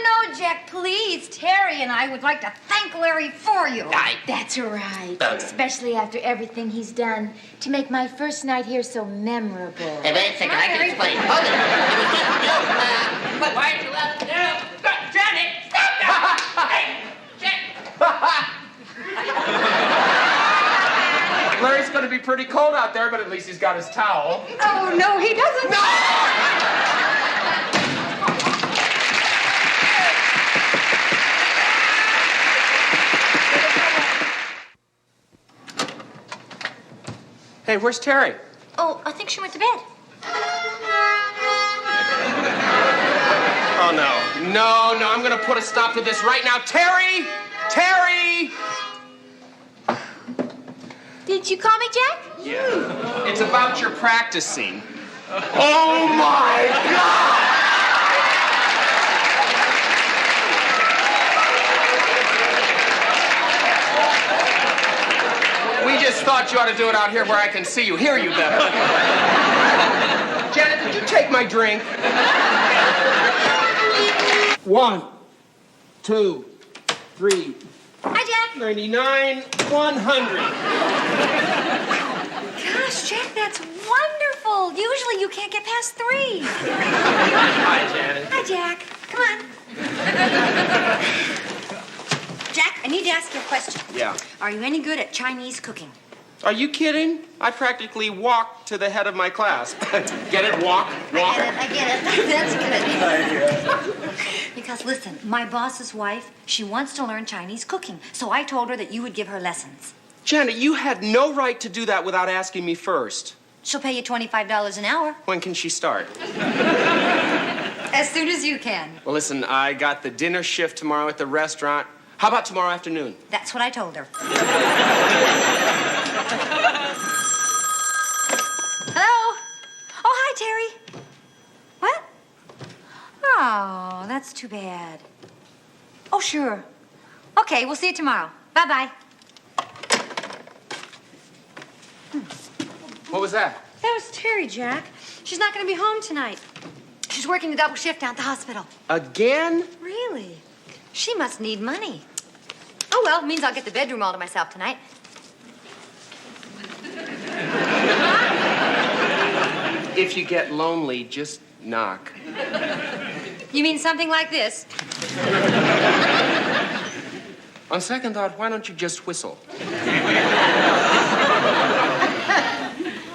No, Jack, please. Terri and I would like to thank Larry for you. That's right. Especially after everything he's done to make my first night here so memorable. Hey, wait a second, I can explain. Hold it. But why aren't you allowed to know? Janet, stop that! Hey, Larry's gonna be pretty cold out there, but at least he's got his towel. Oh, no, he doesn't. No! Hey, where's Terri? Oh, I think she went to bed. Oh, no. No, I'm gonna put a stop to this right now. Terri! Terri! Did you call me, Jack? Yeah. It's about your practicing. Oh, my God! We just thought you ought to do it out here where I can see you. Hear you better. Janet, did you take my drink? 1, 2, 3. Hi, Jack. 99, 100. Gosh, Jack, that's wonderful. Usually you can't get past 3. Hi, Janet. Hi, Jack. Come on. Jack, I need to ask you a question. Yeah. Are you any good at Chinese cooking? Are you kidding? I practically walked to the head of my class. Get it? Walk. I get it. That's good. Because listen, my boss's wife, she wants to learn Chinese cooking. So I told her that you would give her lessons. Janet, you had no right to do that without asking me first. She'll pay you $25 an hour. When can she start? As soon as you can. Well, listen, I got the dinner shift tomorrow at the restaurant. How about tomorrow afternoon? That's what I told her. Hello? Oh, hi, Terri. What? Oh, that's too bad. Oh, sure. Okay, we'll see you tomorrow. Bye-bye. What was that? That was Terri, Jack. She's not going to be home tonight. She's working the double shift down at the hospital. Again? Really? She must need money. Oh, well, it means I'll get the bedroom all to myself tonight. If you get lonely, just knock. You mean something like this? On second thought, why don't you just whistle?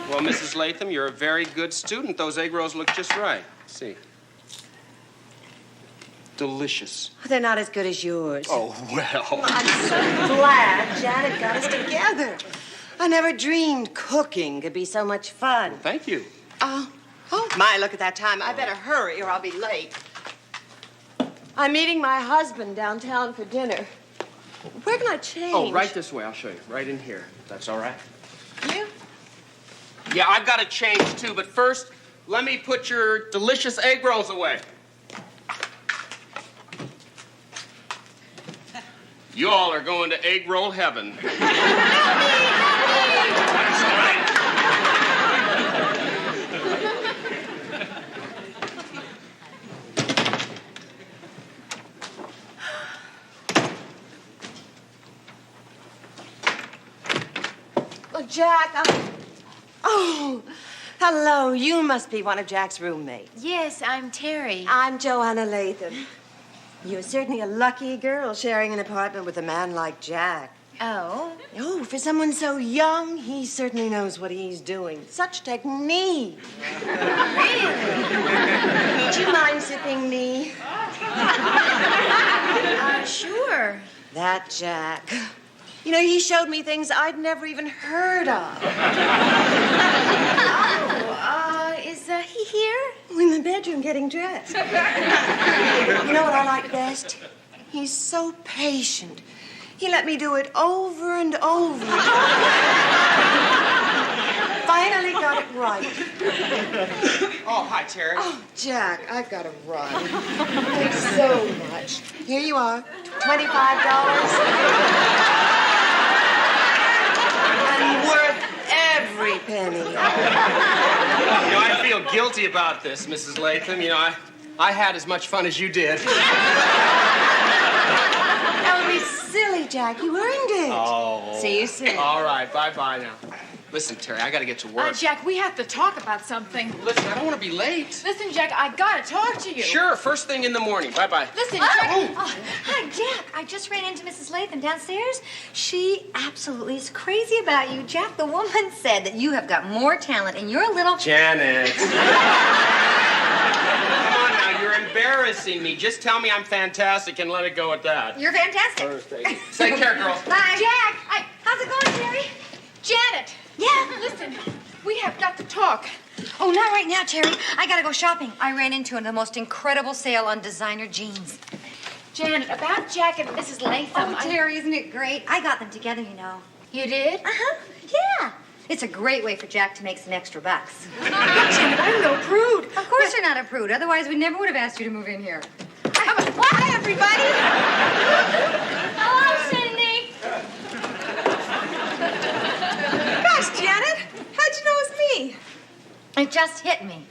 Well, Mrs. Latham, you're a very good student. Those egg rolls look just right. Let's see. Delicious. They're not as good as yours. Oh, well. I'm so glad Janet got us together. I never dreamed cooking could be so much fun. Well, thank you. Oh, my, look at that time. I better hurry or I'll be late. I'm meeting my husband downtown for dinner. Where can I change? Oh, right this way. I'll show you. Right in here. That's all right. Yeah? Yeah, I've got to change, too. But first, let me put your delicious egg rolls away. You all are going to egg roll heaven. Well, Jack, Oh, hello. You must be one of Jack's roommates. Yes, I'm Terri. I'm Joanna Latham. You're certainly a lucky girl sharing an apartment with a man like Jack. Oh? Oh, for someone so young, he certainly knows what he's doing. Such technique. Really? Do you mind sipping me? Sure. That Jack. You know, he showed me things I'd never even heard of. Is he here? In the bedroom getting dressed. You know what I like best? He's so patient. He let me do it over and over. Finally got it right. Oh, hi, Terri. Oh, Jack, I've got to run. Thanks so much. Here you are. $25. And worth every penny. You know, I feel guilty about this, Mrs. Latham. You know, I had as much fun as you did. Don't be silly, Jack. You earned it. Oh. See you soon. All right, bye-bye now. Listen, Terri, I got to get to work. Jack, we have to talk about something. Listen, I don't want to be late. Listen, Jack, I gotta talk to you. Sure, first thing in the morning. Bye-bye. Listen, Jack. Oh, hi, Jack. I just ran into Mrs. Latham downstairs. She absolutely is crazy about you. Jack, the woman said that you have got more talent and you're a little... Janet. Come on now, you're embarrassing me. Just tell me I'm fantastic and let it go at that. You're fantastic. Perfect. Take care, girls. Bye. Jack, how's it going, Terri? Janet. Yeah? Listen, we have got to talk. Oh, not right now, Terri. I gotta go shopping. I ran into the most incredible sale on designer jeans. Janet, about Jack and Mrs. Latham. Oh, Terri, isn't it great? I got them together, you know. You did? Uh-huh. Yeah. It's a great way for Jack to make some extra bucks. Janet, I'm no prude. Of course you're not a prude. Otherwise, we never would have asked you to move in here. Hi, everybody. Hello, Cindy. Gosh, Janet, how'd you know it was me? It just hit me.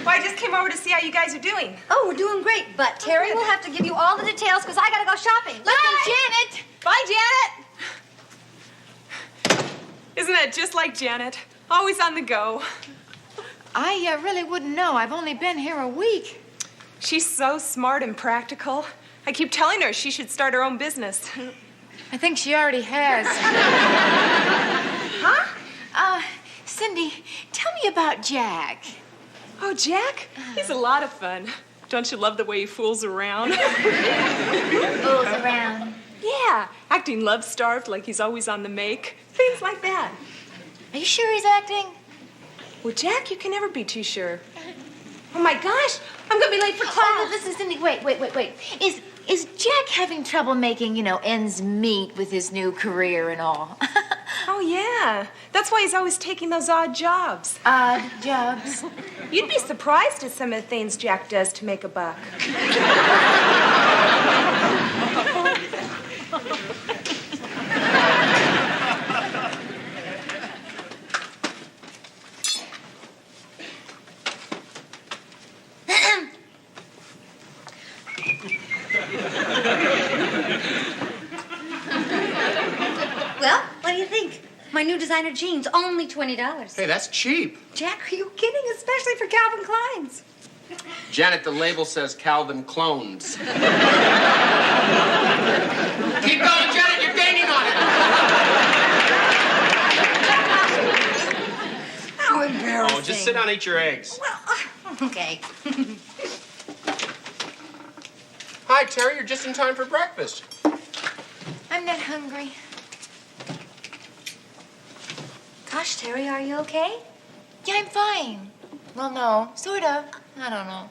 Well, I just came over to see how you guys are doing. Oh, we're doing great. But Terri will have to give you all the details because I gotta go shopping. Listen, Janet. Bye, Janet. Isn't that just like Janet? Always on the go. I really wouldn't know. I've only been here a week. She's so smart and practical. I keep telling her she should start her own business. I think she already has. Huh? Cindy, tell me about Jack. Oh, Jack? He's a lot of fun. Don't you love the way he fools around? Fools around? Yeah, acting love-starved like he's always on the make. Things like that. Are you sure he's acting? Well, Jack, you can never be too sure. Oh, my gosh. I'm going to be late for class. Listen, Cindy, wait. Is Jack having trouble making, ends meet with his new career and all? Oh, yeah. That's why he's always taking those odd jobs. Odd jobs? You'd be surprised at some of the things Jack does to make a buck. Well, what do you think? My new designer jeans, only $20. Hey, that's cheap. Jack, are you kidding? Especially for Calvin Klein's. Janet, the label says Calvin Clones. Keep going, Janet, you're gaining on it. How embarrassing. Oh, just sit down and eat your eggs. Well, okay. Hi, Terry, you're just in time for breakfast. I'm not hungry. Gosh, Terry, are you okay? Yeah, I'm fine. Well, no, sort of. I don't know.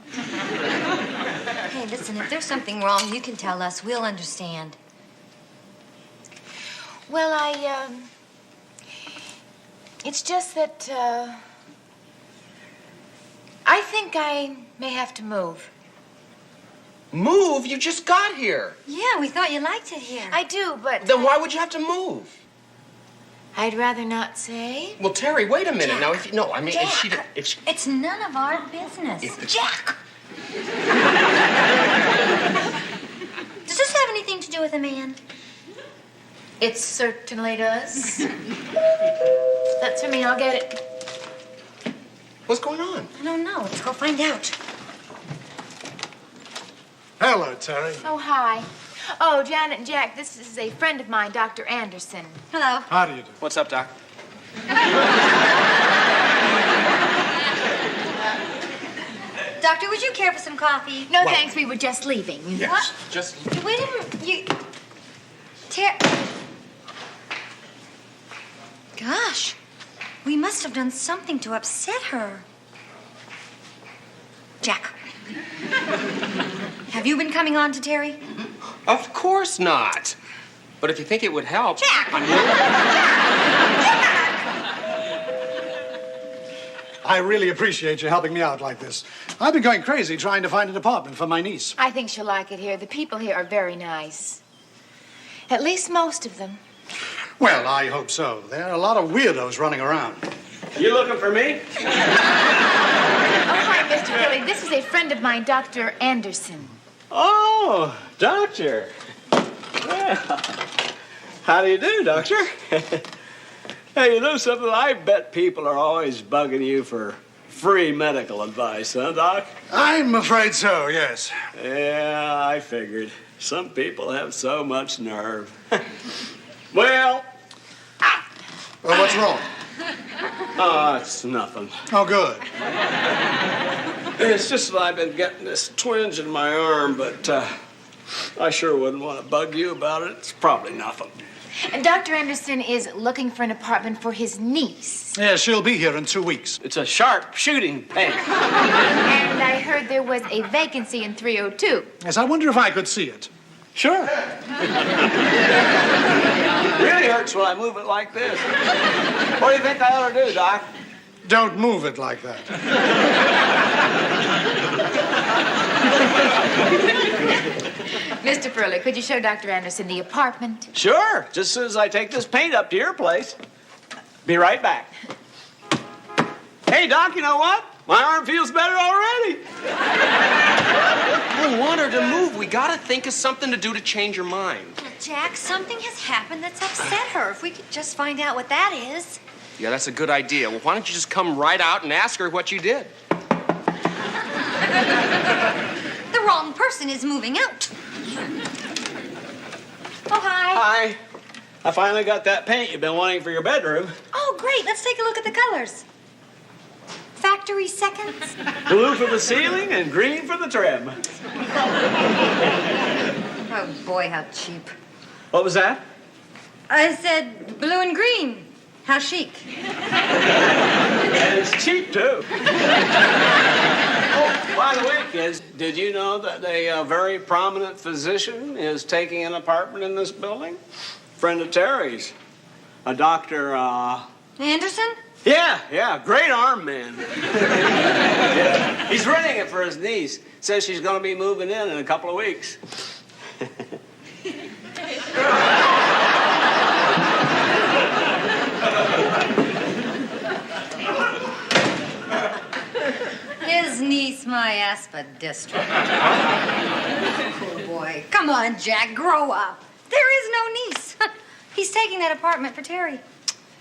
Hey, listen, if there's something wrong, you can tell us. We'll understand. Well, it's just that, I think I may have to move. Move? You just got here. Yeah, we thought you liked it here. I do, but... Then why would you have to move? I'd rather not say. Well, Terry, wait a minute. Jack. Now, if you... No, I mean, Jack, if she... It's none of our business. Jack! Does this have anything to do with a man? It certainly does. That's for me. I'll get it. What's going on? I don't know. Let's go find out. Hello, Terry. Oh, hi. Oh, Janet and Jack, this is a friend of mine, Dr. Anderson. Hello. How do you do? What's up, Doc? Doctor, would you care for some coffee? No, thanks. We were just leaving. Yes. What? Just... Wait a minute. You... Gosh, we must have done something to upset her. Jack, have you been coming on to Terry? Of course not. But if you think it would help... Jack! I really appreciate you helping me out like this. I've been going crazy trying to find an apartment for my niece. I think she'll like it here. The people here are very nice. At least most of them. Well, I hope so. There are a lot of weirdos running around. You looking for me? Oh, hi, Mr. Furley. This is a friend of mine, Dr. Anderson. Oh, doctor. Well, how do you do, doctor? Hey, you know something? I bet people are always bugging you for free medical advice, huh, Doc? I'm afraid so, yes. Yeah, I figured. Some people have so much nerve. Well, what's wrong? Oh, it's nothing. Oh, good. It's just that I've been getting this twinge in my arm, but I sure wouldn't want to bug you about it. It's probably nothing. And Dr. Anderson is looking for an apartment for his niece. Yeah, she'll be here in 2 weeks. It's a sharp shooting pain. And I heard there was a vacancy in 302. Yes, I wonder if I could see it. Sure. Really hurts when I move it like this. What do you think I ought to do, Doc? Don't move it like that. Mr. Furley, could you show Dr. Anderson the apartment? Sure. Just as soon as I take this paint up to your place. Be right back. Hey, Doc, you know what? My arm feels better already. I want her to move. We gotta think of something to do to change her mind. Jack, something has happened that's upset her. If we could just find out what that is. Yeah, that's a good idea. Well, why don't you just come right out and ask her what you did? The wrong person is moving out. Oh, hi. Hi. I finally got that paint you've been wanting for your bedroom. Oh, great. Let's take a look at the colors. Factory seconds. Blue for the ceiling and green for the trim. Oh, boy, how cheap. What was that? I said blue and green. How chic. And it's cheap, too. Oh, by the way, kids, did you know that a very prominent physician is taking an apartment in this building? Friend of Terry's. A Dr. Anderson? Yeah, great arm man. Yeah. He's renting it for his niece. Says she's going to be moving in a couple of weeks. His niece, my aspidistra. Poor boy. Come on, Jack, grow up. There is no niece. He's taking that apartment for Terry.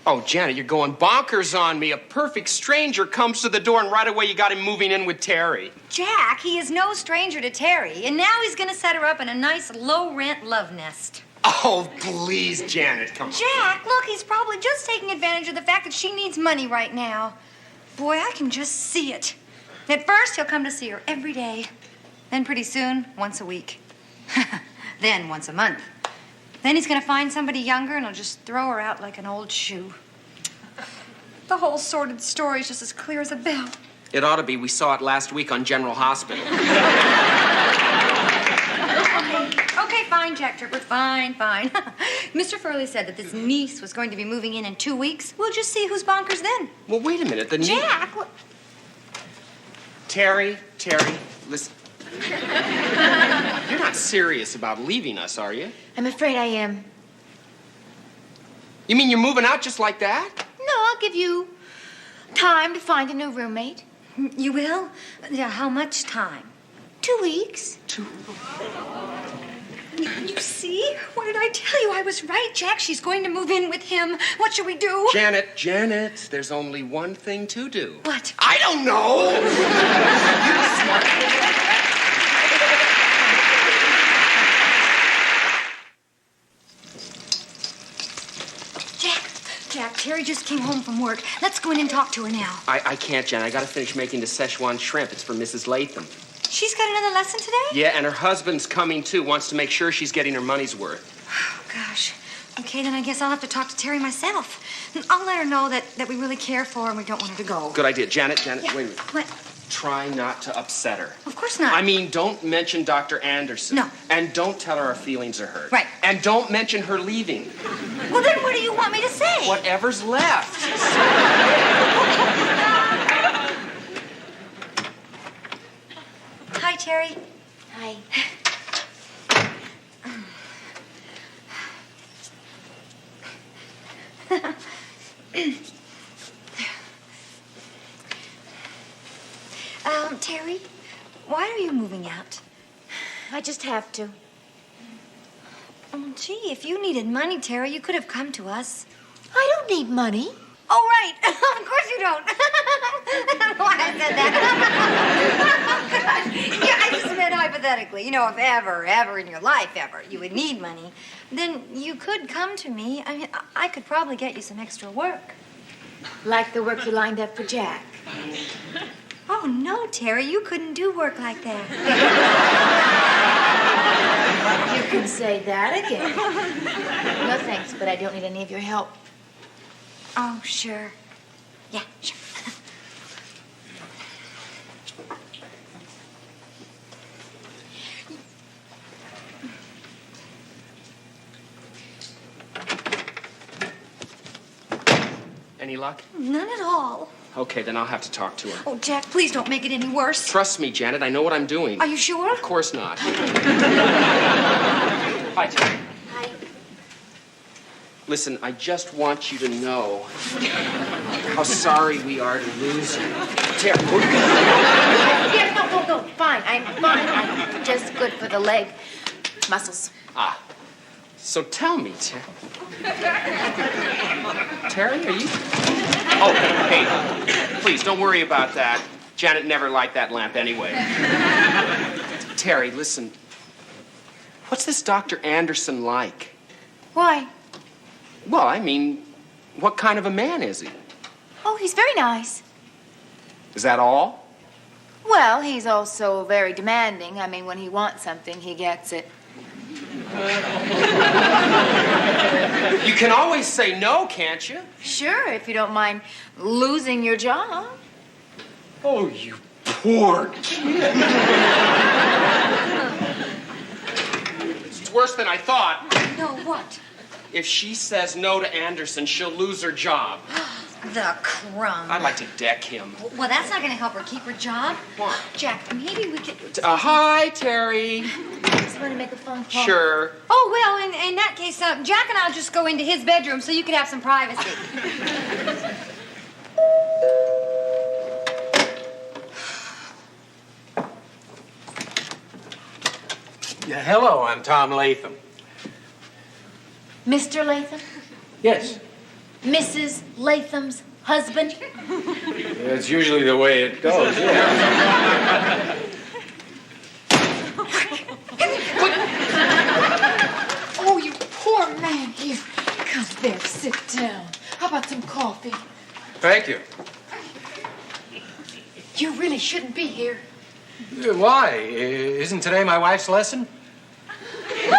Oh, Janet, you're going bonkers on me. A perfect stranger comes to the door, and right away you got him moving in with Terry. Jack, he is no stranger to Terry, and now he's gonna set her up in a nice low-rent love nest. Oh, please, Janet, come on. Jack, look, he's probably just taking advantage of the fact that she needs money right now. Boy, I can just see it. At first, he'll come to see her every day. Then pretty soon, once a week. Then once a month. Then he's gonna find somebody younger and he'll just throw her out like an old shoe. The whole sordid story is just as clear as a bell. It ought to be. We saw it last week on General Hospital. Okay, fine, Jack Tripper, fine. Mr. Furley said that this niece was going to be moving in 2 weeks. We'll just see who's bonkers then. Well, wait a minute. Jack, what? Terry, listen. You're not serious about leaving us, are you? I'm afraid I am. You mean you're moving out just like that? No, I'll give you time to find a new roommate. You will? Yeah, how much time? 2 weeks. You see? What did I tell you? I was right, Jack. She's going to move in with him. What should we do? Janet, there's only one thing to do. What? I don't know! Jack, Terry just came home from work. Let's go in and talk to her now. I can't, Janet. I gotta finish making the Szechuan shrimp. It's for Mrs. Latham. She's got another lesson today? Yeah, and her husband's coming too. Wants to make sure she's getting her money's worth. Oh, gosh. Okay, then I guess I'll have to talk to Terry myself. I'll let her know that we really care for her and we don't want her to go. Good idea. Janet, Yeah. wait a minute. What? Try not to upset her. Of course not. I mean, don't mention Dr. Anderson. No. And don't tell her our feelings are hurt. Right. And don't mention her leaving. Well, then what do you want me to say? Whatever's left. Hi, Terry. Hi. Terry, why are you moving out? I just have to. Oh, gee, if you needed money, Terry, you could have come to us. I don't need money. Oh, right. Of course you don't. I don't know why I said that. Yeah, I just meant hypothetically. You know, if ever in your life, you would need money, then you could come to me. I mean, I could probably get you some extra work. Like the work you lined up for Jack. Oh, no, Terry, you couldn't do work like that. You can say that again. No thanks, but I don't need any of your help. Oh, sure. Yeah, sure. Any luck? None at all. Okay, then I'll have to talk to her. Oh, Jack, please don't make it any worse. Trust me, Janet. I know what I'm doing. Are you sure? Of course not. Hi, Terry. Hi. Listen, I just want you to know how sorry we are to lose you. Terry. Yeah, no. Fine. I'm fine. I'm just good for the leg muscles. Ah. So tell me, Terry, are you... Oh, hey, please, don't worry about that. Janet never liked that lamp anyway. Terry, listen. What's this Dr. Anderson like? Why? Well, I mean, what kind of a man is he? Oh, he's very nice. Is that all? Well, he's also very demanding. I mean, when he wants something, he gets it. You can always say no, can't you? Sure, if you don't mind losing your job. Oh, you poor kid. It's worse than I thought. No, what? If she says no to Anderson, she'll lose her job. The crumb. I'd like to deck him. Well, that's not going to help her keep her job. What? Jack, maybe we could... Hi, Terry. Just want to make a phone call. Sure. Oh, well, in that case, Jack and I'll just go into his bedroom so you could have some privacy. Yeah, hello, I'm Tom Latham. Mr. Latham? Yes. Mrs. Latham's husband? That's usually the way it goes, yeah. Oh, you poor man. Here, come there, sit down. How about some coffee? Thank you. You really shouldn't be here. Why? Isn't today my wife's lesson? You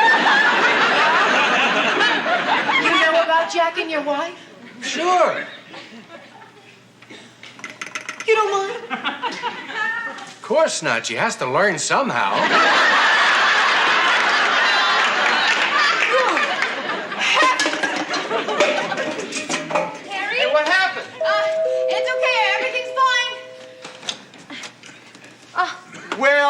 know about Jack and your wife? Sure. You don't mind? Of course not. She has to learn somehow. Terry? Hey, what happened? It's okay. Everything's fine. Well.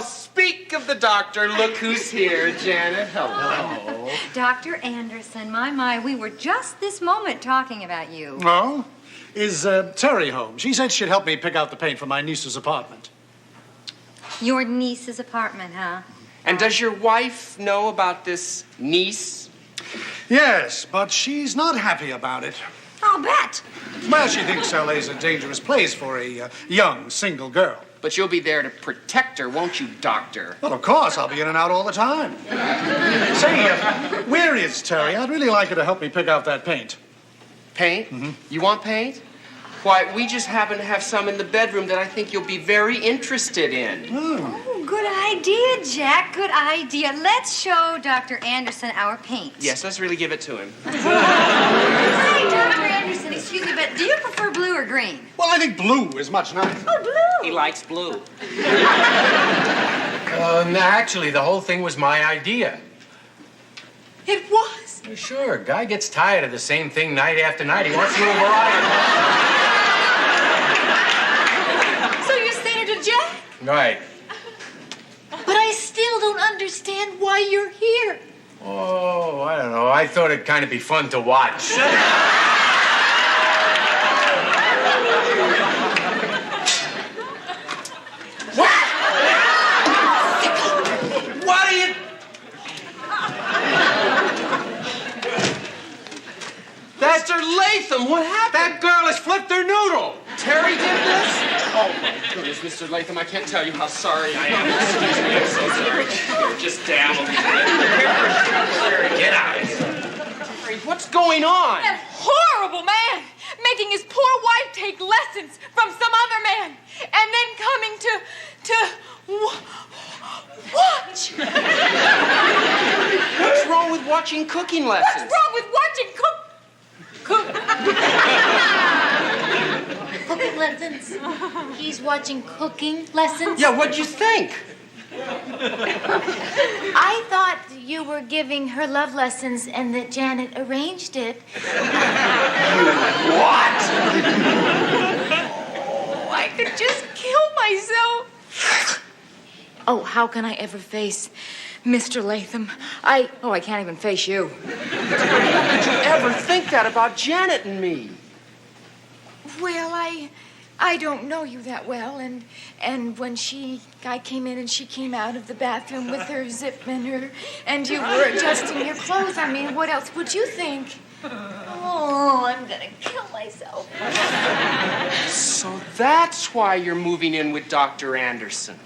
Speak of the doctor. Look who's here. Janet, hello. Dr. Anderson, my, we were just this moment talking about you. Oh? Is Terri home? She said she'd help me pick out the paint for my niece's apartment. Your niece's apartment, huh? And does your wife know about this niece? Yes, but she's not happy about it. I'll bet. Well, she thinks LA's a dangerous place for a young, single girl. But you'll be there to protect her, won't you, Doctor? Well, of course. I'll be in and out all the time. Say, where is Terri? I'd really like her to help me pick out that paint. Paint? Mm-hmm. You want paint? Why, we just happen to have some in the bedroom that I think you'll be very interested in. Oh, good idea, Jack. Good idea. Let's show Dr. Anderson our paint. Yes, let's really give it to him. Hi, Dr. Anderson. Excuse me, but do you prefer blue or green? Well, I think blue is much nicer. Oh, blue. He likes blue. Actually, the whole thing was my idea. It was? Sure. Guy gets tired of the same thing night after night. He wants a little variety. So you're saying it to Jack? Right. But I still don't understand why you're here. Oh, I don't know. I thought it'd kind of be fun to watch. What are you... Mr. Latham, what happened? That girl has flipped her noodle. Terri did this? Oh, my goodness, Mr. Latham, I can't tell you how sorry I am. Excuse me, I'm so sorry. Here, just dab a little bit. Get out of here. Terri, what's going on? That horrible man making his poor wife take lessons from some other man and then coming to watch. What's wrong with watching cooking lessons? What's wrong with watching Cooking lessons? He's watching cooking lessons? Yeah, what'd you think? I thought you were giving her love lessons and that Janet arranged it. What? Oh, I could just kill myself. Oh, how can I ever face Mr. Latham? I can't even face you. How could you ever think that about Janet and me? Well, I don't know you that well, and when I came in and she came out of the bathroom with her zip and you were adjusting your clothes, I mean, what else would you think? Oh, I'm gonna kill myself. So that's why you're moving in with Dr. Anderson.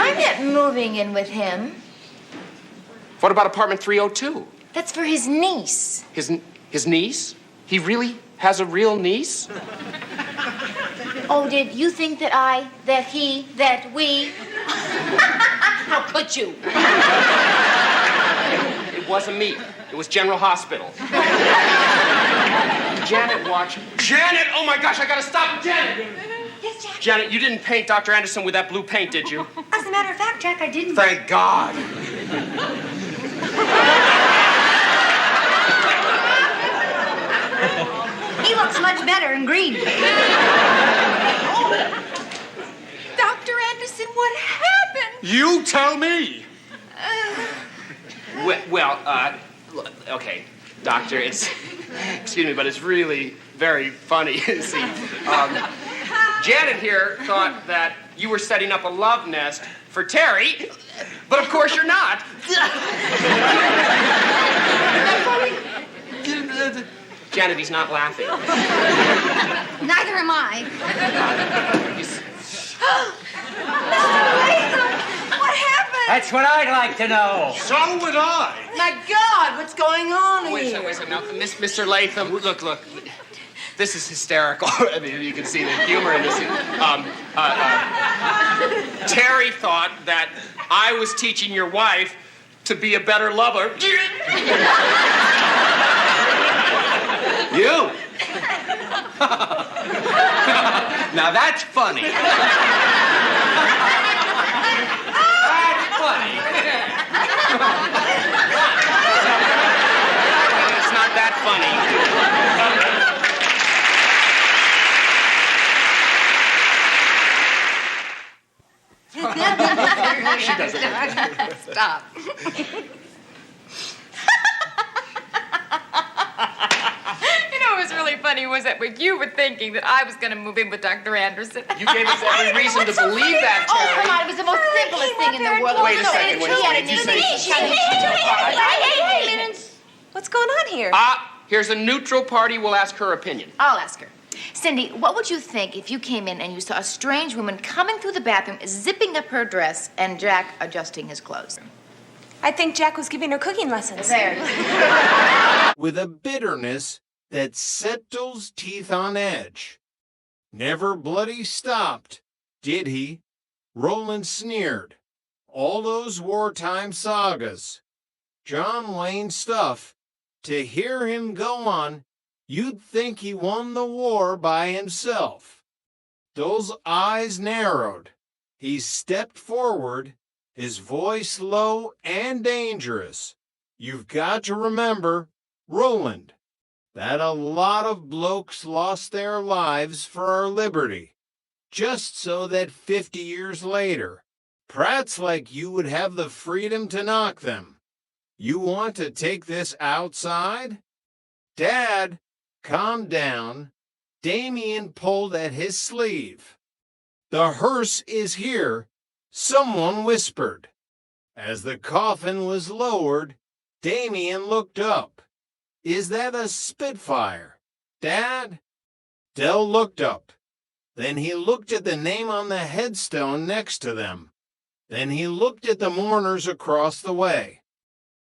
I'm not moving in with him. What about apartment 302? That's for his niece. His niece? He really has a real niece? Oh, did you think that we... How could you? It wasn't me. It was General Hospital. Janet, watch. Janet! Oh my gosh, I gotta stop. Janet! Yes, Jack. Janet, you didn't paint Dr. Anderson with that blue paint, did you? As a matter of fact, Jack, I didn't. Thank God. He looks much better in green. Dr. Anderson, what happened? You tell me. Okay, Doctor, excuse me, but it's really very funny. See, Janet here thought that you were setting up a love nest for Terri, But of course you're not. Janet, he's not laughing. Neither am I. What happened? That's what I'd like to know. So would I. My God, what's going on Wait a here? second. Now, Mr. Latham, look. This is hysterical. I mean, you can see the humor in this. Terry thought that I was teaching your wife to be a better lover. You? Now that's funny. That's funny. It's not that funny. She doesn't. Stop. What was really funny was that you were thinking that I was going to move in with Dr. Anderson. You gave us every reason to believe that, Terry. Oh, come on, it was the most simplest thing in the world. Wait a second. Hey, what's going on here? Here's a neutral party. We'll ask her opinion. I'll ask her. Cindy, what would you think if you came in and you saw a strange woman coming through the bathroom, zipping up her dress, and Jack adjusting his clothes? I think Jack was giving her cooking lessons. There. With a bitterness that set those teeth on edge. Never bloody stopped, did he? Roland sneered. All those wartime sagas. John Wayne stuff. To hear him go on, you'd think he won the war by himself. Those eyes narrowed. He stepped forward, his voice low and dangerous. You've got to remember, Roland, that a lot of blokes lost their lives for our liberty, just so that 50 years later, prats like you would have the freedom to knock them. You want to take this outside? Dad, calm down. Damien pulled at his sleeve. The hearse is here, someone whispered. As the coffin was lowered, Damien looked up. Is that a Spitfire, Dad? Dell looked up. Then he looked at the name on the headstone next to them. Then he looked at the mourners across the way.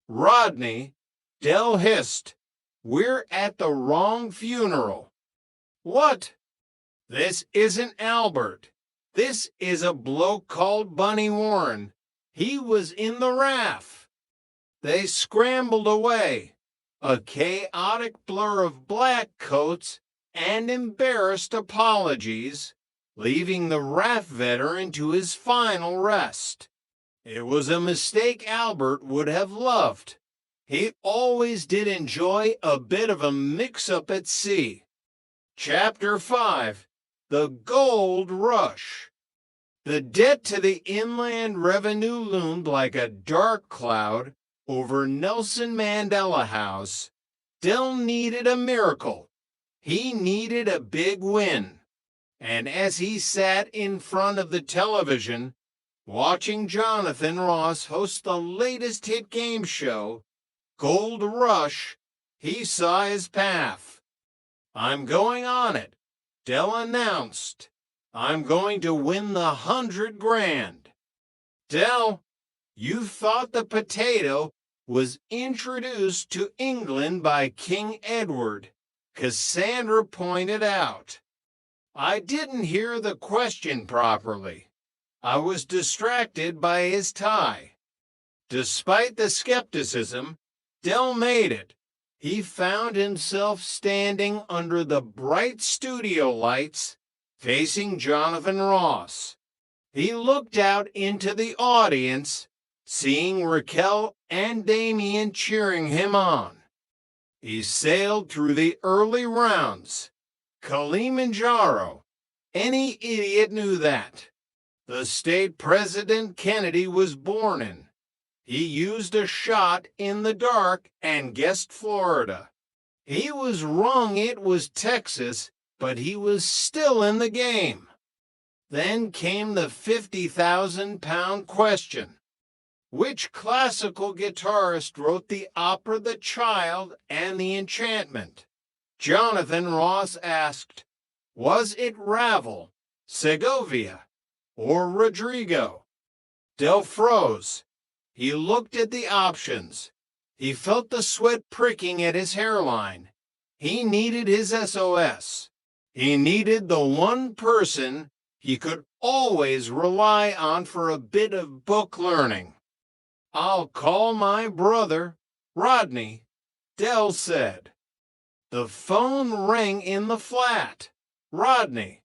Rodney, Dell hissed, we're at the wrong funeral. What? This isn't Albert. This is a bloke called Bunny Warren. He was in the RAF. They scrambled away. A chaotic blur of black coats and embarrassed apologies, leaving the RAF veteran to his final rest. It was a mistake Albert would have loved. He always did enjoy a bit of a mix-up at sea. Chapter 5, The Gold Rush. The debt to the Inland Revenue loomed like a dark cloud over Nelson Mandela House. Dell needed a miracle. He needed a big win. And as he sat in front of the television, watching Jonathan Ross host the latest hit game show, Gold Rush, he saw his path. I'm going on it, Dell announced. I'm going to win the 100 grand. Dell, you thought the potato was introduced to England by King Edward, Cassandra pointed out. I didn't hear the question properly. I was distracted by his tie. Despite the skepticism, Dell made it. He found himself standing under the bright studio lights, facing Jonathan Ross. He looked out into the audience, seeing Raquel and Damien cheering him on. He sailed through the early rounds. Kilimanjaro. Any idiot knew that. The state President Kennedy was born in. He used a shot in the dark and guessed Florida. He was wrong it was Texas, but he was still in the game. Then came the 50,000-pound question. Which classical guitarist wrote the opera The Child and The Enchantment? Jonathan Ross asked, was it Ravel, Segovia, or Rodrigo? Del froze. He looked at the options. He felt the sweat pricking at his hairline. He needed his SOS. He needed the one person he could always rely on for a bit of book learning. I'll call my brother, Rodney, Del said. The phone rang in the flat. Rodney,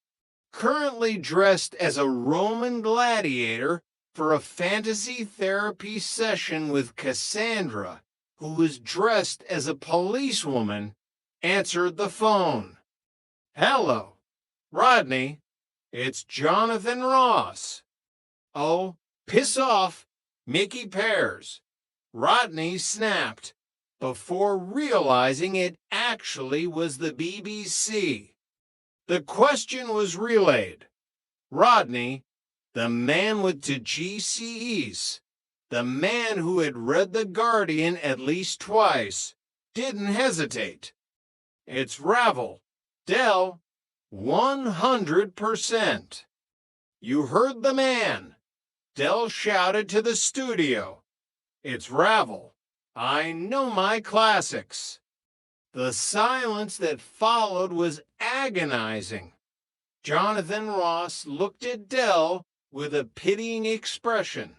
currently dressed as a Roman gladiator for a fantasy therapy session with Cassandra, who was dressed as a policewoman, answered the phone. Hello, Rodney, it's Jonathan Ross. Oh, piss off, Mickey Pears. Rodney snapped before realizing it actually was the BBC. The question was relayed. Rodney, the man with two GCEs, the man who had read The Guardian at least twice, didn't hesitate. It's Ravel, Del, 100%. You heard the man. Del shouted to the studio. It's Ravel. I know my classics. The silence that followed was agonizing. Jonathan Ross looked at Del with a pitying expression.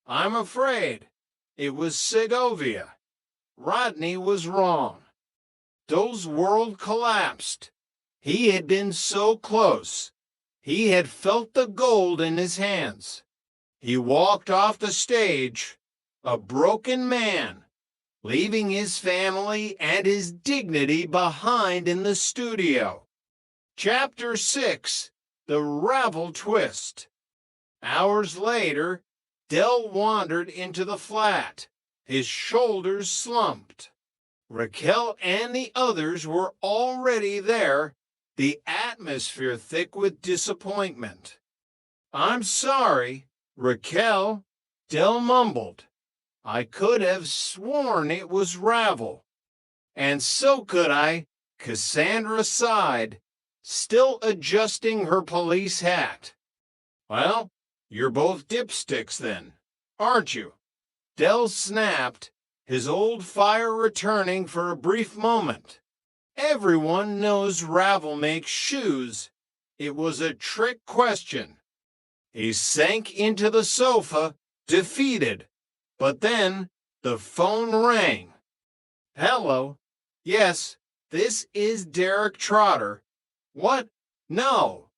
I'm afraid it was Segovia. Rodney was wrong. Del's world collapsed. He had been so close. He had felt the gold in his hands. He walked off the stage, a broken man, leaving his family and his dignity behind in the studio. Chapter 6, The Ravel Twist. Hours later, Del wandered into the flat. His shoulders slumped. Raquel and the others were already there, the atmosphere thick with disappointment. I'm sorry, Raquel, Del mumbled. I could have sworn it was Ravel. And so could I, Cassandra sighed, still adjusting her police hat. Well, you're both dipsticks then, aren't you? Del snapped, his old fire returning for a brief moment. Everyone knows Ravel makes shoes. It was a trick question. He sank into the sofa, defeated. But then the phone rang. Hello. Yes, this is Derek Trotter. What? No.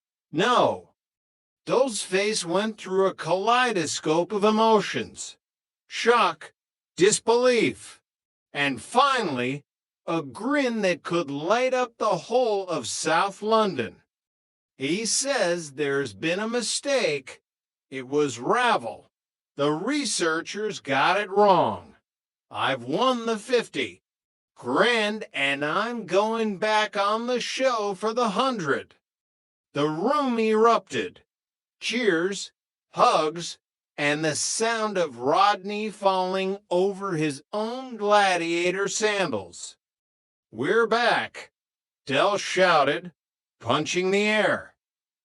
Del's face went through a kaleidoscope of emotions. Shock, disbelief, and finally, a grin that could light up the whole of South London. He says there's been a mistake. It was Ravel. The researchers got it wrong. I've won the 50 grand, and I'm going back on the show for the 100. The room erupted. Cheers, hugs, and the sound of Rodney falling over his own gladiator sandals. We're back, Del shouted, punching the air.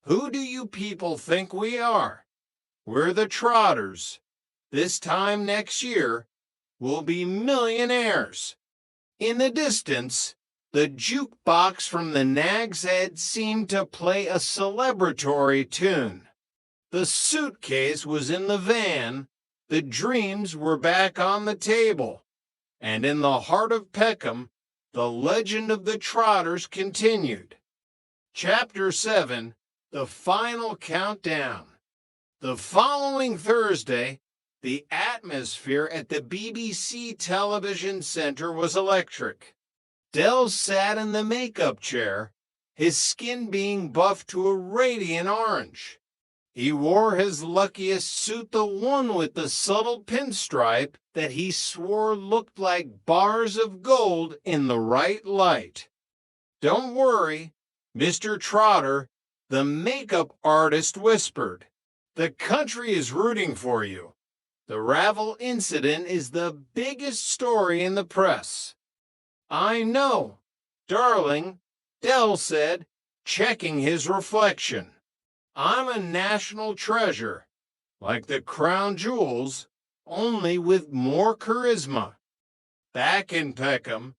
Who do you people think we are? We're the Trotters. This time next year, we'll be millionaires. In the distance, the jukebox from the Nag's Head seemed to play a celebratory tune. The suitcase was in the van, the dreams were back on the table, and in the heart of Peckham, the legend of the Trotters continued. Chapter 7, The Final Countdown. The following Thursday, the atmosphere at the BBC television center was electric. Del sat in the makeup chair, his skin being buffed to a radiant orange. He wore his luckiest suit, the one with the subtle pinstripe that he swore looked like bars of gold in the right light. Don't worry, Mr. Trotter, the makeup artist whispered. The country is rooting for you. The Ravel incident is the biggest story in the press. I know, darling, Dell said, checking his reflection. I'm a national treasure, like the crown jewels, only with more charisma. Back in Peckham,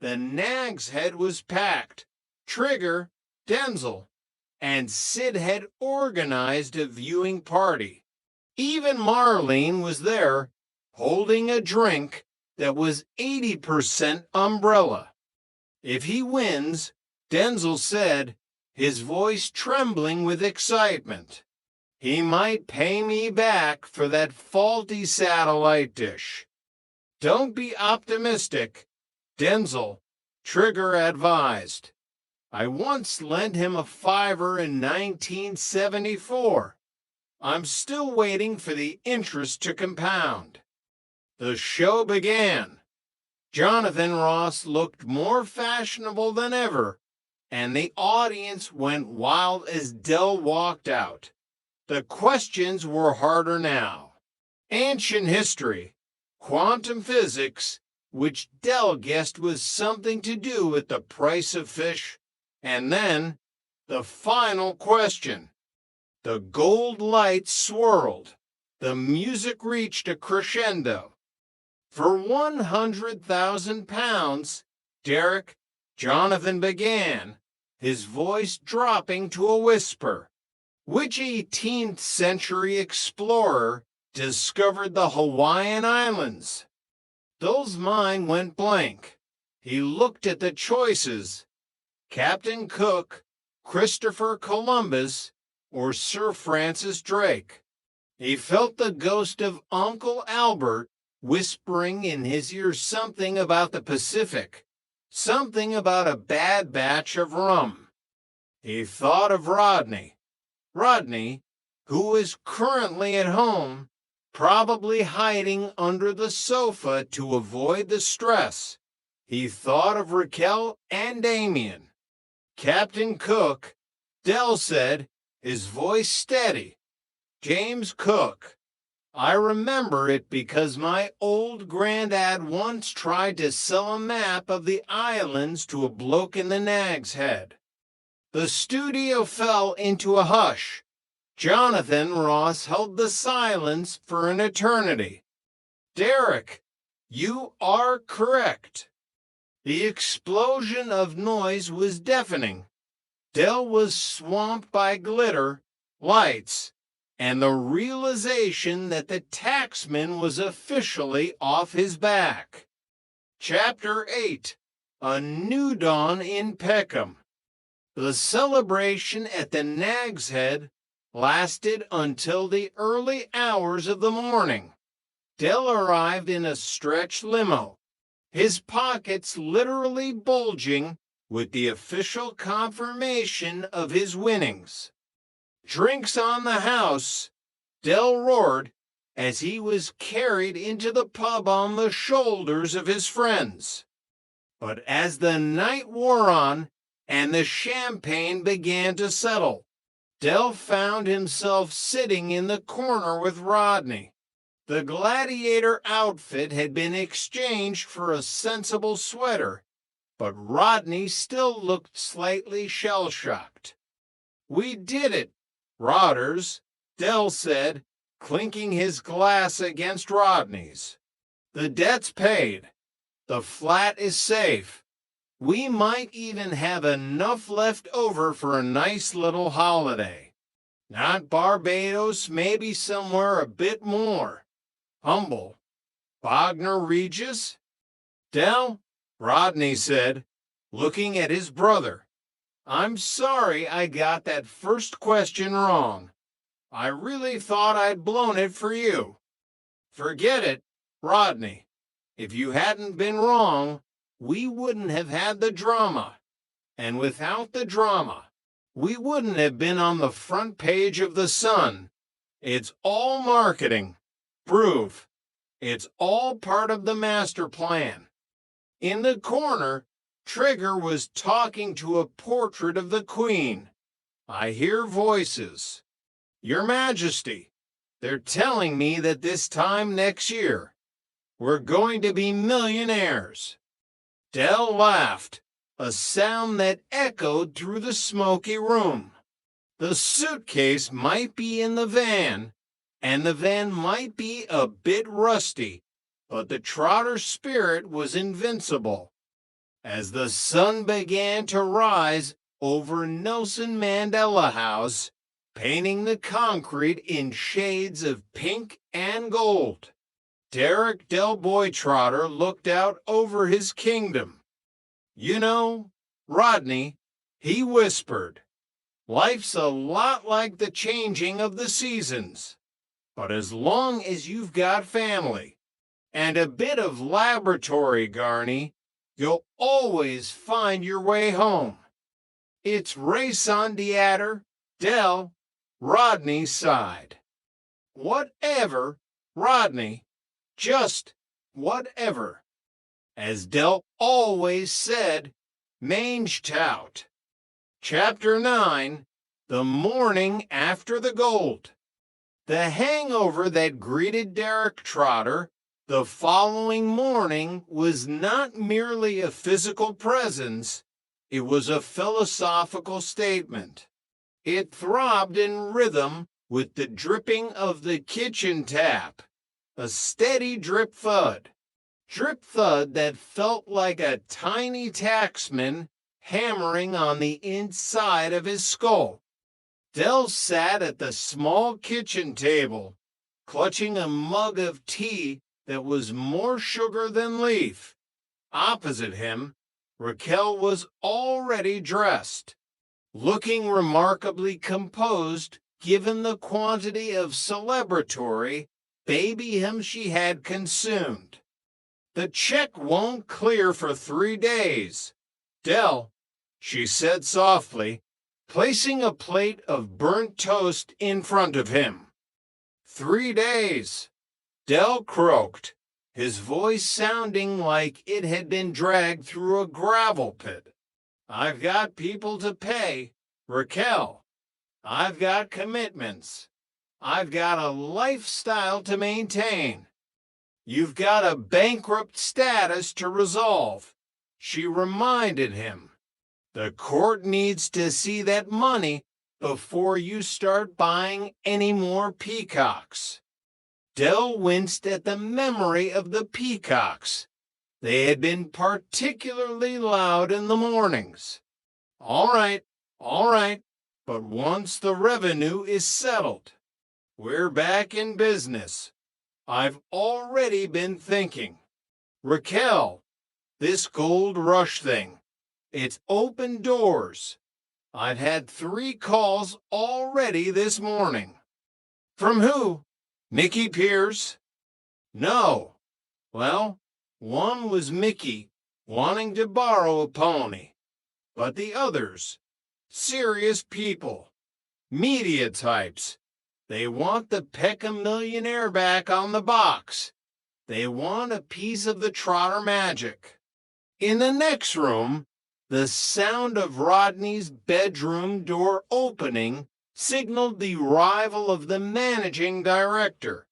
the Nag's Head was packed. Trigger, Denzel, and Sid had organized a viewing party. Even Marlene was there, holding a drink that was 80% umbrella. If he wins, Denzel said, his voice trembling with excitement, he might pay me back for that faulty satellite dish. Don't be optimistic, Denzel, Trigger advised. I once lent him a $5 in 1974. I'm still waiting for the interest to compound. The show began. Jonathan Ross looked more fashionable than ever, and the audience went wild as Dell walked out. The questions were harder now. Ancient history, quantum physics, which Dell guessed was something to do with the price of fish, and then the final question. The gold lights swirled. The music reached a crescendo. For 100,000 pounds, Derek, Jonathan began, his voice dropping to a whisper. Which 18th century explorer discovered the Hawaiian Islands? Dell's mind went blank. He looked at the choices. Captain Cook, Christopher Columbus, or Sir Francis Drake. He felt the ghost of Uncle Albert whispering in his ear something about the Pacific, something about a bad batch of rum. He thought of Rodney. Rodney, who is currently at home, probably hiding under the sofa to avoid the stress. He thought of Raquel and Damien. Captain Cook, Dell said, his voice steady. James Cook. I remember it because my old granddad once tried to sell a map of the islands to a bloke in the Nag's Head. The studio fell into a hush. Jonathan Ross held the silence for an eternity. Derek, you are correct. The explosion of noise was deafening. Dell was swamped by glitter, lights, and the realization that the taxman was officially off his back. Chapter 8. A New Dawn in Peckham. The celebration at the Nag's Head lasted until the early hours of the morning. Dell arrived in a stretch limo, his pockets literally bulging with the official confirmation of his winnings. Drinks on the house, Dell roared as he was carried into the pub on the shoulders of his friends. But as the night wore on and the champagne began to settle, Dell found himself sitting in the corner with Rodney. The gladiator outfit had been exchanged for a sensible sweater, but Rodney still looked slightly shell-shocked. We did it, Rodders, Dell said, clinking his glass against Rodney's. The debt's paid. The flat is safe. We might even have enough left over for a nice little holiday. Not Barbados, maybe somewhere a bit more humble. Bognor Regis? Dell, Rodney said, looking at his brother. I'm sorry I got that first question wrong. I really thought I'd blown it for you. Forget it, Rodney. If you hadn't been wrong, we wouldn't have had the drama. And without the drama, we wouldn't have been on the front page of the Sun. It's all marketing. Proof. It's all part of the master plan. In the corner, Trigger was talking to a portrait of the Queen. I hear voices. Your Majesty, They're telling me that this time next year, we're going to be millionaires. Dell laughed, a sound that echoed through the smoky room. The suitcase might be in the van, and the van might be a bit rusty, but the Trotter spirit was invincible. As the sun began to rise over Nelson Mandela House, painting the concrete in shades of pink and gold, Derek Del Boy Trotter looked out over his kingdom. You know, Rodney, he whispered, life's a lot like the changing of the seasons. But as long as you've got family and a bit of laboratory, Garney, you'll always find your way home. It's raison d'etre, Del. Rodney sighed. Whatever, Rodney, just whatever. As Del always said, mange tout. Chapter 9, The Morning After the Gold. The hangover that greeted Derek Trotter the following morning was not merely a physical presence, it was a philosophical statement. It throbbed in rhythm with the dripping of the kitchen tap, a steady drip thud that felt like a tiny taxman hammering on the inside of his skull. Del sat at the small kitchen table, clutching a mug of tea that was more sugar than leaf. Opposite him, Raquel was already dressed, looking remarkably composed given the quantity of celebratory baby hymn she had consumed. The check won't clear for 3 days. Del, she said softly, placing a plate of burnt toast in front of him. 3 days, Del croaked, his voice sounding like it had been dragged through a gravel pit. I've got people to pay, Raquel. I've got commitments. I've got a lifestyle to maintain. You've got a bankrupt status to resolve, she reminded him. The court needs to see that money before you start buying any more peacocks. Del winced at the memory of the peacocks. They had been particularly loud in the mornings. All right, but once the revenue is settled, we're back in business. I've already been thinking. Raquel, this gold rush thing, it's opened doors. I've had 3 calls already this morning. From who? Mickey Pierce? No. Well, one was Mickey wanting to borrow a pony, but the others, serious people, media types. They want the Peckham millionaire back on the box. They want a piece of the Trotter magic. In the next room, the sound of Rodney's bedroom door opening signaled the arrival of the managing director.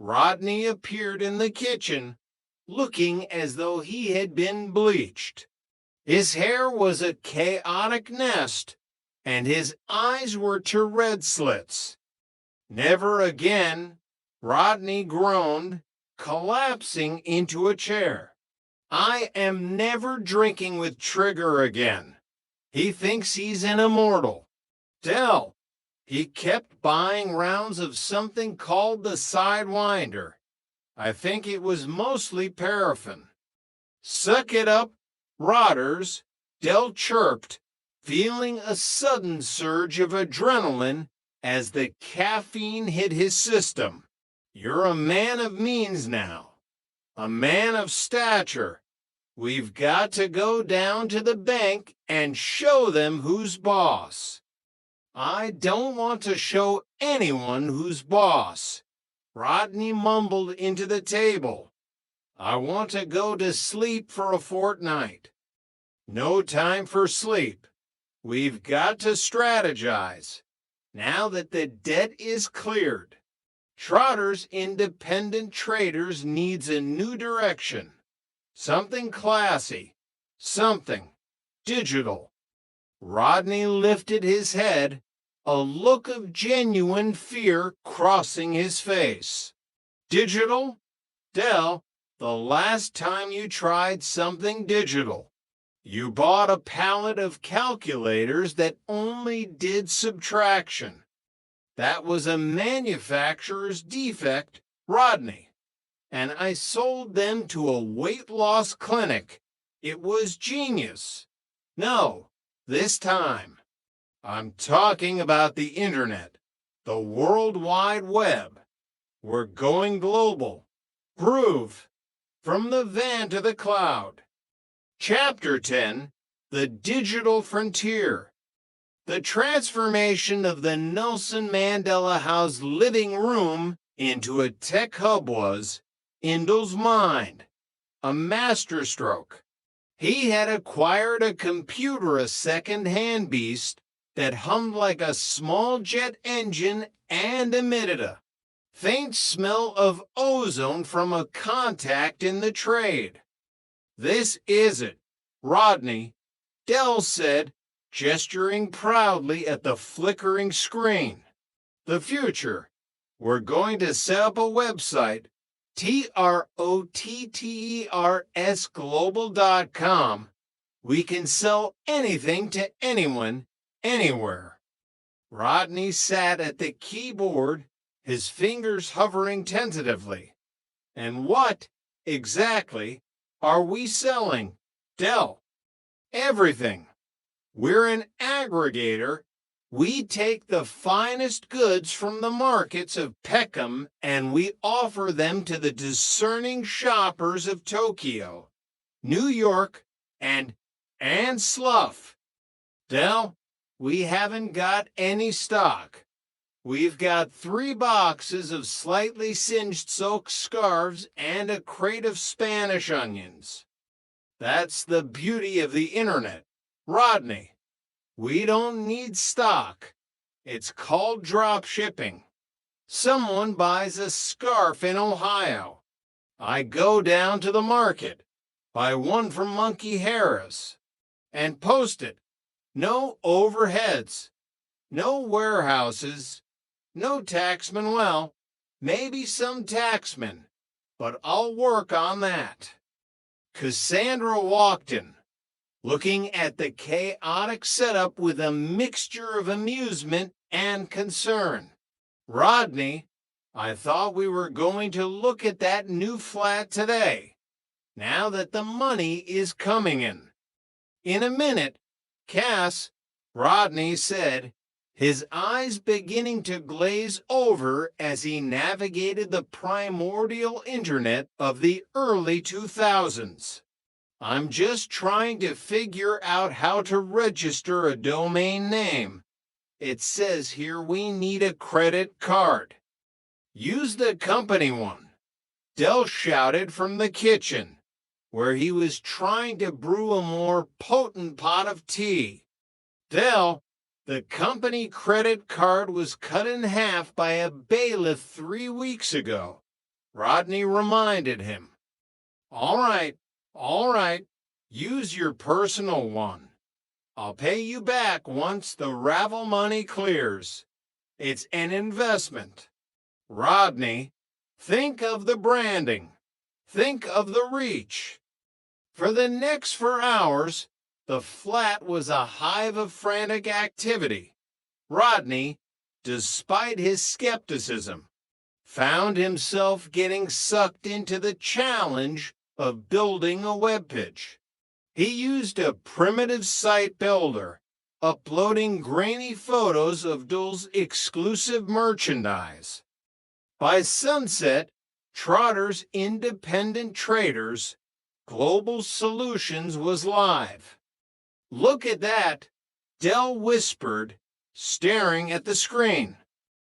Rodney appeared in the kitchen, looking as though he had been bleached. His hair was a chaotic nest, and his eyes were to red slits. Never again, Rodney groaned, collapsing into a chair. I am never drinking with Trigger again. He thinks he's an immortal. Del, he kept buying rounds of something called the Sidewinder. I think it was mostly paraffin. Suck it up, Rotters, Del chirped, feeling a sudden surge of adrenaline as the caffeine hit his system. You're a man of means now, a man of stature. We've got to go down to the bank and show them who's boss. I don't want to show anyone who's boss. Rodney mumbled into the table. I want to go to sleep for a fortnight. No time for sleep. We've got to strategize. Now that the debt is cleared. Trotter's Independent Traders needs a new direction. Something classy. Something digital. Rodney lifted his head, a look of genuine fear crossing his face. Digital? Del, the last time you tried something digital, you bought a pallet of calculators that only did subtraction. That was a manufacturer's defect, Rodney. And I sold them to a weight loss clinic. It was genius. No, this time, I'm talking about the internet, the World Wide Web. We're going global. Groove. From the van to the cloud. Chapter 10, The Digital Frontier. The transformation of the Nelson Mandela House living room into a tech hub was, Indel's mind, a masterstroke. He had acquired a computer, a second-hand beast, that hummed like a small jet engine and emitted a faint smell of ozone from a contact in the trade. This is it, Rodney, Del said, gesturing proudly at the flickering screen. The future. We're going to set up a website, TROTTERS global.com. We can sell anything to anyone, anywhere. Rodney sat at the keyboard, his fingers hovering tentatively. And what, exactly, are we selling, Del? Everything. We're an aggregator. We take the finest goods from the markets of Peckham and we offer them to the discerning shoppers of Tokyo, New York, and Slough. Del, we haven't got any stock. We've got 3 boxes of slightly singed silk scarves and a crate of Spanish onions. That's the beauty of the internet, Rodney. We don't need stock. It's called drop shipping. Someone buys a scarf in Ohio. I go down to the market, buy one from Monkey Harris, and post it. No overheads, no warehouses, no taxmen. Well, maybe some taxmen, but I'll work on that. Cassandra walked in, looking at the chaotic setup with a mixture of amusement and concern. Rodney, I thought we were going to look at that new flat today, now that the money is coming in. In a minute, Cass, Rodney said, his eyes beginning to glaze over as he navigated the primordial internet of the early 2000s. I'm just trying to figure out how to register a domain name. It says here we need a credit card. Use the company one, Del shouted from the kitchen, where he was trying to brew a more potent pot of tea. Del, the company credit card was cut in half by a bailiff 3 weeks ago, Rodney reminded him. All right, use your personal one. I'll pay you back once the ravel money clears. It's an investment. Rodney, think of the branding. Think of the reach. For the next 4 hours, the flat was a hive of frantic activity. Rodney, despite his skepticism, found himself getting sucked into the challenge of building a web page. He used a primitive site builder, uploading grainy photos of Dul's exclusive merchandise. By sunset, Trotter's Independent Traders Global Solutions was live. Look at that, Del whispered, staring at the screen.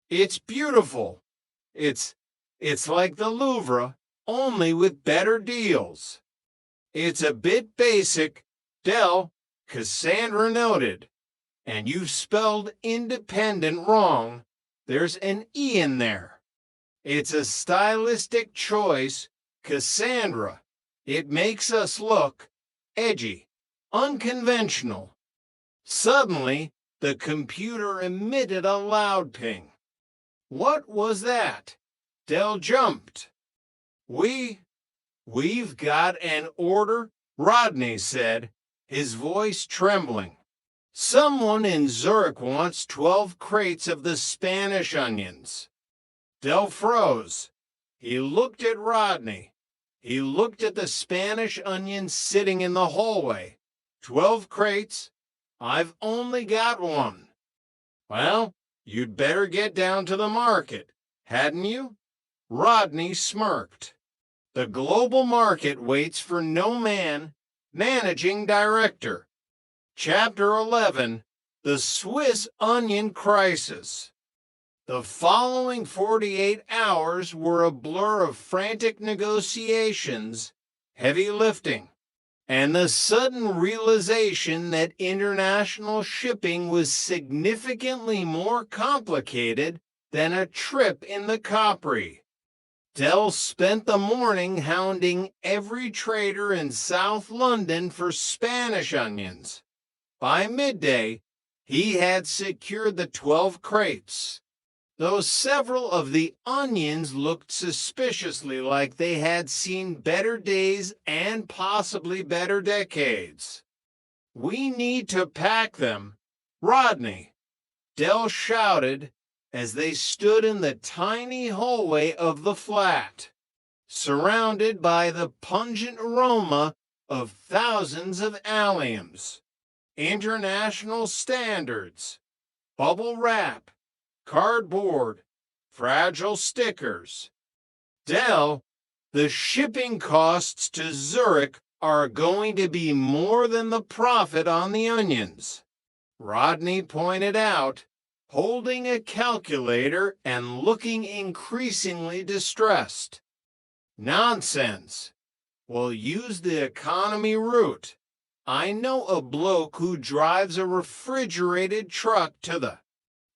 It's beautiful. It's like the Louvre, only with better deals. It's a bit basic, Del, Cassandra noted. And you've spelled independent wrong. There's an E in there. It's a stylistic choice, Cassandra. It makes us look edgy, unconventional. Suddenly, the computer emitted a loud ping. What was that? Del jumped. We've got an order, Rodney said, his voice trembling. Someone in Zurich wants 12 crates of the Spanish onions. Del froze. He looked at Rodney. He looked at the Spanish onions sitting in the hallway. 12 crates? I've only got one. Well, you'd better get down to the market, hadn't you? Rodney smirked. The global market waits for no man. Managing Director. Chapter 11, The Swiss Onion Crisis. The following 48 hours were a blur of frantic negotiations, heavy lifting, and the sudden realization that international shipping was significantly more complicated than a trip in the Capri. Del spent the morning hounding every trader in South London for Spanish onions. By midday, he had secured the 12 crates, though several of the onions looked suspiciously like they had seen better days and possibly better decades. We need to pack them, Rodney, Del shouted as they stood in the tiny hallway of the flat, surrounded by the pungent aroma of thousands of alliums, international standards, bubble wrap, cardboard, fragile stickers. Del, the shipping costs to Zurich are going to be more than the profit on the onions, Rodney pointed out, holding a calculator and looking increasingly distressed. Nonsense. We'll use the economy route. I know a bloke who drives a refrigerated truck to the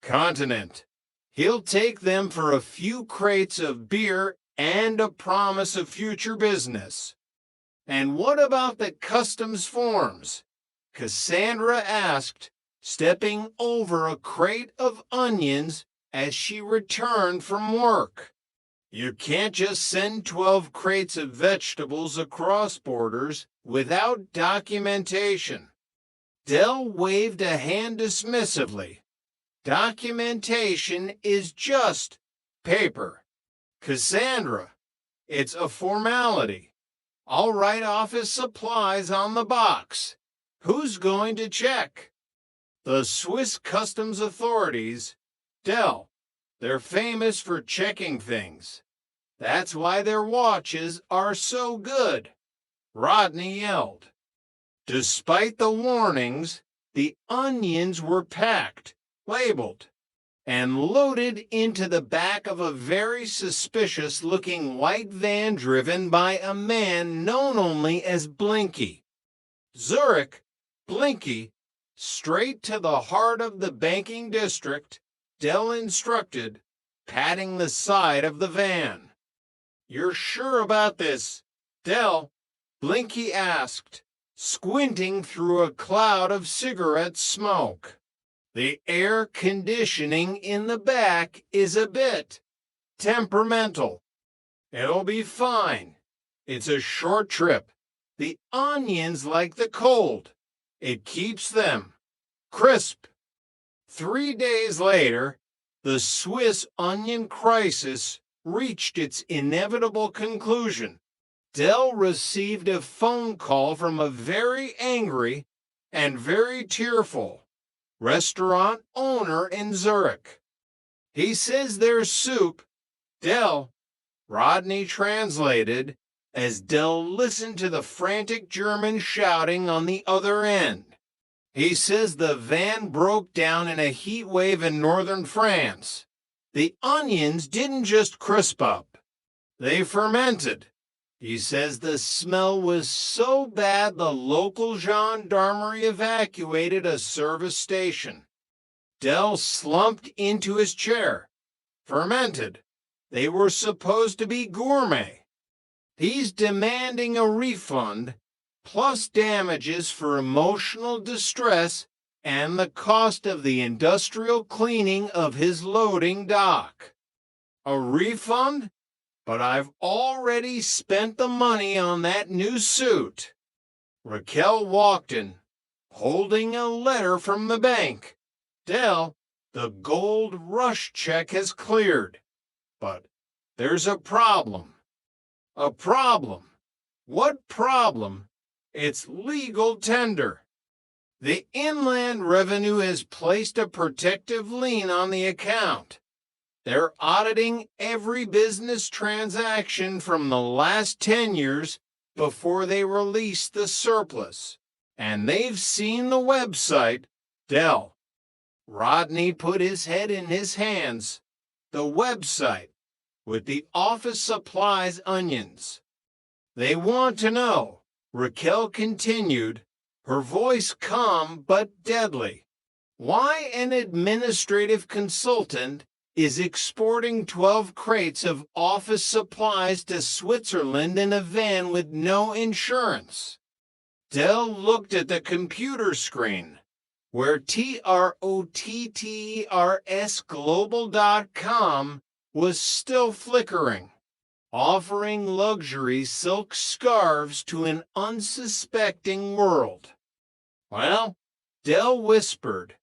continent. He'll take them for a few crates of beer and a promise of future business. And what about the customs forms? Cassandra asked, stepping over a crate of onions as she returned from work. You can't just send 12 crates of vegetables across borders without documentation. Del waved a hand dismissively. Documentation is just paper. Cassandra, it's a formality. I'll write off his supplies on the box. Who's going to check? The Swiss customs authorities. Del, they're famous for checking things. That's why their watches are so good, Rodney yelled. Despite the warnings, the onions were packed, labeled, and loaded into the back of a very suspicious-looking white van driven by a man known only as Blinky. Zurich, Blinky, straight to the heart of the banking district, Del instructed, patting the side of the van. You're sure about this, Del? Blinky asked, squinting through a cloud of cigarette smoke. The air conditioning in the back is a bit temperamental. It'll be fine. It's a short trip. The onions like the cold. It keeps them crisp. 3 days later, the Swiss onion crisis reached its inevitable conclusion. Del received a phone call from a very angry and very tearful restaurant owner in Zurich. He says there's soup. Del, Rodney translated as Del listened to the frantic German shouting on the other end. He says the van broke down in a heat wave in northern France. The onions didn't just crisp up. They fermented. He says the smell was so bad the local gendarmerie evacuated a service station. Del slumped into his chair. Fermented. They were supposed to be gourmet. He's demanding a refund, plus damages for emotional distress and the cost of the industrial cleaning of his loading dock. A refund? But I've already spent the money on that new suit. Raquel walked in, holding a letter from the bank. Del, the gold rush check has cleared. But there's a problem. A problem. What problem? It's legal tender. The Inland Revenue has placed a protective lien on the account. They're auditing every business transaction from the last 10 years before they release the surplus. And they've seen the website, Del. Rodney put his head in his hands. The website with the office supplies onions. They want to know, Raquel continued, her voice calm but deadly, why an administrative consultant is exporting 12 crates of office supplies to Switzerland in a van with no insurance. Del looked at the computer screen, where TROTTERSglobal.com was still flickering, offering luxury silk scarves to an unsuspecting world. Well, Del whispered,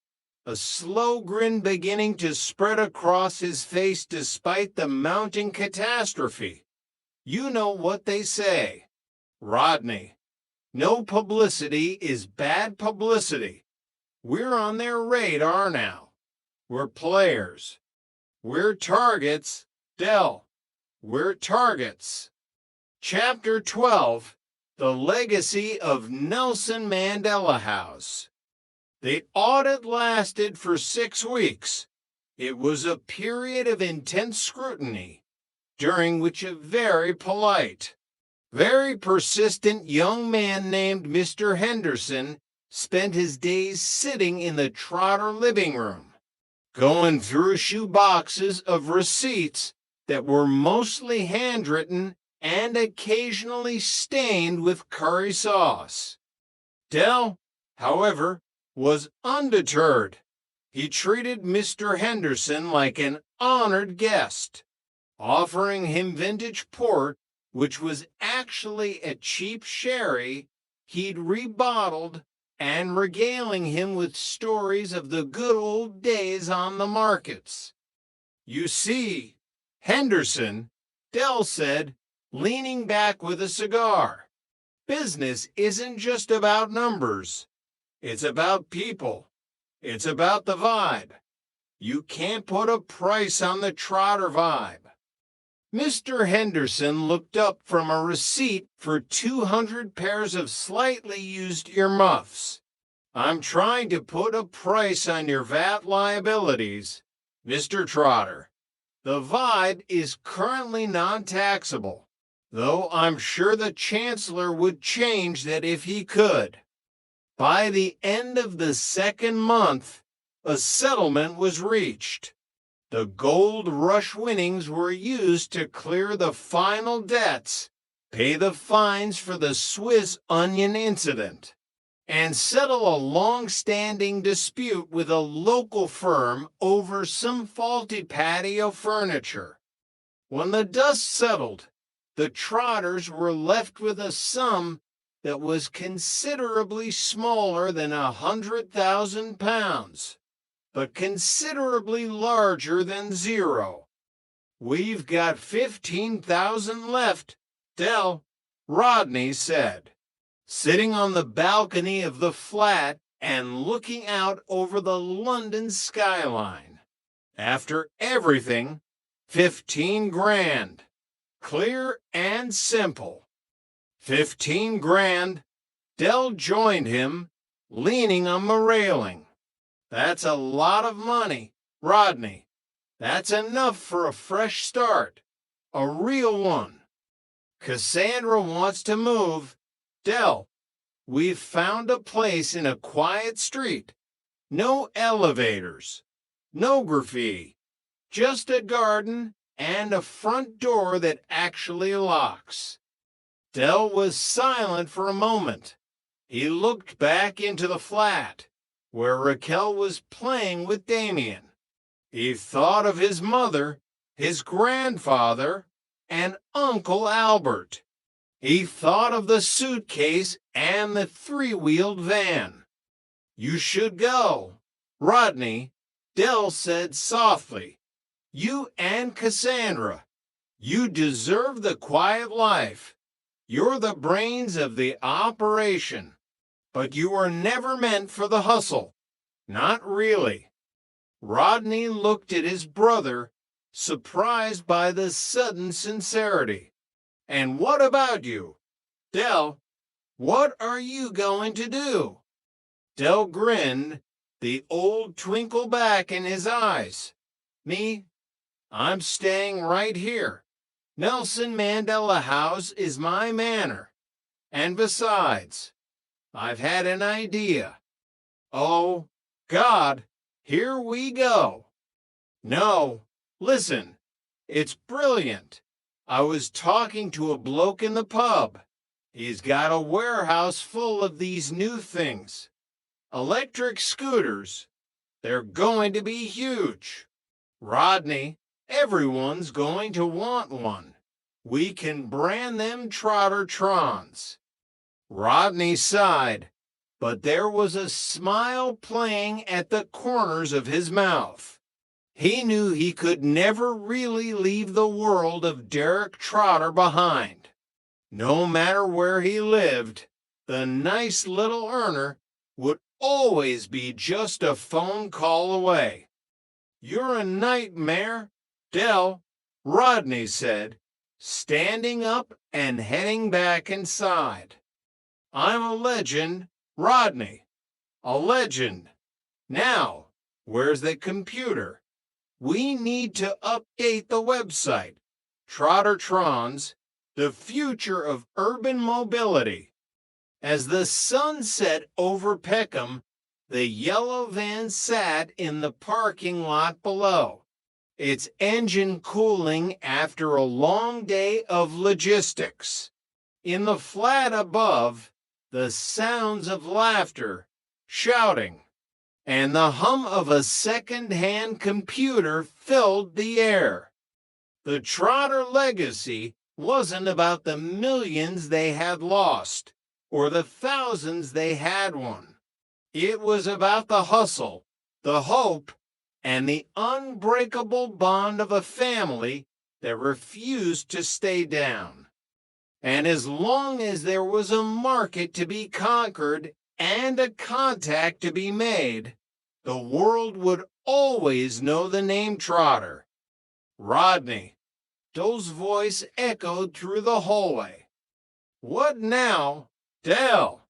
a slow grin beginning to spread across his face despite the mounting catastrophe. You know what they say, Rodney. No publicity is bad publicity. We're on their radar now. We're players. We're targets, Del. We're targets. Chapter 12, The Legacy of Nelson Mandela House. The audit lasted for 6 weeks. It was a period of intense scrutiny, during which a very polite, very persistent young man named Mr. Henderson spent his days sitting in the Trotter living room, going through shoe boxes of receipts that were mostly handwritten and occasionally stained with curry sauce. Del, however, was undeterred. He treated Mr. Henderson like an honored guest, offering him vintage port, which was actually a cheap sherry he'd rebottled, and regaling him with stories of the good old days on the markets. You see, Henderson, Del said, leaning back with a cigar, business isn't just about numbers. It's about people. It's about the vibe. You can't put a price on the Trotter vibe. Mr. Henderson looked up from a receipt for 200 pairs of slightly used earmuffs. I'm trying to put a price on your VAT liabilities, Mr. Trotter. The vibe is currently non-taxable, though I'm sure the Chancellor would change that if he could. By the end of the 2nd month, a settlement was reached. The gold rush winnings were used to clear the final debts, pay the fines for the Swiss onion incident, and settle a long-standing dispute with a local firm over some faulty patio furniture. When the dust settled, the Trotters were left with a sum that was considerably smaller than 100,000 pounds, but considerably larger than zero. We've got 15,000 left, Del, Rodney said, sitting on the balcony of the flat and looking out over the London skyline. After everything, 15 grand. Clear and simple. 15 grand. Del joined him, leaning on the railing. That's a lot of money, Rodney. That's enough for a fresh start. A real one. Cassandra wants to move. Del, we've found a place in a quiet street. No elevators. No graffiti. Just a garden and a front door that actually locks. Del was silent for a moment. He looked back into the flat, where Raquel was playing with Damien. He thought of his mother, his grandfather, and Uncle Albert. He thought of the suitcase and the three-wheeled van. "You should go. Rodney," Del said softly. "You and Cassandra. You deserve the quiet life. You're the brains of the operation. But you were never meant for the hustle. Not really." Rodney looked at his brother, surprised by the sudden sincerity. "And what about you? Del, what are you going to do?" Del grinned, the old twinkle back in his eyes. "Me? I'm staying right here. Nelson Mandela House is my manor. And besides, I've had an idea. Oh, God, here we go. No, listen, it's brilliant. I was talking to a bloke in the pub. He's got a warehouse full of these new things. Electric scooters. They're going to be huge. Rodney, everyone's going to want one. We can brand them Trotter-Trons." Rodney sighed, but there was a smile playing at the corners of his mouth. He knew he could never really leave the world of Derek Trotter behind. No matter where he lived, the nice little earner would always be just a phone call away. "You're a nightmare, Del," Rodney said, standing up and heading back inside. "I'm a legend, Rodney. A legend. Now, where's the computer? We need to update the website. Trotter-Trons, the future of urban mobility." As the sun set over Peckham, the yellow van sat in the parking lot below, its engine cooling after a long day of logistics. In the flat above, the sounds of laughter, shouting, and the hum of a second-hand computer filled the air. The Trotter legacy wasn't about the millions they had lost or the thousands they had won. It was about the hustle, the hope, and the unbreakable bond of a family that refused to stay down. And as long as there was a market to be conquered and a contact to be made, the world would always know the name Trotter. "Rodney," Del's voice echoed through the hallway. "What now, Del?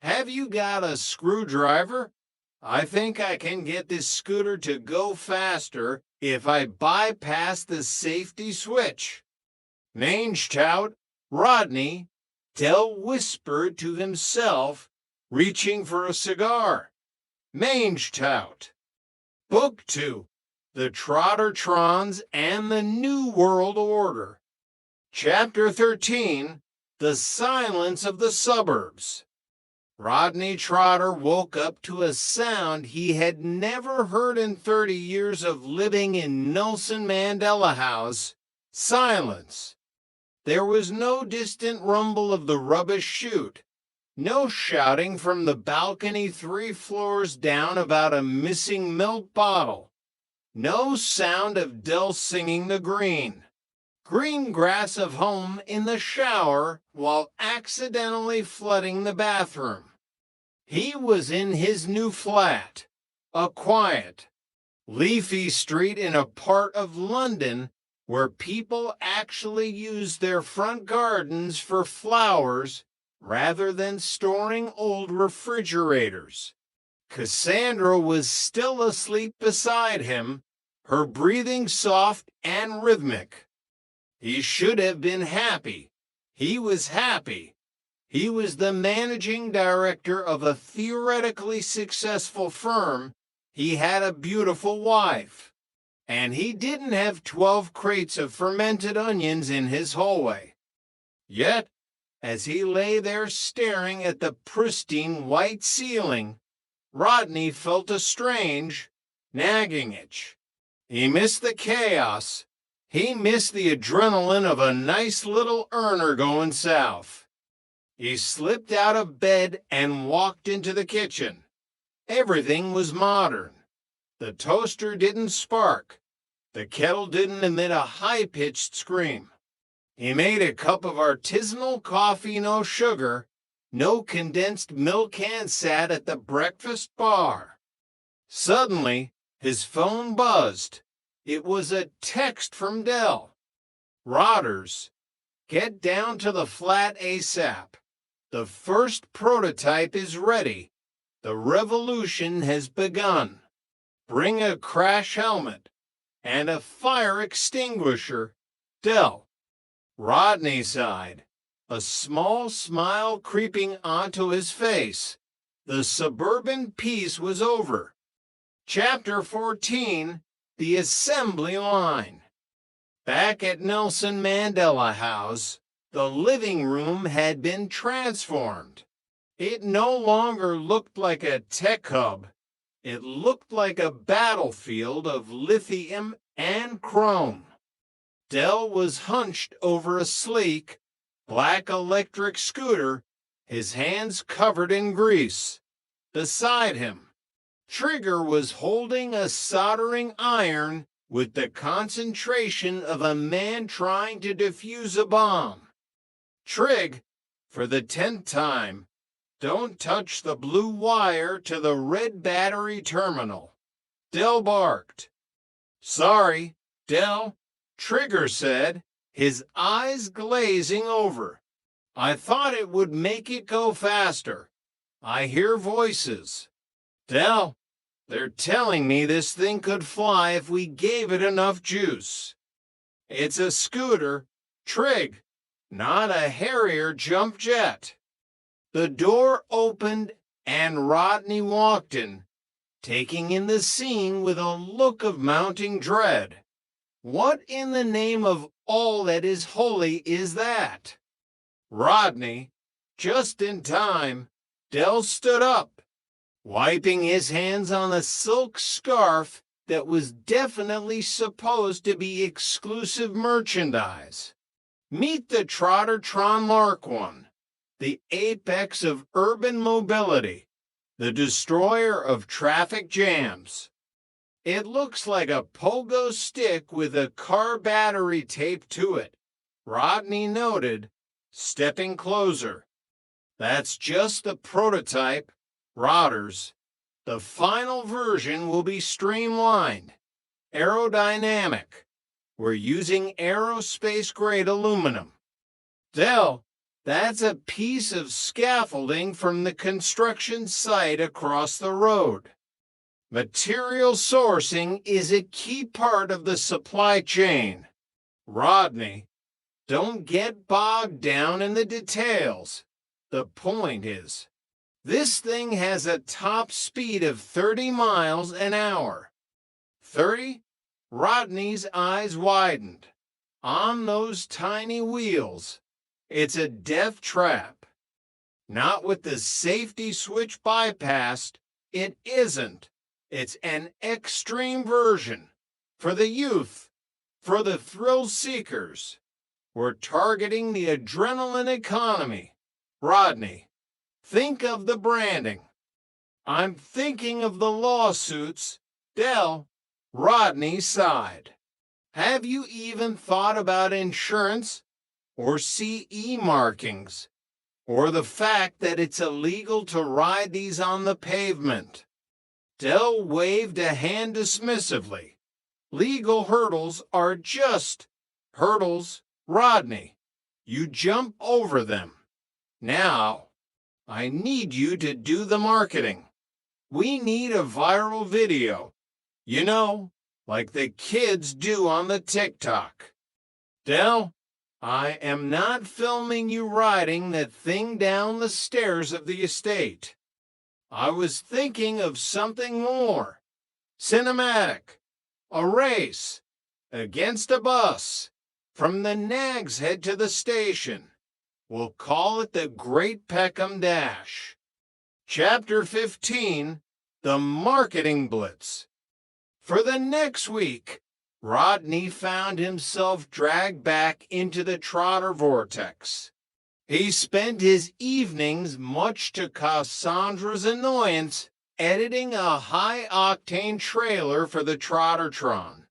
Have you got a screwdriver? I think I can get this scooter to go faster if I bypass the safety switch." "Mange tout, Rodney," Del whispered to himself, reaching for a cigar. "Mange tout." Book 2, The Trotter-Trons and the New World Order. Chapter 13, The Silence of the Suburbs. Rodney Trotter woke up to a sound he had never heard in 30 years of living in Nelson Mandela House: silence. There was no distant rumble of the rubbish chute, no shouting from the balcony 3 floors down about a missing milk bottle, no sound of Del singing the green grass of home in the shower while accidentally flooding the bathroom. He was in his new flat, a quiet, leafy street in a part of London where people actually used their front gardens for flowers rather than storing old refrigerators. Cassandra was still asleep beside him, her breathing soft and rhythmic. He should have been happy. He was happy. He was the managing director of a theoretically successful firm. He had a beautiful wife. and he didn't have 12 crates of fermented onions in his hallway. Yet, as he lay there staring at the pristine white ceiling, Rodney felt a strange, nagging itch. He missed the chaos. He missed the adrenaline of a nice little earner going south. He slipped out of bed and walked into the kitchen. Everything was modern. The toaster didn't spark. The kettle didn't emit a high-pitched scream. He made a cup of artisanal coffee, no sugar, no condensed milk, and sat at the breakfast bar. Suddenly, his phone buzzed. It was a text from Dell. Rotters, get down to the flat ASAP. The first prototype is ready. The revolution has begun. Bring a crash helmet and a fire extinguisher. Dell. Rodney sighed, a small smile creeping onto his face. The suburban peace was over. Chapter 14, The Assembly Line. Back at Nelson Mandela House, the living room had been transformed. It no longer looked like a tech hub. It looked like a battlefield of lithium and chrome. Dell was hunched over a sleek, black electric scooter, his hands covered in grease. Beside him, Trigger was holding a soldering iron with the concentration of a man trying to defuse a bomb. Trig, for the 10th time, don't touch the blue wire to the red battery terminal. Dell barked. Sorry, Dell, Trigger said, his eyes glazing over. I thought it would make it go faster. I hear voices. Dell, they're telling me this thing could fly if we gave it enough juice. It's a scooter, Trig, not a Harrier jump jet. The door opened and Rodney walked in, taking in the scene with a look of mounting dread. What in the name of all that is holy is that? Rodney, just in time, Dell stood up, wiping his hands on a silk scarf that was definitely supposed to be exclusive merchandise. Meet the Trottertron Mark I, the apex of urban mobility, the destroyer of traffic jams. It looks like a pogo stick with a car battery taped to it, Rodney noted, stepping closer. That's just the prototype, Rotters. The final version will be streamlined, aerodynamic. We're using aerospace-grade aluminum. Dell, that's a piece of scaffolding from the construction site across the road. Material sourcing is a key part of the supply chain. Rodney, don't get bogged down in the details. The point is, this thing has a top speed of 30 miles an hour. 30? Rodney's eyes widened. On those tiny wheels, it's a death trap. Not with the safety switch bypassed, it isn't. It's an extreme version. For the youth, for the thrill seekers. We're targeting the adrenaline economy. Rodney, think of the branding. I'm thinking of the lawsuits. Dell, Rodney sighed. Have you even thought about insurance or CE markings or the fact that it's illegal to ride these on the pavement? Dell waved a hand dismissively. Legal hurdles are just hurdles, Rodney. You jump over them. Now, I need you to do the marketing. We need a viral video. You know, like the kids do on the TikTok. Dell, I am not filming you riding that thing down the stairs of the estate. I was thinking of something more. Cinematic. A race against a bus from the Nag's Head to the station. We'll call it the Great Peckham Dash. Chapter 15, The Marketing Blitz. For the next week, Rodney found himself dragged back into the trotter vortex. He spent his evenings, much to Cassandra's annoyance, editing a high-octane trailer for the Trottertron.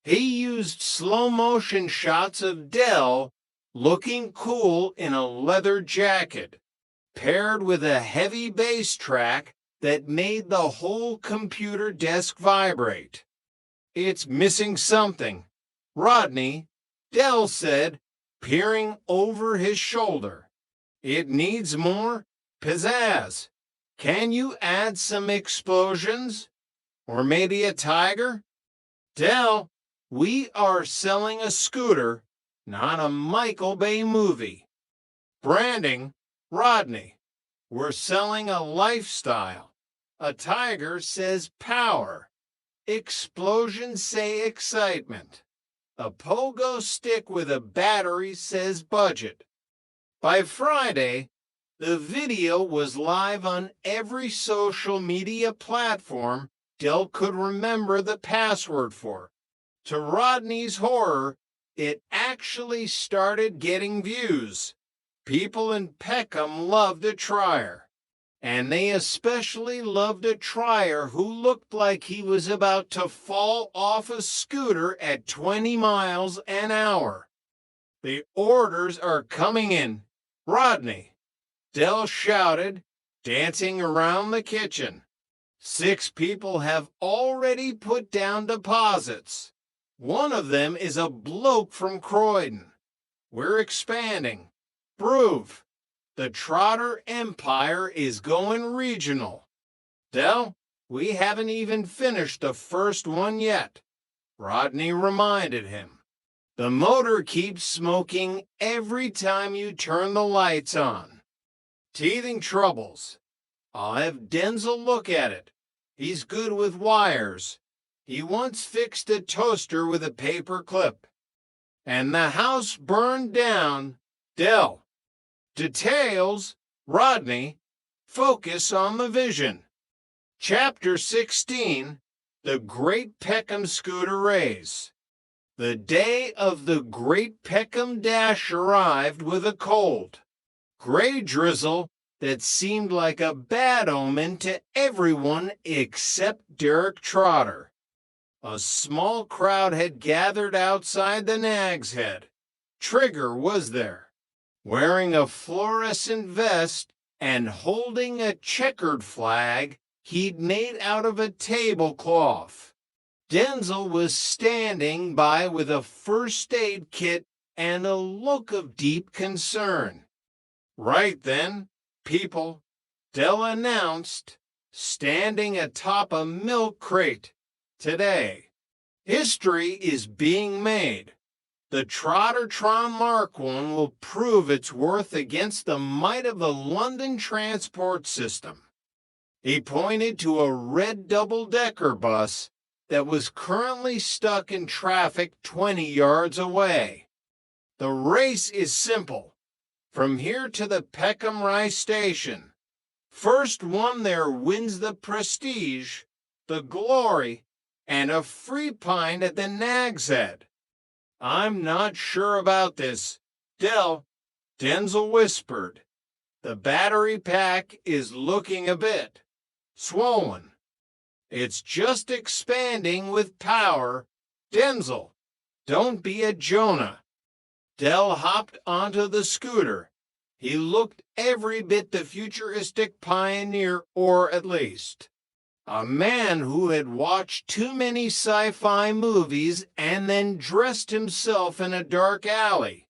He used slow-motion shots of Dell looking cool in a leather jacket, paired with a heavy bass track that made the whole computer desk vibrate. "It's missing something, Rodney," Dell said, peering over his shoulder. "It needs more pizzazz. Can you add some explosions? Or maybe a tiger?" "Dell, we are selling a scooter, not a Michael Bay movie." "Branding, Rodney. We're selling a lifestyle. A tiger says power. Explosions say excitement. A pogo stick with a battery says budget." By Friday, the video was live on every social media platform Dell could remember the password for. To Rodney's horror, it actually started getting views. People in Peckham loved a trier, and they especially loved a trier who looked like he was about to fall off a scooter at 20 miles an hour. "The orders are coming in, Rodney," Dell shouted, dancing around the kitchen. 6 people have already put down deposits. One of them is a bloke from Croydon. We're expanding. Prove. The Trotter Empire is going regional. Dell, we haven't even finished the first one yet, Rodney reminded him. The motor keeps smoking every time you turn the lights on. Teething troubles. I'll have Denzel look at it. He's good with wires. He once fixed a toaster with a paper clip. And the house burned down. Dell. Details, Rodney. Focus on the vision. Chapter 16, The Great Peckham Scooter Race. The day of the Great Peckham Dash arrived with a cold. Gray drizzle that seemed like a bad omen to everyone except Derek Trotter. A small crowd had gathered outside the Nag's Head. Trigger was there, wearing a fluorescent vest and holding a checkered flag he'd made out of a tablecloth. Denzel was standing by with a first aid kit and a look of deep concern. Right then, people, Dell announced, standing atop a milk crate. Today, history is being made. The Trottertron Mark I will prove its worth against the might of the London transport system. He pointed to a red double-decker bus that was currently stuck in traffic 20 yards away. The race is simple. From here to the Peckham Rye Station. First one there wins the prestige, the glory, and a free pint at the Nag's Head. I'm not sure about this, Denzel whispered. The battery pack is looking a bit swollen. It's just expanding with power. Denzel, don't be a Jonah. Dell hopped onto the scooter. He looked every bit the futuristic pioneer, or at least a man who had watched too many sci-fi movies and then dressed himself in a dark alley.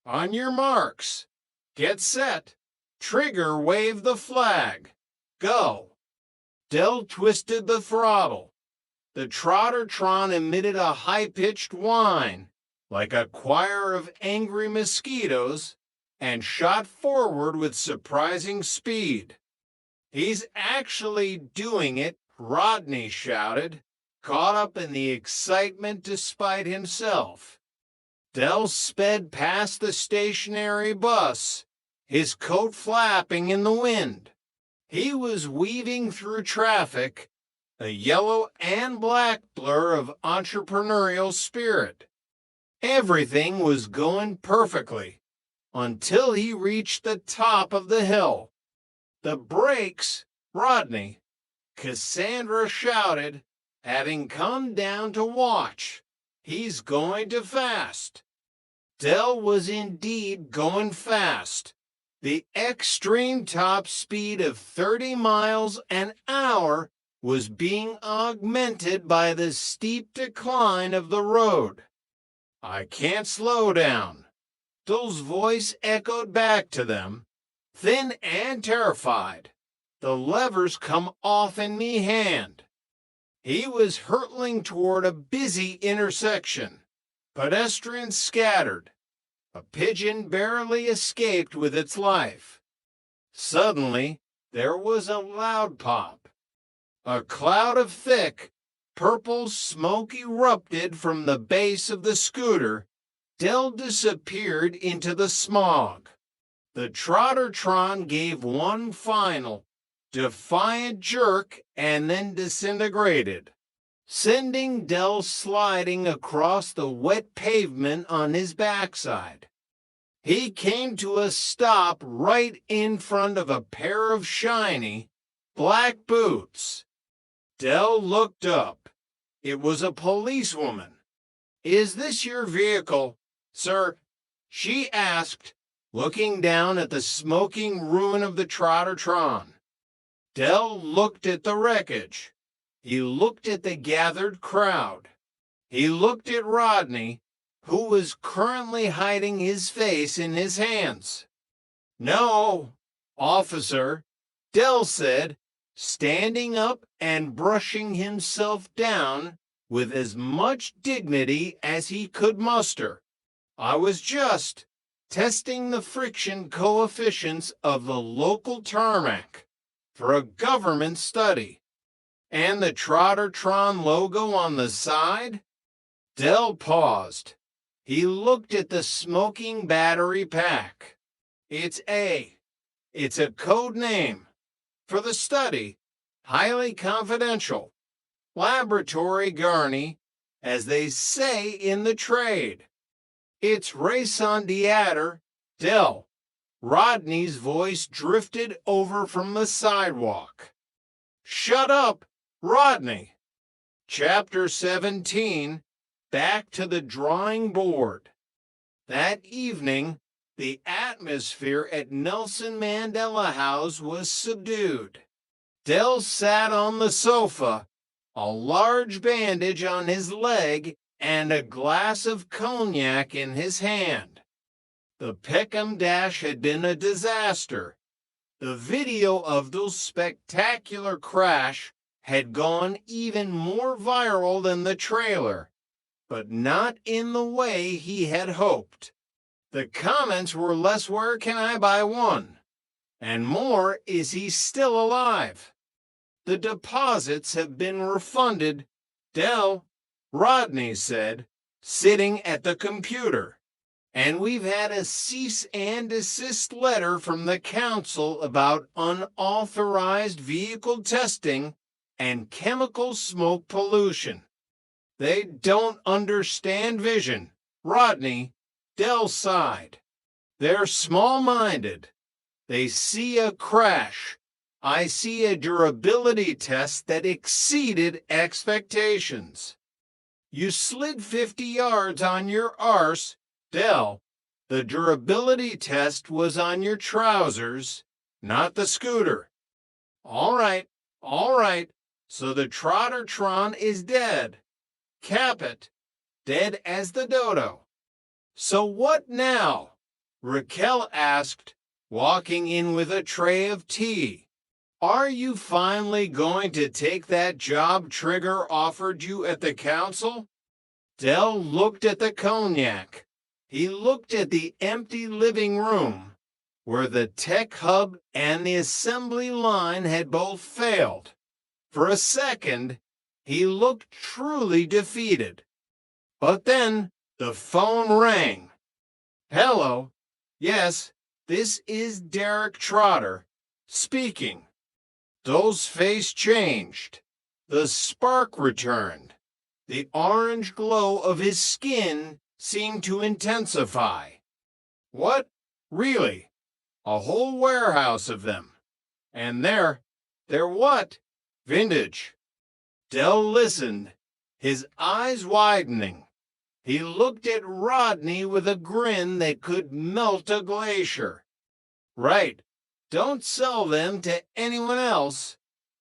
On your marks. Get set. Trigger wave the flag. Go. Dell twisted the throttle. The Trottertron emitted a high-pitched whine, like a choir of angry mosquitoes, and shot forward with surprising speed. He's actually doing it, Rodney shouted. caught up in the excitement despite himself. Dell sped past the stationary bus, his coat flapping in the wind. He was weaving through traffic, a yellow and black blur of entrepreneurial spirit. Everything was going perfectly until he reached the top of the hill. "The brakes, Rodney," Cassandra shouted, having come down to watch. "He's going too fast." Dell was indeed going fast. The extreme top speed of 30 miles an hour was being augmented by the steep decline of the road. "I can't slow down." Dell's voice echoed back to them, thin and terrified. "The levers come off in me hand." He was hurtling toward a busy intersection. Pedestrians scattered. A pigeon barely escaped with its life. Suddenly, there was a loud pop. A cloud of thick, purple smoke erupted from the base of the scooter. Dell disappeared into the smog. The Trottertron gave one final, defiant jerk and then disintegrated, sending Dell sliding across the wet pavement on his backside. He came to a stop right in front of a pair of shiny, black boots. Dell looked up. It was a policewoman. "Is this your vehicle, sir?" she asked, looking down at the smoking ruin of the Trottertron. Dell looked at the wreckage. He looked at the gathered crowd. He looked at Rodney, who was currently hiding his face in his hands. "No, officer," Dell said, standing up and brushing himself down with as much dignity as he could muster. "I was just testing the friction coefficients of the local tarmac for a government study." "And the Trottertron logo on the side?" Dell paused. He looked at the smoking battery pack. It's a code name. For the study, highly confidential. Laboratory Garney, as they say in the trade. It's raison d'être, Dell." Rodney's voice drifted over from the sidewalk. "Shut up, Rodney." Chapter 17, Back to the Drawing Board. That evening, the atmosphere at Nelson Mandela House was subdued. Dell sat on the sofa, a large bandage on his leg and a glass of cognac in his hand. The Peckham Dash had been a disaster. The video of the spectacular crash had gone even more viral than the trailer, but not in the way he had hoped. The comments were less "where can I buy one?" and more "is he still alive?" "The deposits have been refunded, Dell," Rodney said, sitting at the computer. "And we've had a cease and desist letter from the council about unauthorized vehicle testing and chemical smoke pollution." "They don't understand vision, Rodney," Dell sighed. "They're small-minded. They see a crash. I see a durability test that exceeded expectations. You slid 50 yards on your arse, Dell. The durability test was on your trousers, not the scooter." All right. So the Trottertron is dead. Cap it. Dead as the dodo. "So what now?" Raquel asked, walking in with a tray of tea. "Are you finally going to take that job Trigger offered you at the council?" Dell looked at the cognac. He looked at the empty living room, where the tech hub and the assembly line had both failed. For a second, He looked truly defeated. But then the phone rang. Hello. Yes, this is Derek Trotter speaking. Dole's face changed. The spark returned. The orange glow of his skin seemed to intensify. What? Really? A whole warehouse of them. And they're what? Vintage. Del listened, his eyes widening. He looked at Rodney with a grin that could melt a glacier. Right. Don't sell them to anyone else.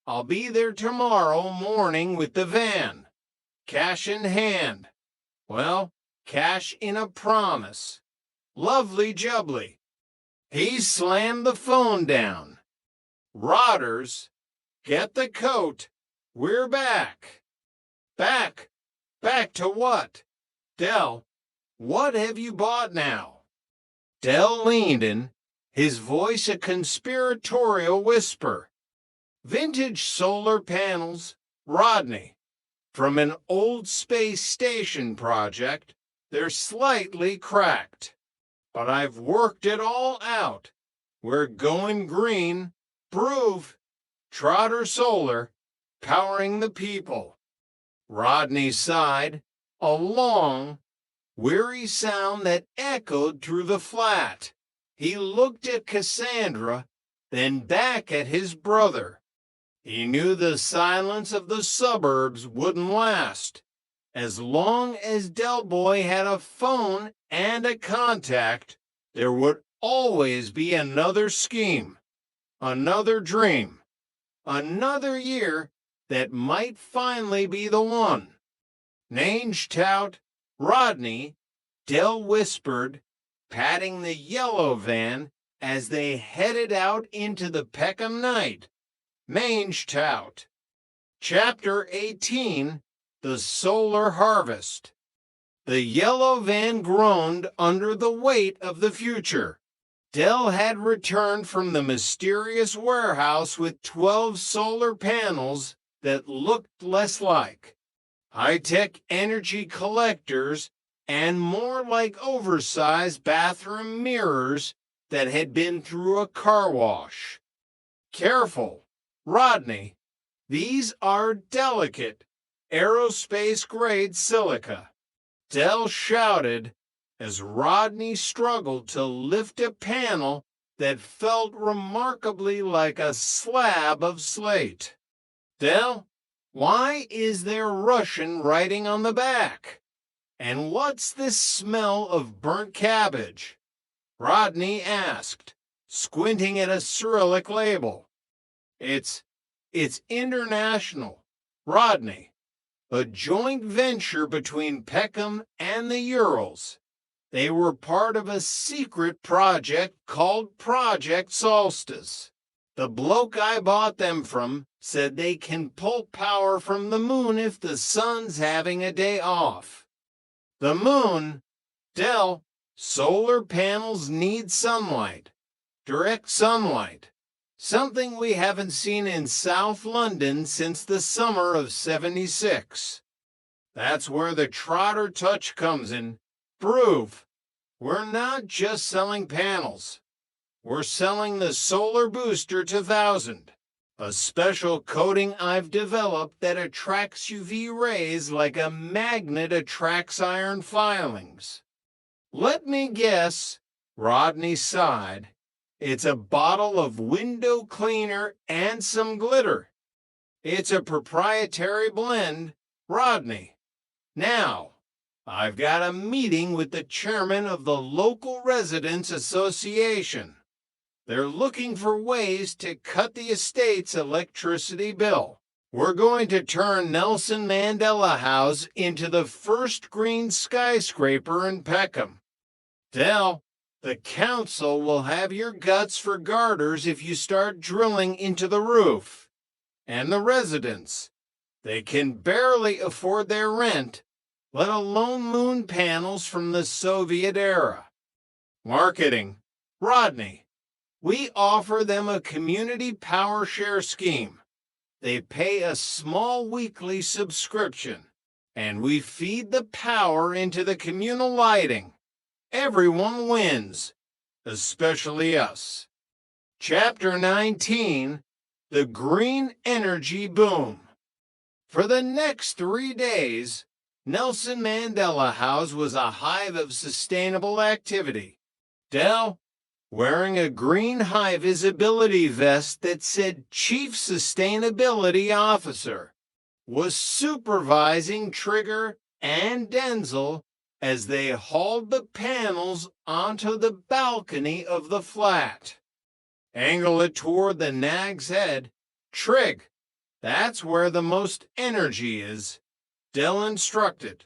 I'll be there tomorrow morning with the van. Cash in hand. Well, cash in a promise. Lovely jubbly. He slammed the phone down. Rotters, get the coat. We're back. Back? Back to what? Del, what have you bought now? Del leaned in, his voice a conspiratorial whisper. Vintage solar panels, Rodney. From an old space station project, they're slightly cracked. But I've worked it all out. We're going green, proof, Trotter Solar, powering the people. Rodney sighed, a long, weary sound that echoed through the flat. He looked at Cassandra, then back at his brother. He knew the silence of the suburbs wouldn't last. As long as Del Boy had a phone and a contact, there would always be another scheme, another dream, another year that might finally be the one. Nange tout, Rodney, Del whispered, patting the yellow van as they headed out into the Peckham night. Mange tout. Chapter 18, The Solar Harvest. The yellow van groaned under the weight of the future. Del had returned from the mysterious warehouse with 12 solar panels that looked less like high-tech energy collectors and more like oversized bathroom mirrors that had been through a car wash. Careful, Rodney, these are delicate, aerospace-grade silica. Del shouted as Rodney struggled to lift a panel that felt remarkably like a slab of slate. Del, why is there Russian writing on the back? And what's this smell of burnt cabbage? Rodney asked, squinting at a Cyrillic label. It's international, Rodney, a joint venture between Peckham and the Urals. They were part of a secret project called Project Solstice. The bloke I bought them from said they can pull power from the moon if the sun's having a day off. The moon? Del, solar panels need sunlight. Direct sunlight. Something we haven't seen in South London since the summer of '76. That's where the Trotter touch comes in. Proof. We're not just selling panels. We're selling the Solar Booster 2000, a special coating I've developed that attracts UV rays like a magnet attracts iron filings. Let me guess, Rodney sighed. It's a bottle of window cleaner and some glitter. It's a proprietary blend, Rodney. Now, I've got a meeting with the chairman of the Local Residents Association. They're looking for ways to cut the estate's electricity bill. We're going to turn Nelson Mandela House into the first green skyscraper in Peckham. Del, the council will have your guts for garters if you start drilling into the roof. And the residents, they can barely afford their rent, let alone moon panels from the Soviet era. Marketing, Rodney, we offer them a community power share scheme. They pay a small weekly subscription, and we feed the power into the communal lighting. Everyone wins, especially us. Chapter 19, The Green Energy Boom. For the next 3 days, Nelson Mandela House was a hive of sustainable activity. Del, wearing a green high visibility vest that said Chief Sustainability Officer, was supervising Trigger and Denzel as they hauled the panels onto the balcony of the flat. Angle it toward the nag's head. Trig, that's where the most energy is, Del instructed.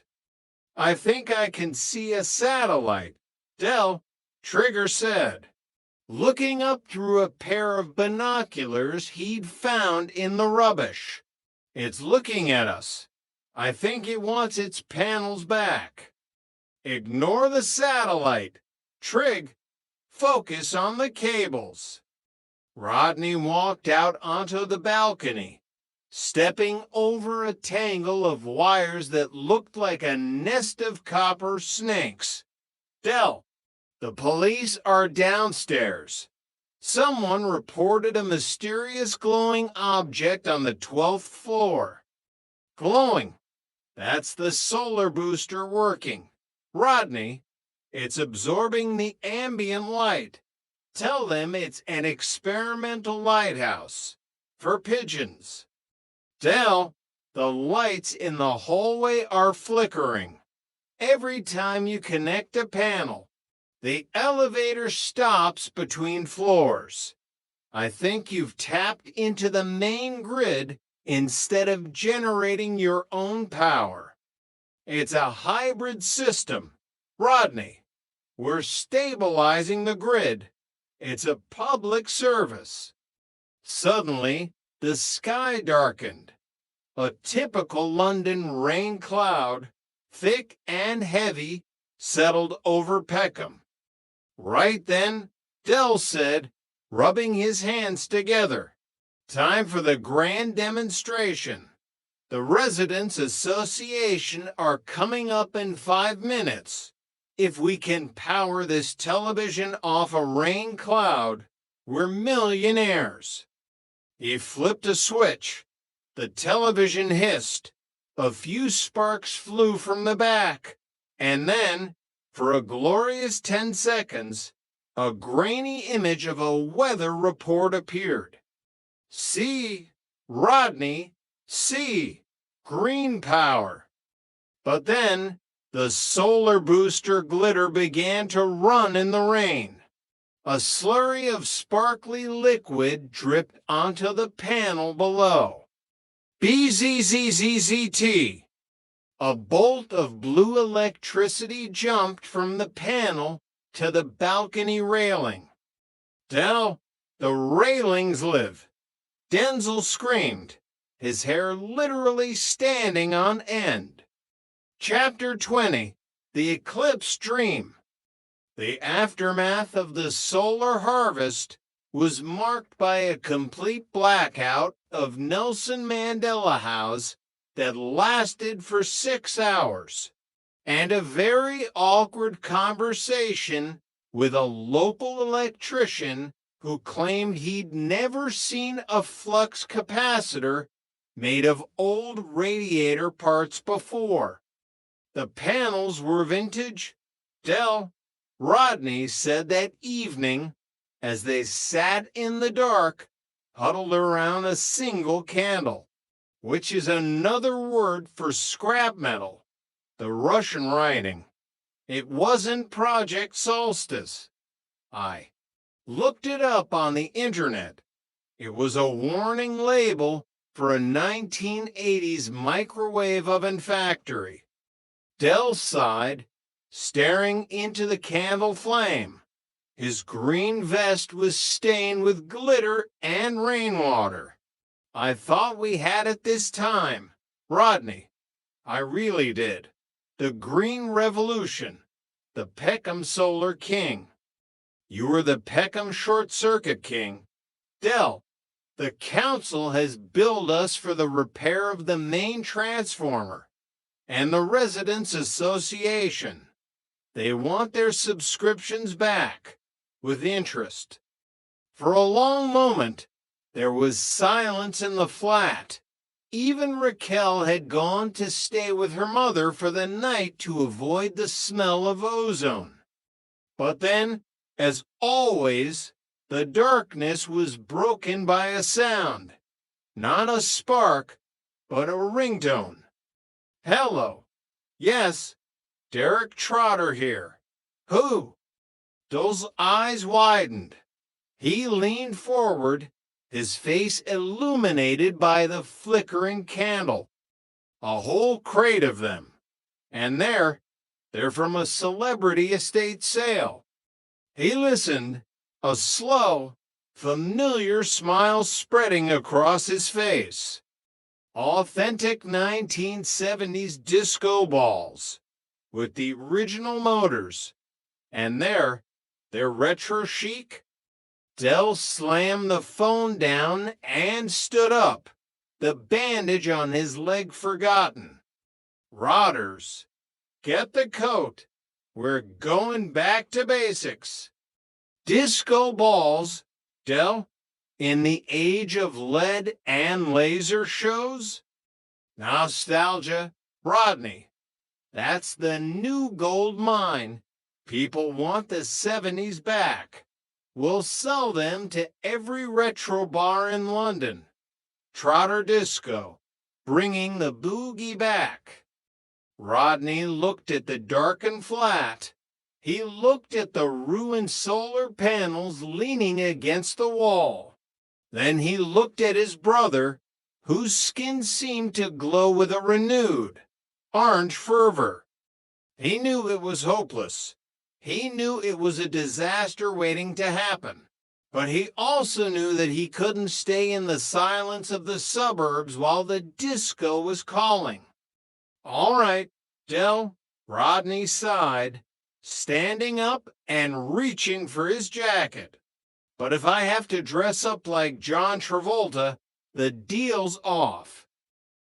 I think I can see a satellite, Del, Trigger said, looking up through a pair of binoculars he'd found in the rubbish. It's looking at us. I think it wants its panels back. Ignore the satellite. Trig, focus on the cables. Rodney walked out onto the balcony, stepping over a tangle of wires that looked like a nest of copper snakes. Del, the police are downstairs. Someone reported a mysterious glowing object on the 12th floor. Glowing. That's the solar booster working. Rodney, it's absorbing the ambient light. Tell them it's an experimental lighthouse for pigeons. Del, the lights in the hallway are flickering. Every time you connect a panel, the elevator stops between floors. I think you've tapped into the main grid instead of generating your own power. It's a hybrid system. Rodney, we're stabilizing the grid. It's a public service. Suddenly, the sky darkened. A typical London rain cloud, thick and heavy, settled over Peckham. Right then, Del said, rubbing his hands together, time for the grand demonstration. The Residents Association are coming up in 5 minutes. If we can power this television off a rain cloud, we're millionaires. He flipped a switch. The television hissed. A few sparks flew from the back. And then, for a glorious 10 seconds, a grainy image of a weather report appeared. See, Rodney, see, green power. But then, the solar booster glitter began to run in the rain. A slurry of sparkly liquid dripped onto the panel below. BZZZZT. A bolt of blue electricity jumped from the panel to the balcony railing. Del, the railings live. Denzel screamed, his hair literally standing on end. Chapter 20, The Eclipse Dream. The aftermath of the solar harvest was marked by a complete blackout of Nelson Mandela House that lasted for 6 hours, and a very awkward conversation with a local electrician who claimed he'd never seen a flux capacitor made of old radiator parts before. The panels were vintage. Del, Rodney said that evening, as they sat in the dark, huddled around a single candle, which is another word for scrap metal, the Russian writing. It wasn't Project Solstice. I looked it up on the internet. It was a warning label for a 1980s microwave oven factory. Del sighed, staring into the candle flame. His green vest was stained with glitter and rainwater. I thought we had it this time, Rodney. I really did. The Green Revolution, the Peckham Solar King. You were the Peckham Short Circuit King. Del, The council has billed us for the repair of the main transformer and the Residents Association. They want their subscriptions back with interest. For a long moment, there was silence in the flat. Even Raquel had gone to stay with her mother for the night to avoid the smell of ozone. But then, as always, the darkness was broken by a sound. Not a spark, but a ringtone. Hello. Yes, Derek Trotter here. Who? Those eyes widened. He leaned forward, his face illuminated by the flickering candle. A whole crate of them. And they're from a celebrity estate sale. He listened, a slow, familiar smile spreading across his face. Authentic 1970s disco balls with the original motors. And they're retro chic. Dell slammed the phone down and stood up, the bandage on his leg forgotten. Rotters, get the coat. We're going back to basics. Disco balls, Dell, in the age of lead and laser shows? Nostalgia, Rodney. That's the new gold mine. People want the 70s back. We'll sell them to every retro bar in London. Trotter Disco, bringing the boogie back. Rodney looked at the darkened flat. He looked at the ruined solar panels leaning against the wall. Then he looked at his brother, whose skin seemed to glow with a renewed, orange fervor. He knew it was hopeless. He knew it was a disaster waiting to happen. But he also knew that he couldn't stay in the silence of the suburbs while the disco was calling. All right, Dell, Rodney sighed, standing up and reaching for his jacket. But if I have to dress up like John Travolta, the deal's off.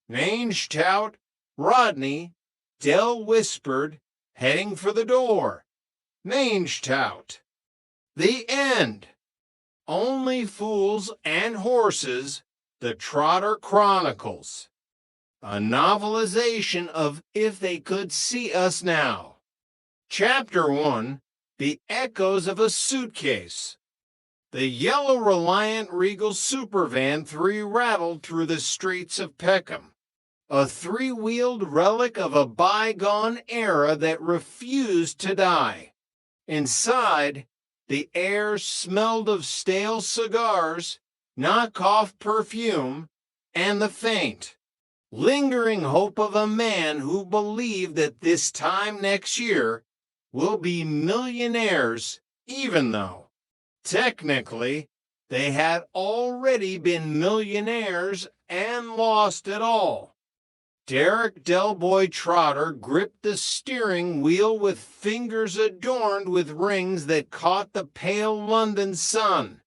Mange tout, Rodney, Dell whispered, heading for the door. Mange tout. The end. Only Fools and Horses, The Trotter Chronicles. A novelization of If They Could See Us Now. Chapter 1, The Echoes of a Suitcase. The yellow Reliant Regal Supervan 3 rattled through the streets of Peckham. A three-wheeled relic of a bygone era that refused to die. Inside, the air smelled of stale cigars, knockoff perfume, and the faint, lingering hope of a man who believed that this time next year we'll be millionaires, even though, technically, they had already been millionaires and lost it all. Derek Delboy Trotter gripped the steering wheel with fingers adorned with rings that caught the pale London sun.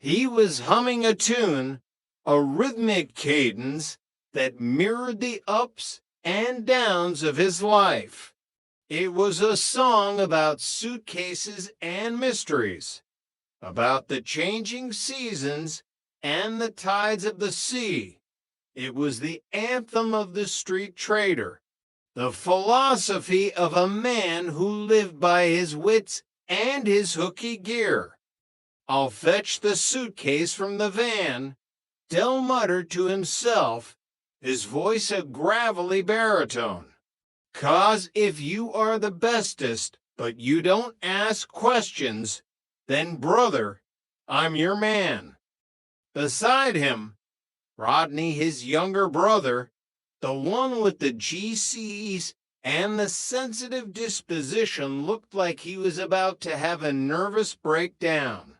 He was humming a tune, a rhythmic cadence that mirrored the ups and downs of his life. It was a song about suitcases and mysteries, about the changing seasons and the tides of the sea. It was the anthem of the street trader, the philosophy of a man who lived by his wits and his hooky gear. I'll fetch the suitcase from the van, Dell muttered to himself, his voice a gravelly baritone. 'Cause if you are the bestest, but you don't ask questions, then, brother, I'm your man. Beside him, Rodney, his younger brother, the one with the GCs and the sensitive disposition, looked like he was about to have a nervous breakdown.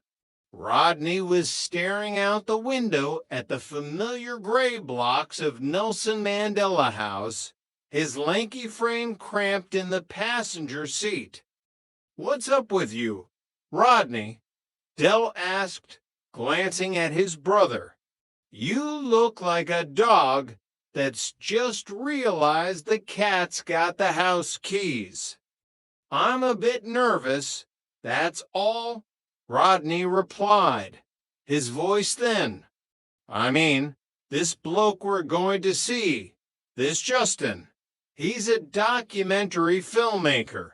Rodney was staring out the window at the familiar gray blocks of Nelson Mandela House, his lanky frame cramped in the passenger seat. "What's up with you, Rodney?" Dell asked, glancing at his brother. You look like a dog that's just realized the cat's got the house keys. I'm a bit nervous, that's all, Rodney replied, his voice thin. I mean, this bloke we're going to see, this Justin, he's a documentary filmmaker.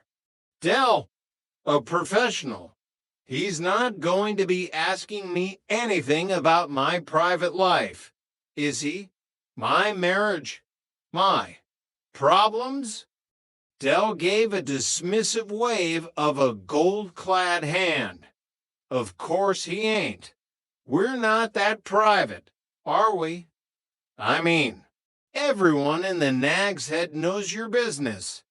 Dell, a professional. He's not going to be asking me anything about my private life, is he? My marriage? My problems? Dell gave a dismissive wave of a gold-clad hand. Of course he ain't. We're not that private, are we? I mean, everyone in the Nag's Head knows your business.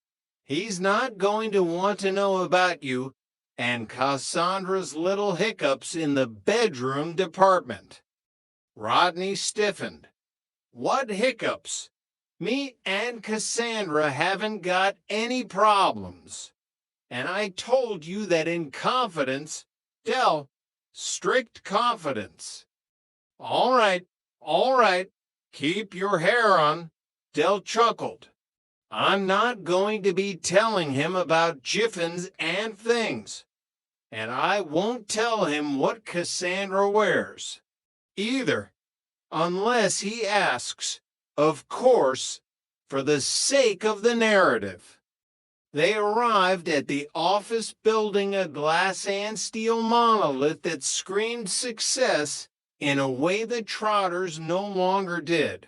He's not going to want to know about you and Cassandra's little hiccups in the bedroom department. Rodney stiffened. What hiccups? Me and Cassandra haven't got any problems. And I told you that in confidence, Dell, strict confidence. All right, keep your hair on, Dell chuckled. I'm not going to be telling him about jiffins and things. And I won't tell him what Cassandra wears, either, unless he asks, of course, for the sake of the narrative. They arrived at the office building a glass and steel monolith that screamed success in a way the Trotters no longer did.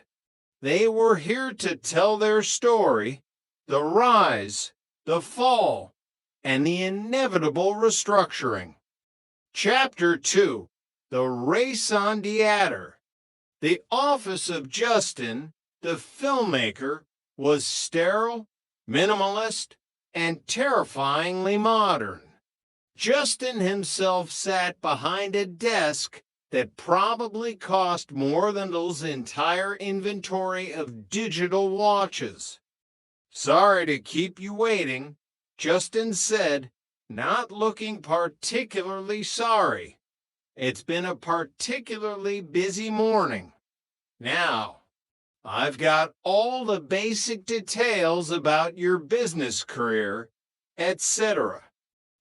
They were here to tell their story, the rise, the fall, and the inevitable restructuring. Chapter 2, The Race on the Adder. The office of Justin, the filmmaker, was sterile, minimalist, and terrifyingly modern. Justin himself sat behind a desk that probably cost more than those entire inventory of digital watches. Sorry to keep you waiting, Justin said, not looking particularly sorry. It's been a particularly busy morning. Now, I've got all the basic details about your business career, etc.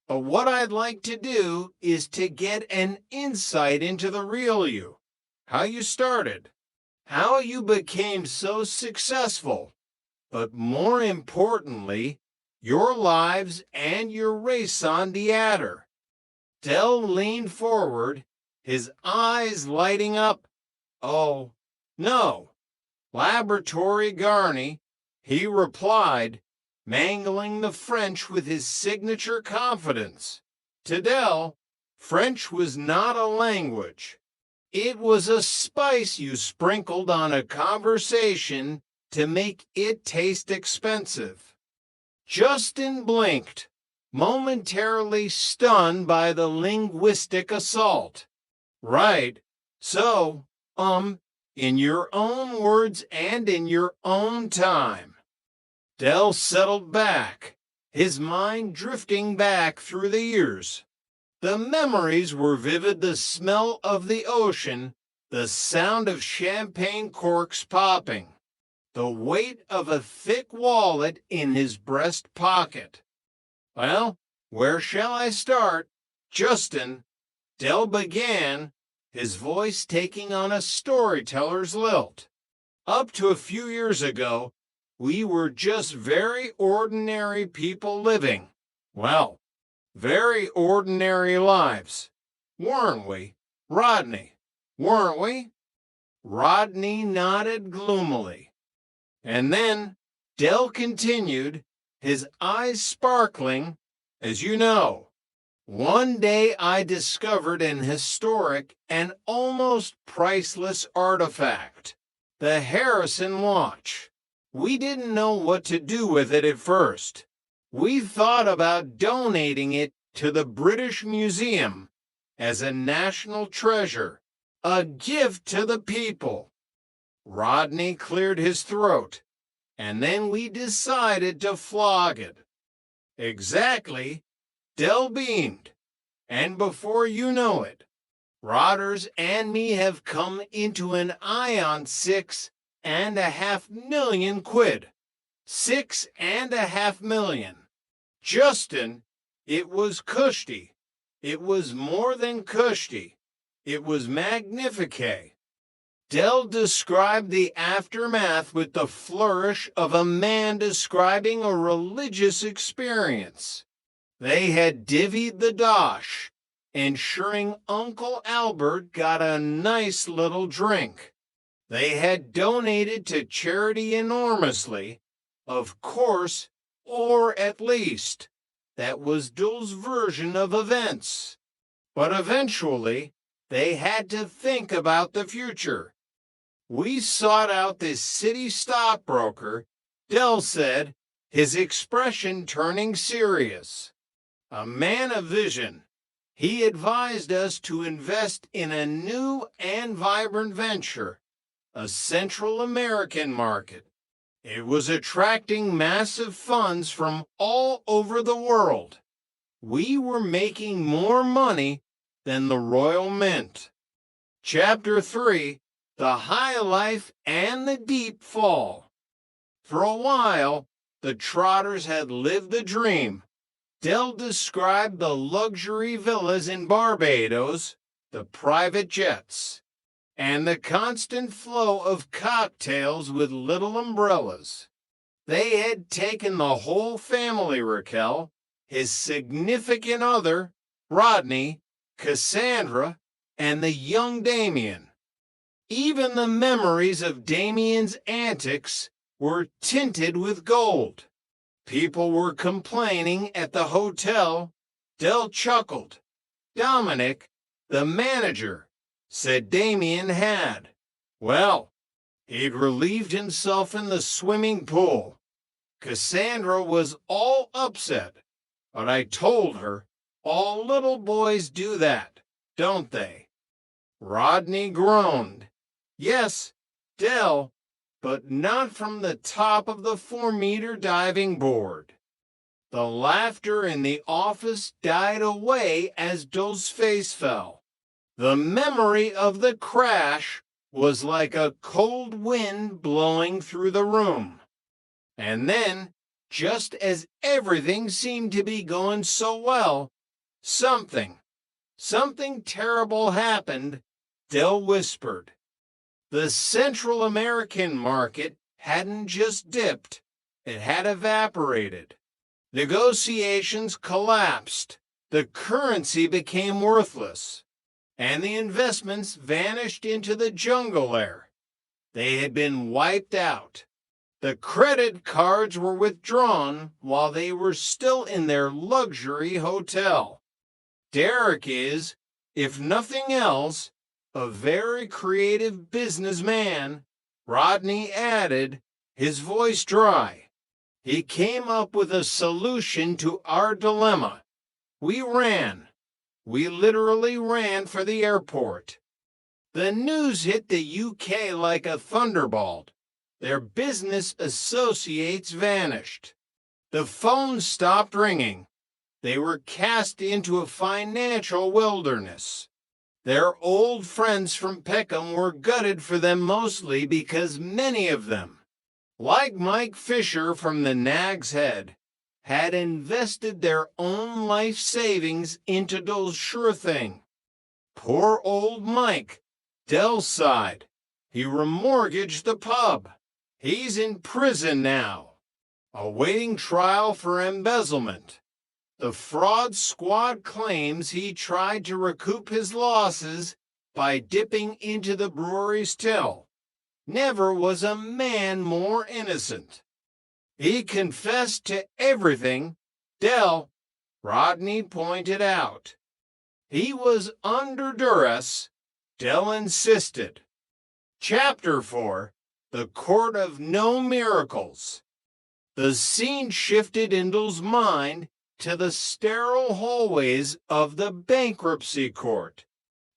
But what I'd like to do is to get an insight into the real you, how you started, how you became so successful, but more importantly, your lives and your race on the adder. Dell leaned forward, his eyes lighting up. Oh, no. Laboratory Garney, he replied, mangling the French with his signature confidence. To Dell, French was not a language. It was a spice you sprinkled on a conversation to make it taste expensive. Justin blinked, momentarily stunned by the linguistic assault. Right, so, in your own words and in your own time. Dell settled back, his mind drifting back through the years. The memories were vivid, the smell of the ocean, the sound of champagne corks popping, the weight of a thick wallet in his breast pocket. Well, where shall I start? Justin, Dell began, his voice taking on a storyteller's lilt. Up to a few years ago, we were just very ordinary people living, well, very ordinary lives. Weren't we, Rodney? Weren't we? Rodney nodded gloomily. And then Dell continued, his eyes sparkling, as you know. One day I discovered an historic and almost priceless artifact, the Harrison watch. We didn't know what to do with it at first. We thought about donating it to the British Museum as a national treasure, a gift to the people. Rodney cleared his throat, and then we decided to flog it. Exactly. Dell beamed, and before you know it, Rodders and me have come into an eye on 6.5 million quid. 6.5 million. Justin, it was cushy. It was more than cushy. It was magnifique. Dell described the aftermath with the flourish of a man describing a religious experience. They had divvied the dosh, ensuring Uncle Albert got a nice little drink. They had donated to charity enormously, of course, or at least. That was Dul's version of events. But eventually, they had to think about the future. We sought out this city stockbroker, Dell said, his expression turning serious. A man of vision. He advised us to invest in a new and vibrant venture, a Central American market. It was attracting massive funds from all over the world. We were making more money than the Royal Mint. Chapter 3, The High Life and the Deep Fall. For a while, the Trotters had lived the dream. Dell described the luxury villas in Barbados, the private jets, and the constant flow of cocktails with little umbrellas. They had taken the whole family, Raquel, his significant other, Rodney, Cassandra, and the young Damien. Even the memories of Damien's antics were tinted with gold. People were complaining at the hotel. Dell chuckled. Dominic, the manager, said Damien had. Well, he'd relieved himself in the swimming pool. Cassandra was all upset, but I told her all little boys do that, don't they? Rodney groaned. Yes, Dell, but not from the top of the 4-meter diving board. The laughter in the office died away as Dell's face fell. The memory of the crash was like a cold wind blowing through the room. And then, just as everything seemed to be going so well, something terrible happened. Dell whispered. The Central American market hadn't just dipped, it had evaporated. Negotiations collapsed, the currency became worthless, and the investments vanished into the jungle air. They had been wiped out. The credit cards were withdrawn while they were still in their luxury hotel. Derek is, if nothing else, a very creative businessman, Rodney added, his voice dry. He came up with a solution to our dilemma. We literally ran for the airport. The news hit the UK like a thunderbolt. Their business associates vanished. The phones stopped ringing. They were cast into a financial wilderness. Their old friends from Peckham were gutted for them mostly because many of them, like Mike Fisher from the Nag's Head, had invested their own life savings into Dell's sure thing. Poor old Mike, Dell sighed. He remortgaged the pub. He's in prison now, awaiting trial for embezzlement. The fraud squad claims he tried to recoup his losses by dipping into the brewery's till. Never was a man more innocent. He confessed to everything, Dell, Rodney pointed out. He was under duress, Dell insisted. Chapter 4, The Court of No Miracles. The scene shifted in Dell's mind to the sterile hallways of the bankruptcy court.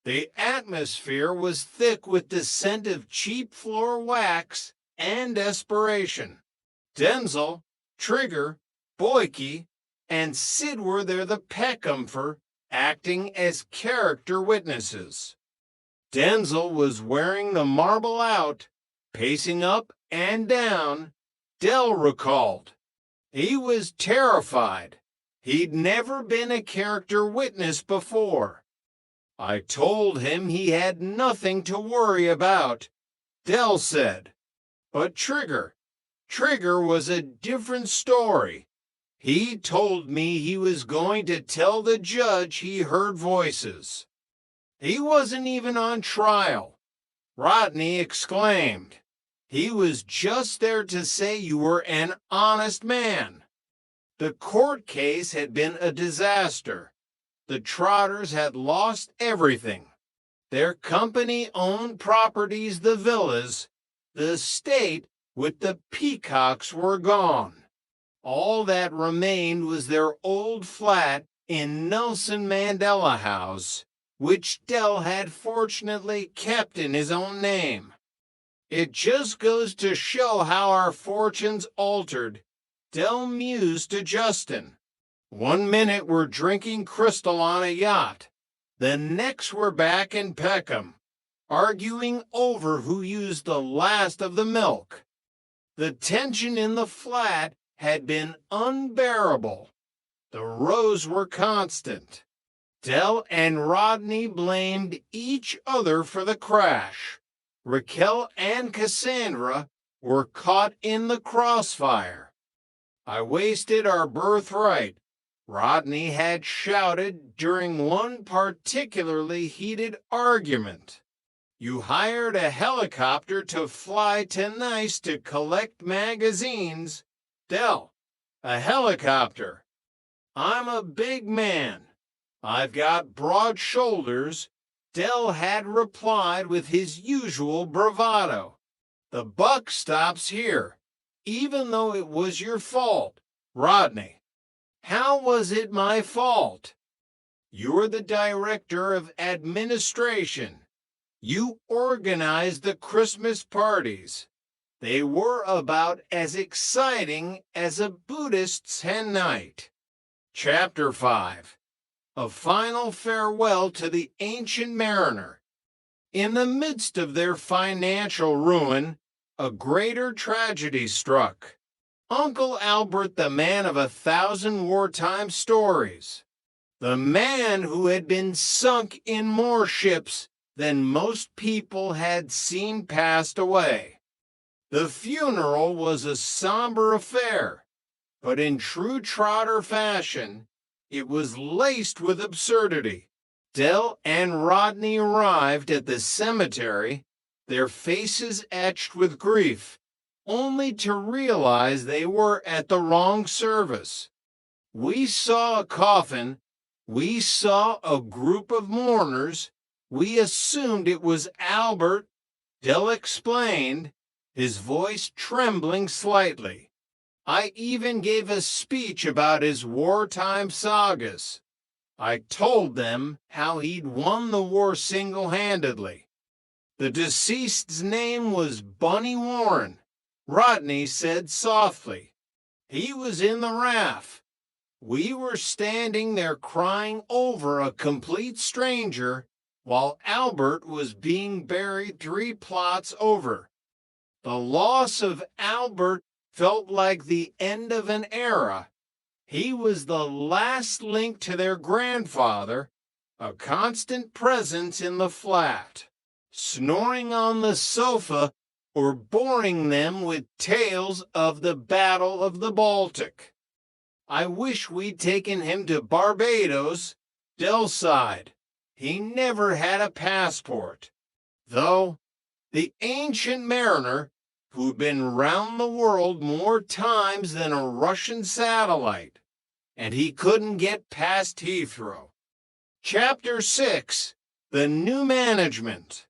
The atmosphere was thick with the scent of cheap floor wax and desperation. Denzel, Trigger, Boyke, and Sid were there the Peckham for acting as character witnesses. Denzel was wearing the marble out, pacing up and down, Del recalled. He was terrified. He'd never been a character witness before. I told him he had nothing to worry about, Del said. But Trigger was a different story. He told me he was going to tell the judge he heard voices. He wasn't even on trial, Rodney exclaimed. He was just there to say you were an honest man. The court case had been a disaster. The Trotters had lost everything. Their company-owned properties, the villas, the estate with the peacocks were gone. All that remained was their old flat in Nelson Mandela House, which Del had fortunately kept in his own name. It just goes to show how our fortunes altered, Del mused to Justin. One minute we're drinking Crystal on a yacht. The next we're back in Peckham, arguing over who used the last of the milk. The tension in the flat had been unbearable. The rows were constant. Del and Rodney blamed each other for the crash. Raquel and Cassandra were caught in the crossfire. I wasted our birthright, Rodney had shouted during one particularly heated argument. You hired a helicopter to fly to Nice to collect magazines. Del, a helicopter. I'm a big man. I've got broad shoulders, Del had replied with his usual bravado. The buck stops here, even though it was your fault, Rodney. How was it my fault? You're the director of administration. You organized the Christmas parties. They were about as exciting as a Buddhist's hen night. Chapter 5. A final farewell to the ancient mariner. In the midst of their financial ruin, a greater tragedy struck. Uncle Albert, the man of 1,000 wartime stories. The man who had been sunk in more ships than most people had seen passed away. The funeral was a somber affair, but in true Trotter fashion, it was laced with absurdity. Del and Rodney arrived at the cemetery, their faces etched with grief, only to realize they were at the wrong service. We saw a coffin, we saw a group of mourners, we assumed it was Albert, Del explained, his voice trembling slightly. I even gave a speech about his wartime sagas. I told them how he'd won the war single-handedly. The deceased's name was Bunny Warren, Rodney said softly. He was in the RAF. We were standing there crying over a complete stranger while Albert was being buried 3 plots over. The loss of Albert felt like the end of an era. He was the last link to their grandfather, a constant presence in the flat, snoring on the sofa or boring them with tales of the Battle of the Baltic. I wish we'd taken him to Barbados, Del sighed. He never had a passport. Though, the ancient mariner, who'd been round the world more times than a Russian satellite, and he couldn't get past Heathrow. Chapter 6. The New Management.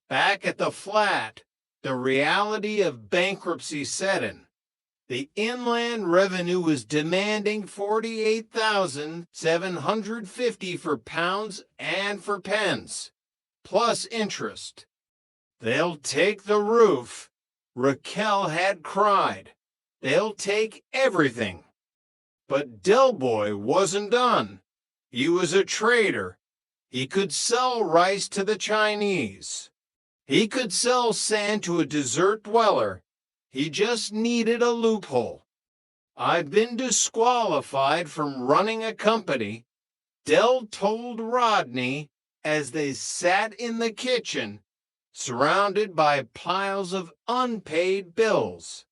Back at the flat, the reality of bankruptcy set in. The Inland Revenue was demanding $48,750 for pounds and for pence, plus interest. They'll take the roof, Raquel had cried. They'll take everything. But Del Boy wasn't done. He was a trader. He could sell rice to the Chinese. He could sell sand to a desert dweller. He just needed a loophole. I've been disqualified from running a company, Dell told Rodney as they sat in the kitchen, surrounded by piles of unpaid bills.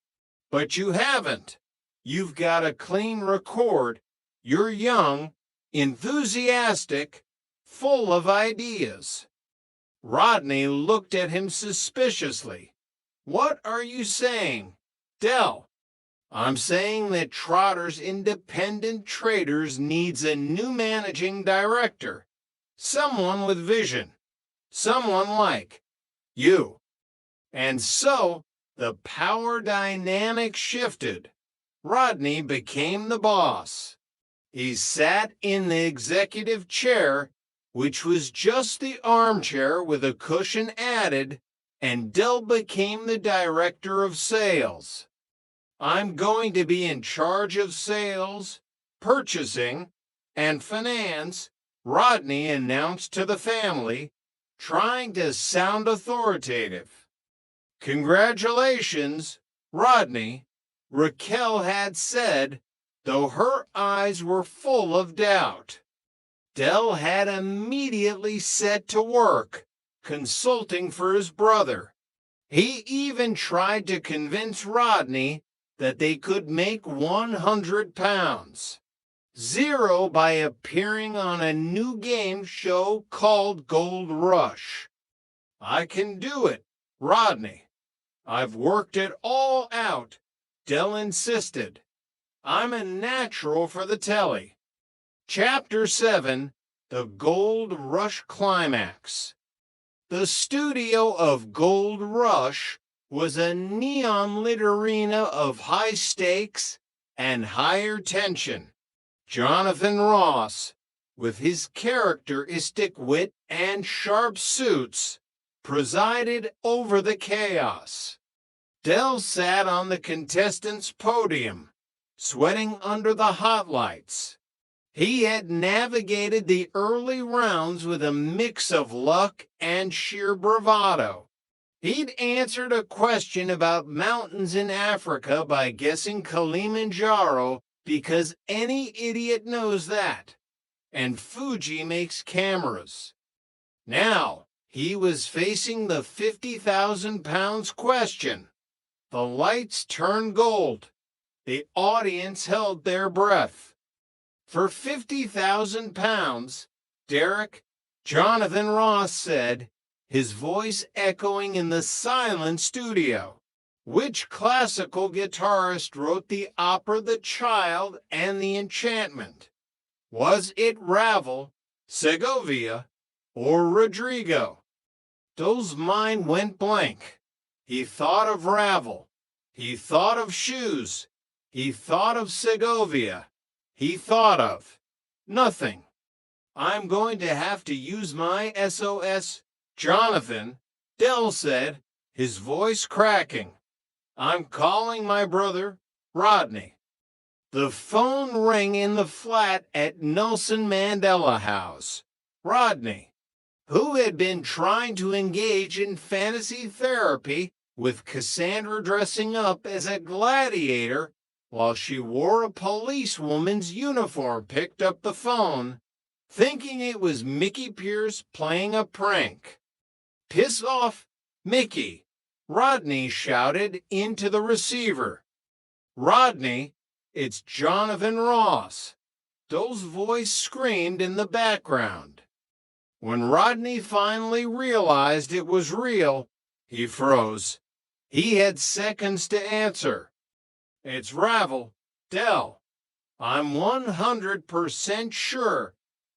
But you haven't. You've got a clean record. You're young, enthusiastic, full of ideas. Rodney looked at him suspiciously. What are you saying? Dell, I'm saying that Trotter's Independent Traders needs a new managing director. Someone with vision. Someone like you. And so the power dynamic shifted. Rodney became the boss. He sat in the executive chair, which was just the armchair with a cushion added, and Dell became the director of sales. I'm going to be in charge of sales, purchasing, and finance, Rodney announced to the family, trying to sound authoritative. Congratulations, Rodney, Raquel had said, though her eyes were full of doubt. Dell had immediately set to work, consulting for his brother. He even tried to convince Rodney that they could make 100 pounds. Zero by appearing on a new game show called Gold Rush. I can do it, Rodney. I've worked it all out, Dell insisted. I'm a natural for the telly. Chapter 7, The Gold Rush Climax. The studio of Gold Rush was a neon-lit arena of high stakes and higher tension. Jonathan Ross, with his characteristic wit and sharp suits, presided over the chaos. Dell sat on the contestants' podium, sweating under the hot lights. He had navigated the early rounds with a mix of luck and sheer bravado. He'd answered a question about mountains in Africa by guessing Kilimanjaro because any idiot knows that, and Fuji makes cameras. Now, he was facing the 50,000 pounds question. The lights turned gold. The audience held their breath. For 50,000 pounds, Derek, Jonathan Ross said, his voice echoing in the silent studio. Which classical guitarist wrote the opera The Child and the Enchantment? Was it Ravel, Segovia, or Rodrigo? Dole's mind went blank. He thought of Ravel. He thought of shoes. He thought of Segovia. He thought of nothing. I'm going to have to use my SOS. Jonathan, Dell said, his voice cracking. I'm calling my brother, Rodney. The phone rang in the flat at Nelson Mandela House. Rodney, who had been trying to engage in fantasy therapy with Cassandra dressing up as a gladiator while she wore a policewoman's uniform, picked up the phone, thinking it was Mickey Pierce playing a prank. Piss off, Mickey, Rodney shouted into the receiver. Rodney, it's Jonathan Ross. Dole's voice screamed in the background. When Rodney finally realized it was real, he froze. He had seconds to answer. It's Ravel, Dell. I'm 100% sure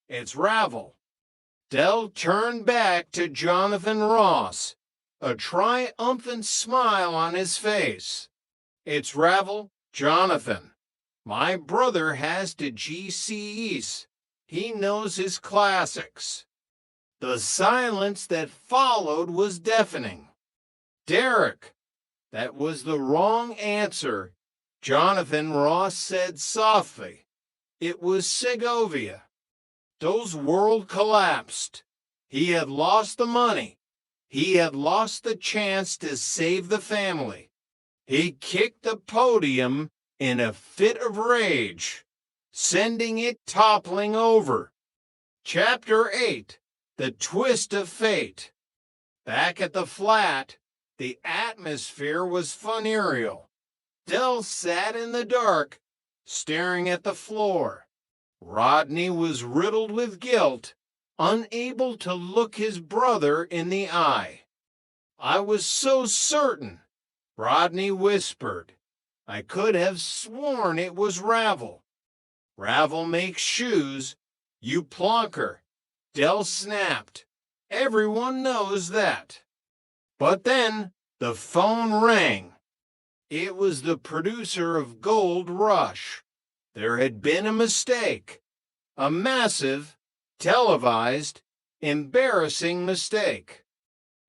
it's Ravel. Dell turned back to Jonathan Ross, a triumphant smile on his face. It's Ravel, Jonathan. My brother has to GCEs. He knows his classics. The silence that followed was deafening. Derek, that was the wrong answer, Jonathan Ross said softly. It was Segovia. Dell's world collapsed. He had lost the money. He had lost the chance to save the family. He kicked the podium in a fit of rage, sending it toppling over. Chapter 8, The Twist of Fate. Back at the flat, the atmosphere was funereal. Dell sat in the dark, staring at the floor. Rodney was riddled with guilt, unable to look his brother in the eye. "I was so certain," Rodney whispered. "I could have sworn it was Ravel." "Ravel makes shoes, you plonker," Dell snapped. "Everyone knows that." But then the phone rang. It was the producer of Gold Rush. There had been a mistake. A massive, televised, embarrassing mistake.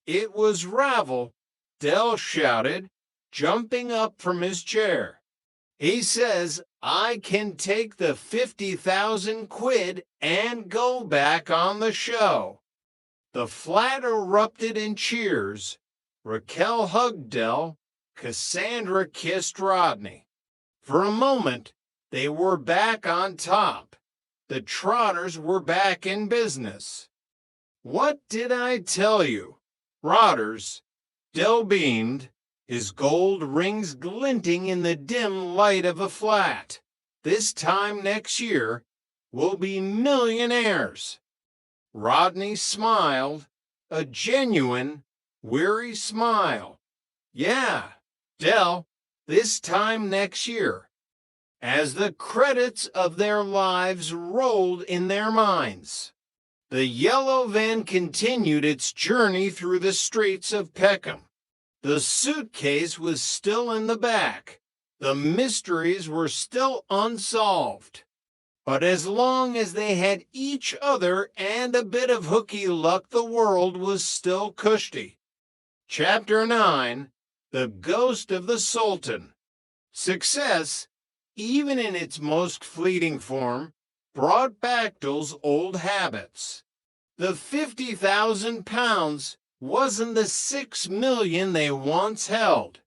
"It was Ravel," Dell shouted, jumping up from his chair. "He says I can take the 50,000 quid and go back on the show." The flat erupted in cheers. Raquel hugged Dell. Cassandra kissed Rodney. For a moment, they were back on top. The Trotters were back in business. "What did I tell you? Rotters," Dell beamed, his gold rings glinting in the dim light of a flat. "This time next year, we'll be millionaires." Rodney smiled, a genuine, weary smile. "Yeah, Dell, this time next year." As the credits of their lives rolled in their minds, the yellow van continued its journey through the streets of Peckham. The suitcase was still in the back. The mysteries were still unsolved. But as long as they had each other and a bit of hooky luck, the world was still cushy. Chapter 9, The Ghost of the Sultan. Success, even in its most fleeting form, brought Bechtel's old habits. The 50,000 pounds wasn't the 6 million they once held,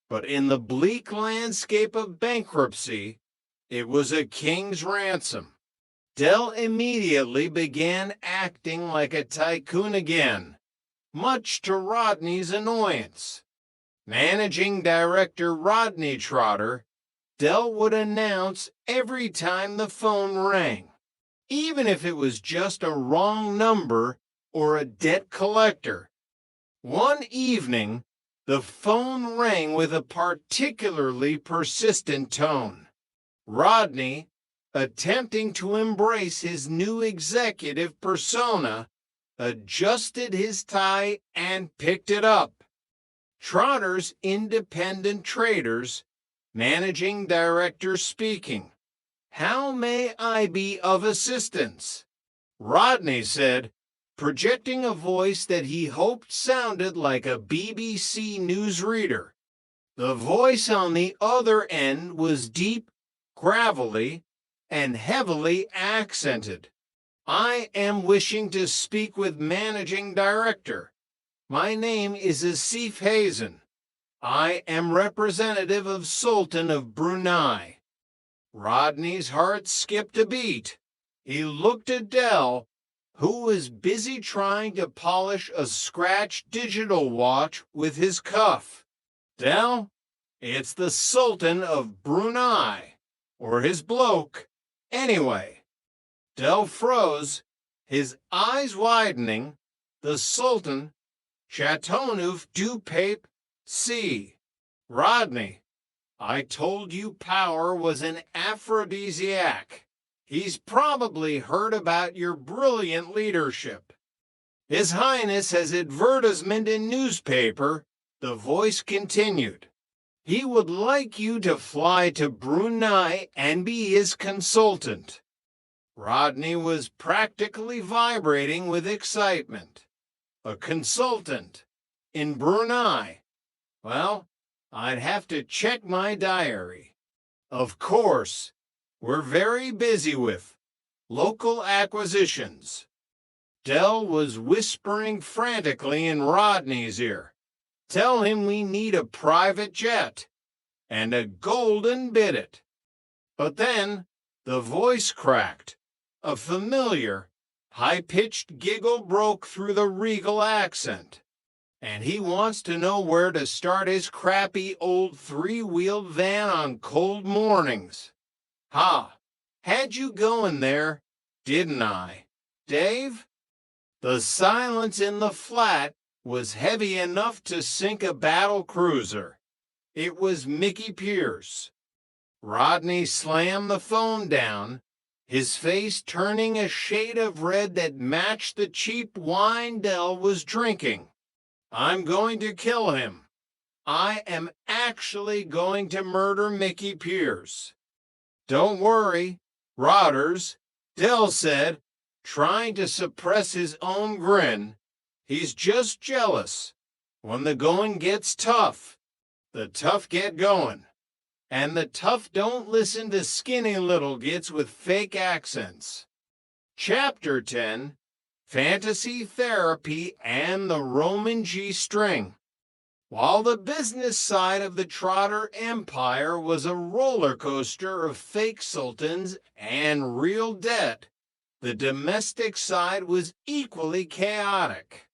but in the bleak landscape of bankruptcy, it was a king's ransom. Dell immediately began acting like a tycoon again, much to Rodney's annoyance. Managing Director Rodney Trotter, Dell would announce every time the phone rang, even if it was just a wrong number or a debt collector. One evening, the phone rang with a particularly persistent tone. Rodney, attempting to embrace his new executive persona, adjusted his tie and picked it up. Trotter's Independent Traders, Managing Director speaking. "How may I be of assistance?" Rodney said, projecting a voice that he hoped sounded like a BBC newsreader. The voice on the other end was deep, gravelly, and heavily accented. "I am wishing to speak with Managing Director. My name is Asif Hazen. I am representative of Sultan of Brunei." Rodney's heart skipped a beat. He looked at Dell, who was busy trying to polish a scratched digital watch with his cuff. "Dell, it's the Sultan of Brunei, or his bloke. Anyway." Dell froze, his eyes widening. "The Sultan, Chateauneuf du Pape, C. Rodney, I told you power was an aphrodisiac. He's probably heard about your brilliant leadership. His Highness has advertisement in newspaper," the voice continued. "He would like you to fly to Brunei and be his consultant." Rodney was practically vibrating with excitement. A consultant in Brunei. Well, I'd have to check my diary. Of course, we're very busy with Local acquisitions. Dell was whispering frantically in Rodney's ear. Tell him we need a private jet and a golden bidget. But then the voice cracked. A familiar, high-pitched giggle broke through the regal accent. And he wants to know where to start his crappy old three-wheeled van on cold mornings. Ha! Had you going there, didn't I, Dave? The silence in the flat was heavy enough to sink a battle cruiser. It was Mickey Pierce. Rodney slammed the phone down, his face turning a shade of red that matched the cheap wine Dell was drinking. I'm going to kill him. I am actually going to murder Mickey Pierce. Don't worry, Rodders, Dell said, trying to suppress his own grin. He's just jealous. When the going gets tough, the tough get going. And the tough don't listen to skinny little gits with fake accents. Chapter 10, Fantasy Therapy and the Roman G-String. While the business side of the Trotter empire was a roller coaster of fake sultans and real debt, the domestic side was equally chaotic.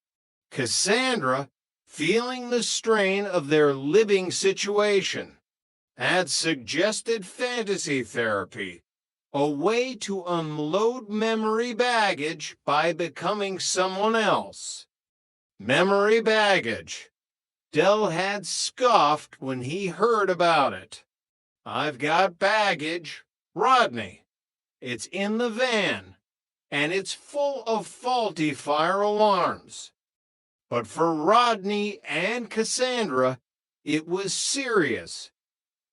Cassandra, feeling the strain of their living situation, had suggested fantasy therapy, a way to unload memory baggage by becoming someone else. Memory baggage. Dell had scoffed when he heard about it. I've got baggage, Rodney. It's in the van, and it's full of faulty fire alarms. But for Rodney and Cassandra, it was serious.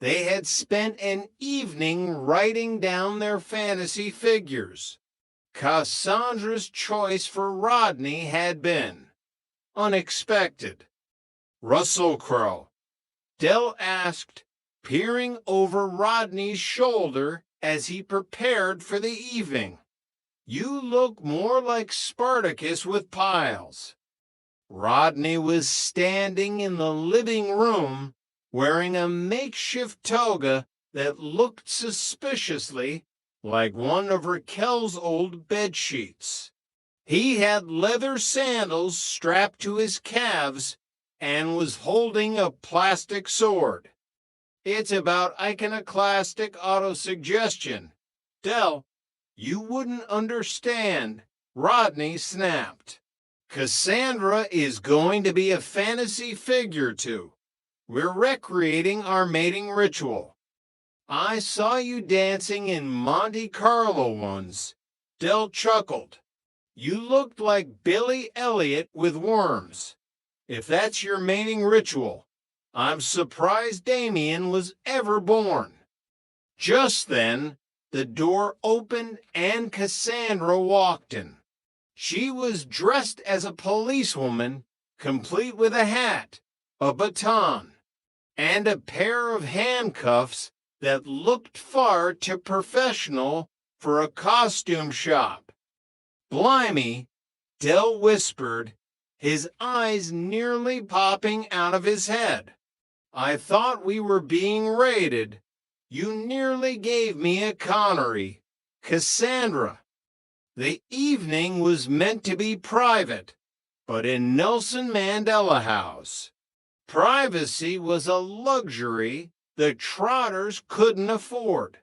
They had spent an evening writing down their fantasy figures. Cassandra's choice for Rodney had been unexpected. Russell Crowe, Dell asked, peering over Rodney's shoulder as he prepared for the evening. You look more like Spartacus with piles. Rodney was standing in the living room wearing a makeshift toga that looked suspiciously like one of Raquel's old bedsheets. He had leather sandals strapped to his calves and was holding a plastic sword. It's about iconoclastic autosuggestion. Dell, you wouldn't understand, Rodney snapped. Cassandra is going to be a fantasy figure too. We're recreating our mating ritual. I saw you dancing in Monte Carlo once. Dell chuckled. You looked like Billy Elliot with worms. If that's your mating ritual, I'm surprised Damien was ever born. Just then, the door opened and Cassandra walked in. She was dressed as a policewoman, complete with a hat, a baton, and a pair of handcuffs that looked far too professional for a costume shop. Blimey, Dell whispered, his eyes nearly popping out of his head. I thought we were being raided. You nearly gave me a Connery. Cassandra. The evening was meant to be private, but in Nelson Mandela House, privacy was a luxury the Trotters couldn't afford.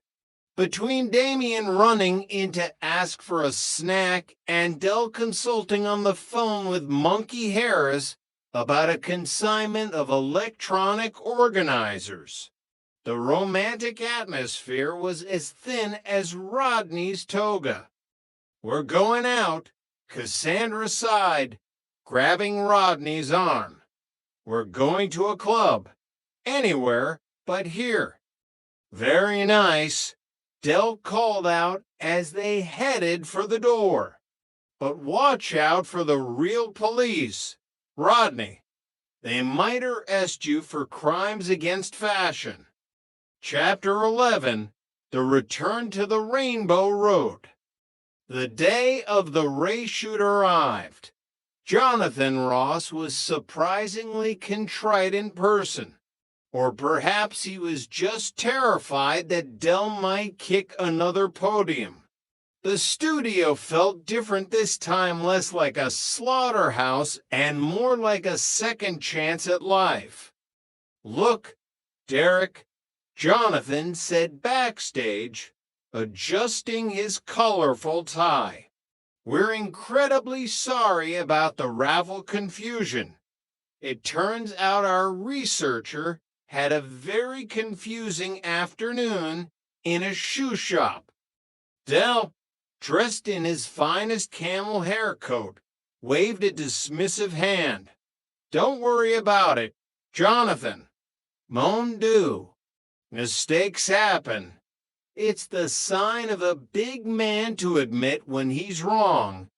Between Damien running in to ask for a snack and Dell consulting on the phone with Monkey Harris about a consignment of electronic organizers, the romantic atmosphere was as thin as Rodney's toga. We're going out, Cassandra sighed, grabbing Rodney's arm. We're going to a club, anywhere but here. Very nice, Dell called out as they headed for the door. But watch out for the real police, Rodney. They might arrest you for crimes against fashion. Chapter 11, The Return to the Rainbow Road. The day of the race shoot arrived. Jonathan Ross was surprisingly contrite in person. Or perhaps he was just terrified that Del might kick another podium. The studio felt different this time, less like a slaughterhouse and more like a second chance at life. "Look, Derek," Jonathan said backstage, adjusting his colorful tie. "We're incredibly sorry about the raffle confusion. It turns out our researcher had a very confusing afternoon in a shoe shop. Del, dressed in his finest camel hair coat, waved a dismissive hand. Don't worry about it, Jonathan. Mon Dieu. Mistakes happen. It's the sign of a big man to admit when he's wrong.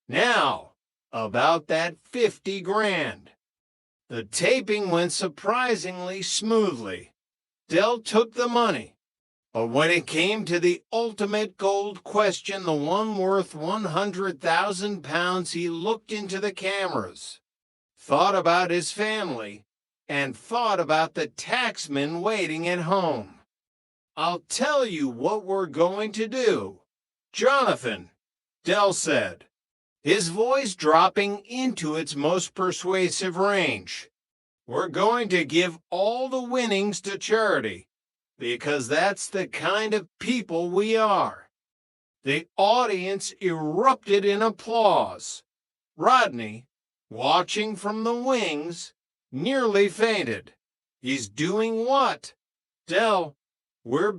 Now, about that 50 grand. The taping went surprisingly smoothly. Del took the money. But when it came to the ultimate gold question, the one worth 100,000 pounds, he looked into the cameras, thought about his family, and thought about the taxman waiting at home. "I'll tell you what we're going to do, Jonathan," Del said, his voice dropping into its most persuasive range. "We're going to give all the winnings to charity, because that's the kind of people we are." The audience erupted in applause. Rodney, watching from the wings, nearly fainted. "He's doing what?" "Del, we're